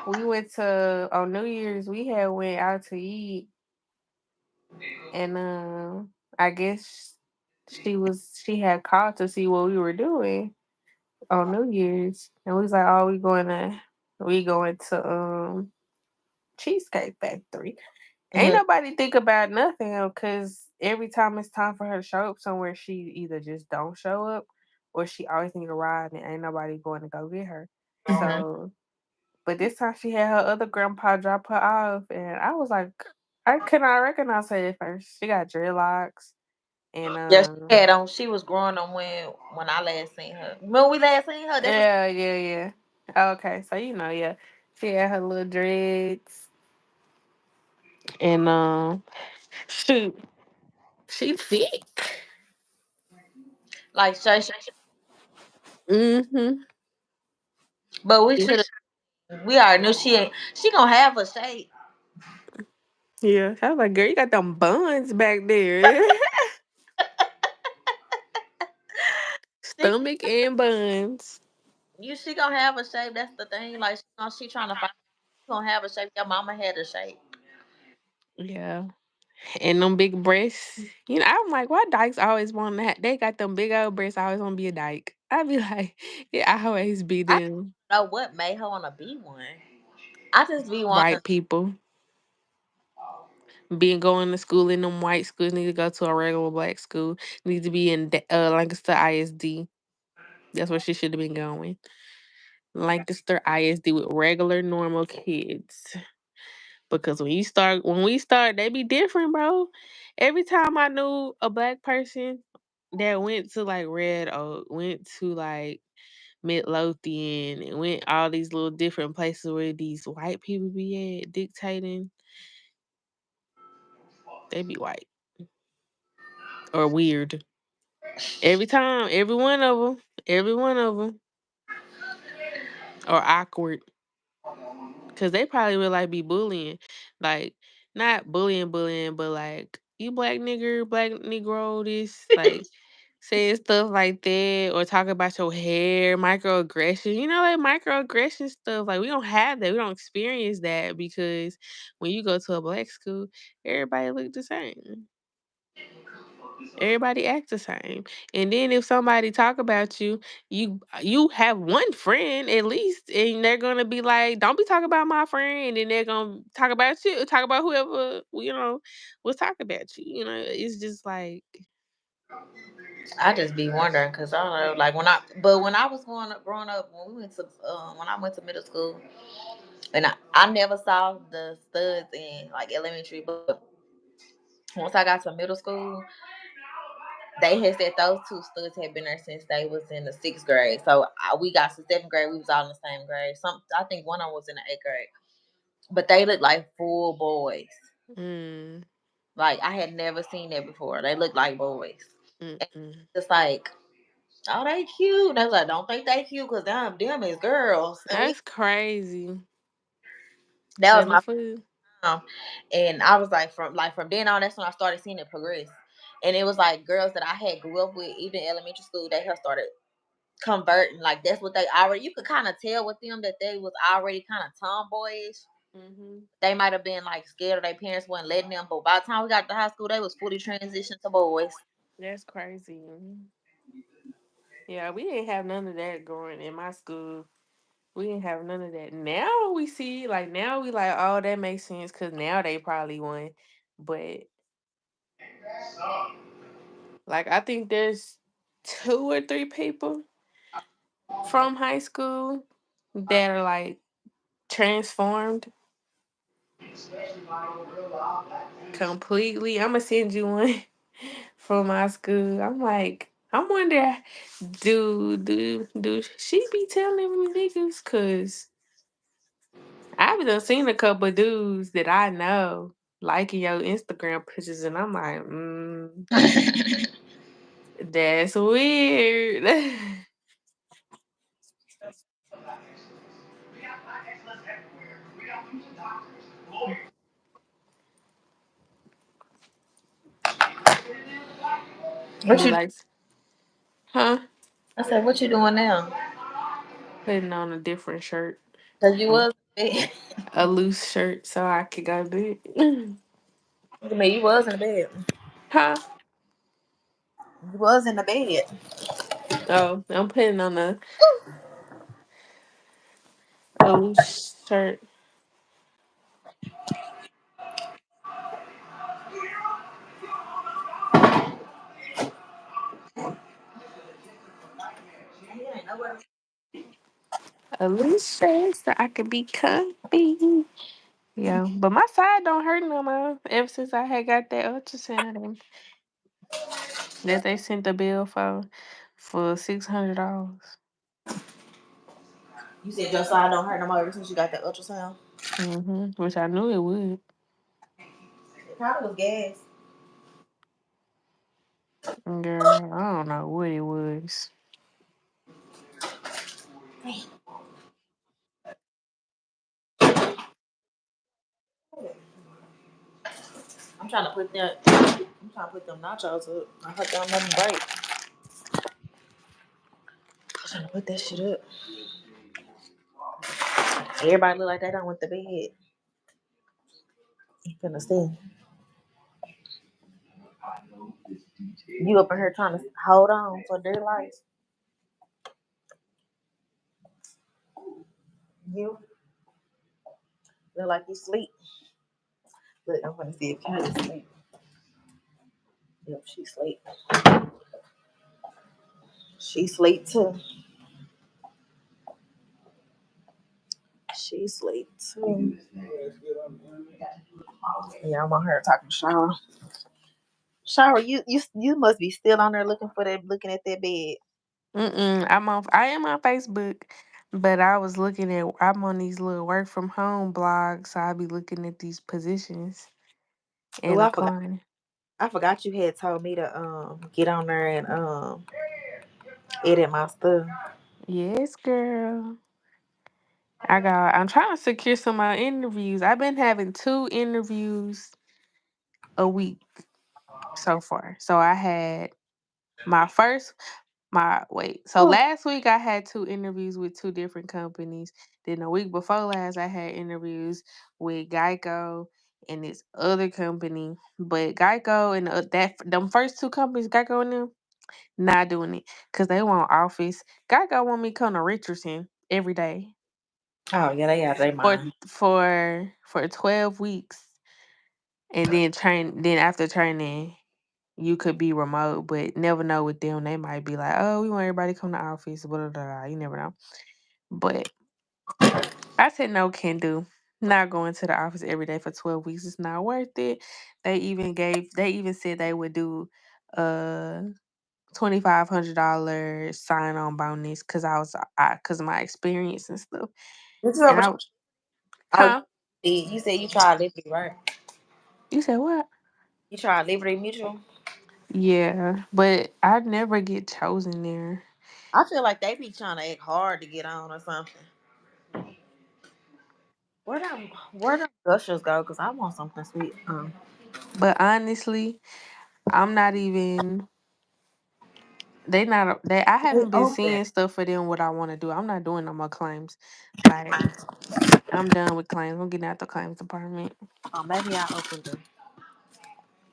We went to on New Year's. We had went out to eat, and I guess she had called to see what we were doing on New Year's, and we was like, "Oh, we going to Cheesecake Factory." Ain't Hmm. nobody think about nothing because every time it's time for her to show up somewhere, she either just don't show up or she always need a ride and ain't nobody going to go get her. Hmm. So, but this time she had her other grandpa drop her off, and I was like, I could not recognize her at first. She got dreadlocks, and Yeah, she had on. She was growing on when I last seen her. When we last seen her, that's what. yeah, yeah, yeah. Okay, so yeah, she had her little dreads, and shoot, she thick. Like Shay Shay. Mm-hmm. But we should have. We already knew she ain't. She gonna have a shape. Yeah, I was like, girl, you got them buns back there. She, Stomach and buns. she gonna have a shape. That's the thing. Like she trying to find. She gonna have a shape. Your mama had a shape. Yeah. And them big breasts. I'm like, why dykes always want that? They got them big old breasts. I always want to be a dyke. I be like, yeah, I always be I them don't know what made her wanna be one. I just be wanting. white people. Being going to school in them white schools, need to go to a regular black school. Need to be in Lancaster ISD. That's where she should have been going. Lancaster ISD with regular normal kids. Because when we start, they be different, bro. Every time I knew a black person that went to like Red Oak, went to like Midlothian, and went all these little different places where these white people be at dictating, they be white or weird. Every time, every one of them, every one of them. or awkward, cause they probably would like be bullying, like not bullying, but like you black nigger, black negro, this like saying stuff like that, or talk about your hair, microaggression. You know, like microaggression stuff. Like we don't have that. We don't experience that because when you go to a black school, everybody look the same. Everybody act the same. And then if somebody talk about you, you have one friend at least, and they're gonna be like, "Don't be talking about my friend," and then they're gonna talk about you, talk about whoever was talking about you. It's just like, I just be wondering because I don't know, like when I was growing up, when we went to when I went to middle school, and I never saw the studs in like elementary, but once I got to middle school, they had said those two studs had been there since they was in the sixth grade. So we got to seventh grade, we was all in the same grade. I think one of them was in the eighth grade, but they looked like full boys. mm, Like I had never seen that before. They looked like boys. And mm-mm. it's like, oh, they cute. And I was like, don't think they cute because them is girls. And we That's crazy. that was Hella my food. time. And I was like from then on, that's when I started seeing it progress. And it was like girls that I had grew up with, even elementary school, they have started converting. Like that's what they already. You could kind of tell with them that they was already kind of tomboyish. Hmm. They might have been like scared of their parents wasn't letting them, but by the time we got to high school, they was fully transitioned to boys. That's crazy. Yeah, we didn't have none of that growing in my school. We didn't have none of that. Now we see, like, now we like, oh, that makes sense because now they probably won. But, like, I think there's two or three people from high school that are, like, transformed completely. I'm going to send you one from my school. I'm like, I wonder, do she be telling me niggas? Because I've done seen a couple of dudes that I know liking your Instagram pictures, and I'm like, that's weird. What Be you? like, huh? I said, what you doing now? Putting on a different shirt, Cause you um, was. a loose shirt, so I could go do it. I mean, you was in the bed. Huh? You was in the bed. Oh, I'm putting on a loose shirt. A loose shirt so I could be comfy. Yeah, but my side don't hurt no more. Ever since I had got that ultrasound that they sent the bill for $600. You said your side don't hurt no more ever since you got that ultrasound. Which I knew it would. It probably was gas. Girl, I don't know what it was. I'm trying to put that. I'm trying to put them nachos up. I hope they don't let them break. I'm trying to put that shit up. Everybody look like they done went to bed. You finna see. You up in here trying to hold on for dear life. You look like you sleep. Look, I'm gonna see if Candace sleep. Yep, she sleep. She sleep too. She sleep too. Yeah, I'm on her talking shower. Shower, you must be still on there looking for that, looking at that bed. I am on Facebook, but I'm on these little work from home blogs, so I'll be looking at these positions Oh, and applying. I forgot you had told me to get on there and edit my stuff. Yes, girl. I'm trying to secure some more interviews. I've been having 2 interviews a week so far. So I had my first my wait. So Oh, last week I had 2 interviews with 2 different companies. Then the week before last I had interviews with Geico and this other company. But Geico and that them first 2 companies, Geico and them, not doing it because they want office. Geico want me to come to Richardson every day oh yeah, they got their for mind. 12 weeks, and then train. Then after training, you could be remote, but never know with them. They might be like, "Oh, we want everybody to come to office." Blah, blah, blah. You never know. But I said no, can do. Not going to the office every day for 12 weeks. It's not worth it. They even said they would do uh $2,500 sign on bonus because because of my experience and stuff. Did you And ever? Oh, huh? you said you tried Liberty, right? You said what? You tried Liberty Mutual. Yeah, but I'd never get chosen there. I feel like they be trying to act hard to get on or something. Where them gushers go? Cause I want something sweet. But honestly, I'm not even. They not. They. I They haven't been open. seeing stuff for them. What I want to do. I'm not doing no more claims. Like I'm done with claims. I'm getting out the claims department. Oh, maybe I opened them.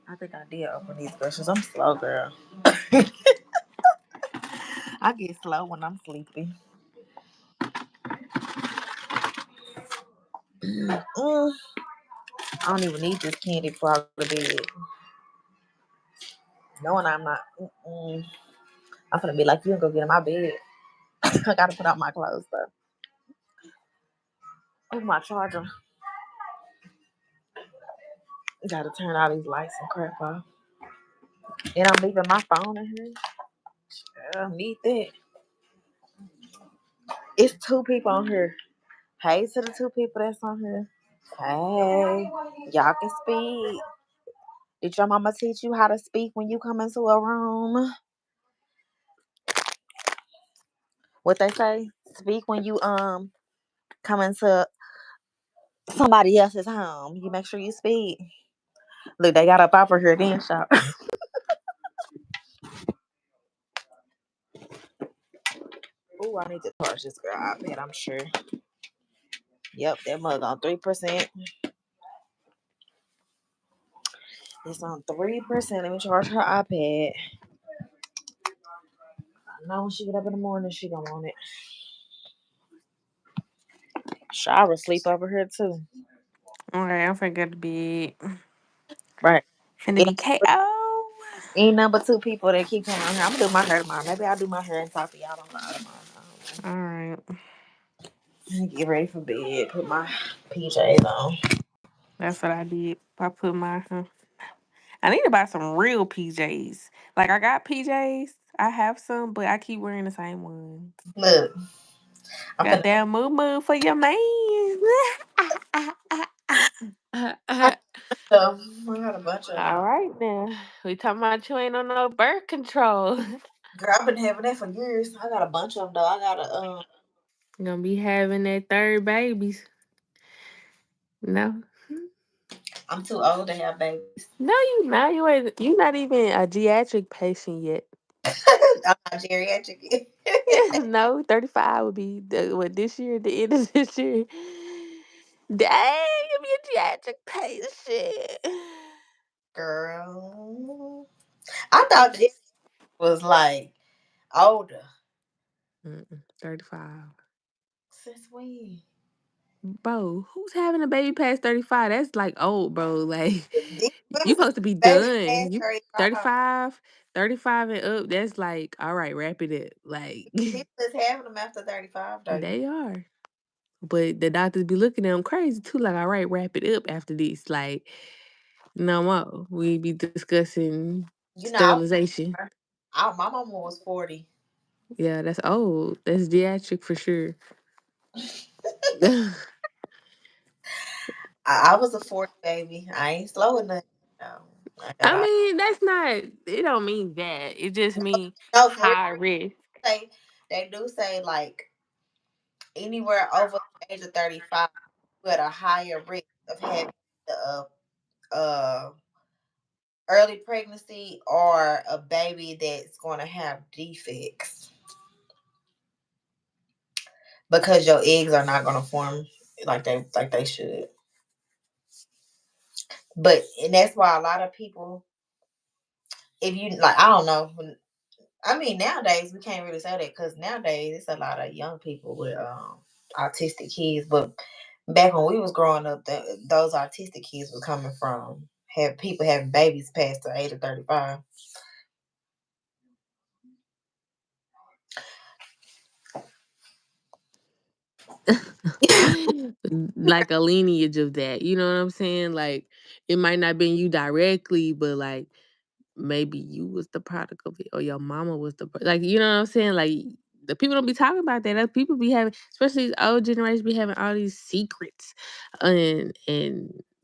I think I did open these gushers. I'm slow, girl. I get slow when I'm sleepy. I don't even need this candy before I go to bed. Knowing I'm not. I'm gonna be like you and go get in my bed. I gotta put out my clothes though. Oh, my charger. Gotta turn all these lights and crap off. And I'm leaving my phone in here. I don't need that. It's 2 people on here. Hey to the 2 people that's on here. Hey, y'all can speak. Did your mama teach you how to speak when you come into a room? What they say? Speak when you come into somebody else's home. You make sure you speak. Look, they got up off of here then shop. Ooh, I need to charge this girl iPad, I'm sure. Yep, that mug on 3%. It's on 3%. Let me charge her iPad. I know when she get up in the morning, she gonna want it. Shara sleep over here too. Okay, I'm finna go to bed. Right. Finna It be KO. ain't number 2 people that keep coming on here. I'm gonna do my hair tomorrow. Maybe I'll do my hair and talk to y'all tomorrow. All right, Get ready for bed. Put my PJs on. that's what I did. I put my. I need to buy some real PJs. Like I got PJs. I have some, but I keep wearing the same ones. Look, I'm finna. Goddamn moo moo for your man. I got a bunch of them. All right now. We talking about you ain't on no birth control. Girl, I've been having that for years. I got a bunch of them though. I got a Gonna be having that third babies. No. I'm too old to have babies. No, you not. You not even a geriatric patient yet. I'm not geriatric yet. No, 35 would be what this year, the end of this year. Dang, you be a geriatric patient. Girl, I thought Jerry was like older. Mm-mm, 35. Since when? Bro, who's having a baby past 35? That's like old, bro. Like These you women, supposed to be baby, done. past You 35. 35, 35 and up, that's like, all right, wrap it up. Like People is having them after 35 though. they are. But the doctors be looking at them crazy too, like, all right, wrap it up after this. Like, no more. We be discussing You know, sterilization. my mama was 40. Yeah, that's old. That's geriatric for sure. I was a 40 baby. I ain't slow enough. No, I got I all. mean, that's not, it don't mean that. It just mean No, for real. high risk. Say they do say like anywhere over age of 35, you're at a higher risk of having the uh, early pregnancy or a baby that's going to have defects because your eggs are not going to form like they should. But and that's why a lot of people, if you like, I don't know. I mean, nowadays we can't really say that because nowadays it's a lot of young people with autistic kids. But back when we was growing up, those autistic kids were coming from have people having babies past the age of 35. Like a lineage of that. You know what I'm saying? Like it might not been you directly, but like maybe you was the product of it, or your mama was like, you know what I'm saying? Like the people don't be talking about that. Other people be having, especially these old generation, be having all these secrets, and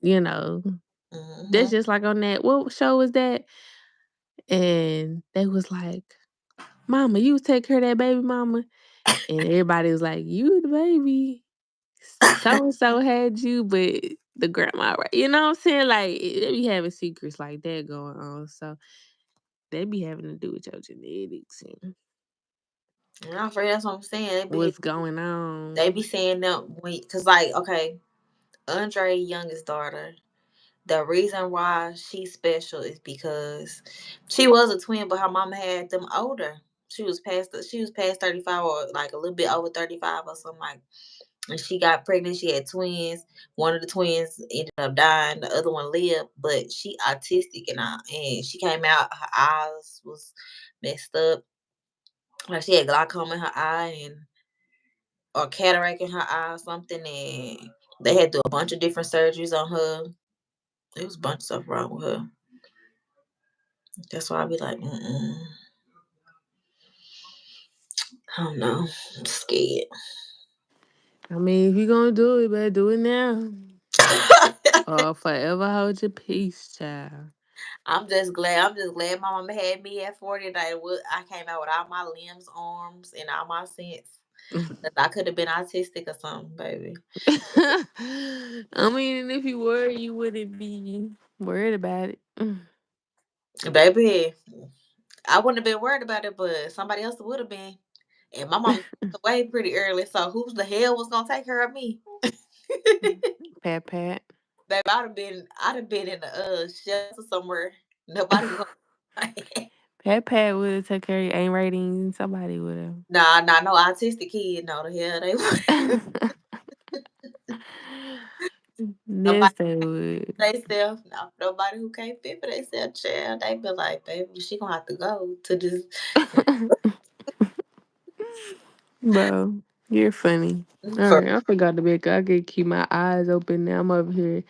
you know, that's Hmm. just like on that. What show was that? And they was like, "Mama, you was take care of that baby, mama," and everybody was like, "You the baby." So and so had you, but the grandma, right? You know what I'm saying? Like they be having secrets like that going on. So they be having to do with your genetics and And I'm afraid that's what I'm saying. what's going They on. be saying that when, cause like okay, Andre youngest daughter. The reason why she's special is because she was a twin, but her mama had them older. She was past 35 or like a little bit over 35 or something like. And she got pregnant. She had twins. One of the twins ended up dying. The other one lived, but she autistic and she came out. Her eyes was messed up. Like she had glaucoma in her eye and or cataract in her eye or something. And they had to do a bunch of different surgeries on her. There was a bunch of stuff wrong with her. That's why I be like, mm-mm, I don't know. I'm scared. I mean, if you gonna do it, better do it now. Or forever hold your peace, child. I'm just glad. I'm just glad my mama had me at 40. That I came out with all my limbs, arms, and all my sense. 'Cause I could have been autistic or something, baby. I mean, if you were, you wouldn't be worried about it. Baby, I wouldn't have been worried about it, but somebody else would have been. And my mama passed away pretty early, so who's the hell was gonna take care of me? Pat pat. Baby, I'd have been in the shelter somewhere. Nobody was gonna. Pat pat would have took care of your ain't rating. Somebody would Nah, no autistic kid. No, the hell they would. have. Yes, Nobody they would. they self. No, nobody who can't fit for they self child. They be like, baby, she gonna have to go to this. Bro, you're funny. All For right, I forgot to make. I can keep my eyes open now. I'm over here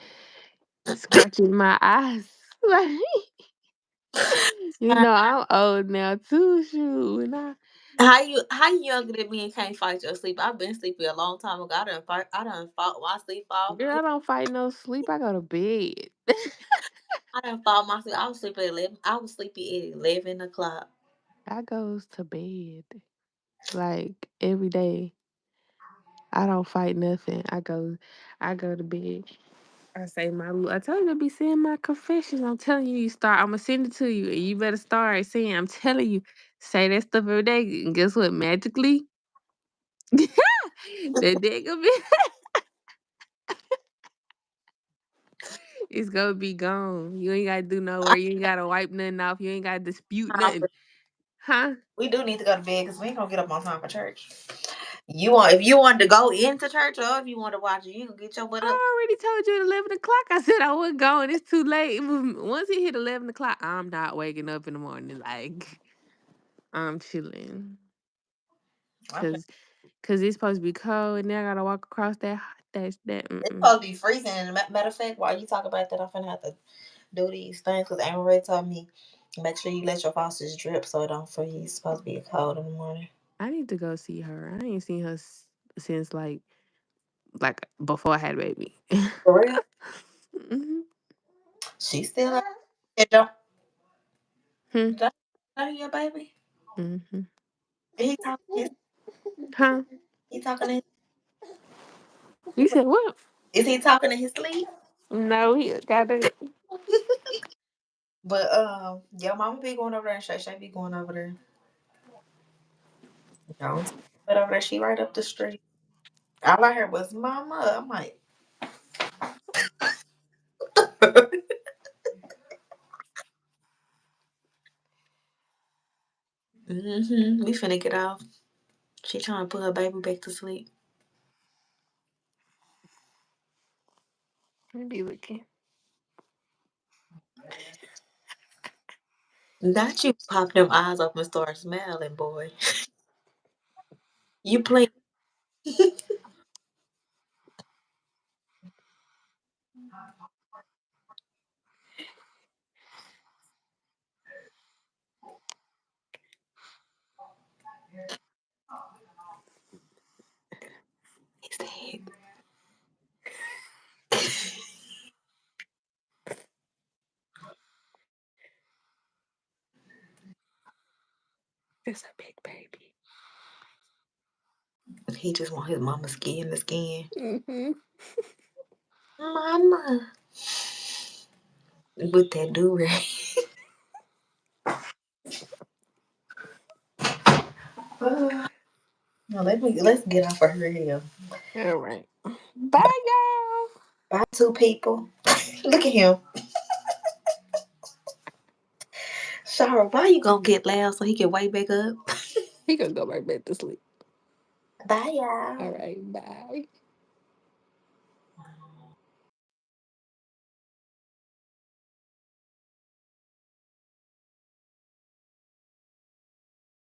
scratching my eyes. Like, I'm old now too. Shoot, and how you younger than me and can't fight your sleep? I've been sleepy a long time ago. I done fought my sleep off. girl, I don't fight no sleep. I go to bed. I done fought my sleep. I was sleepy at 11. I was sleepy at 11 o'clock. I goes to bed like every day. I don't fight nothing. I go to bed. I say I told you to be saying my confessions. I'm telling you, I'm gonna send it to you, and you better start saying. I'm telling you, say that stuff every day, and guess what? Magically, that day gonna be, it's gonna be gone. You ain't gotta do no work. You ain't gotta wipe nothing off. You ain't gotta dispute nothing, huh? We do need to go to bed because we ain't gonna get up on time for church. If you wanted to go into church or if you want to watch it, you can get your butt up. I already told you at 11 o'clock. I said I wasn't going. It's too late. Once it hit 11 o'clock, I'm not waking up in the morning. Like I'm chilling. Okay. Cause it's supposed to be cold, and then I gotta walk across that. It's Mm-mm. supposed to be freezing. And matter of fact, while you talk about that, I'm finna have to do these things because Amy Ray told me make sure you let your faucets drip so it don't freeze. It's supposed to be cold in the morning. I need to go see her. I ain't seen her since like before I had a baby. For real? hmm She still like, yeah, don't, Hmm. don't, don't your baby? Hmm. He talking his, Huh? he talking his, You said what? Is he talking in his sleep? No, he got it. But your mama be going over there and Shay be going over there. Don't but over there, she right up the street. All I heard was mama. I'm like, we finna get off. She trying to put her baby back to sleep. I be looking. Not you pop them eyes up and start smiling, boy. You play his head. It's a big baby. He just want his mama skin to skin. Mm-hmm. Mama. With that do rag. No, let's get off of here. All right. Bye, y'all. Bye, two people. Look at him. Shara, why you gonna get loud so he can wake back up? He gonna go right back to sleep. Bye, y'all. All right. Bye.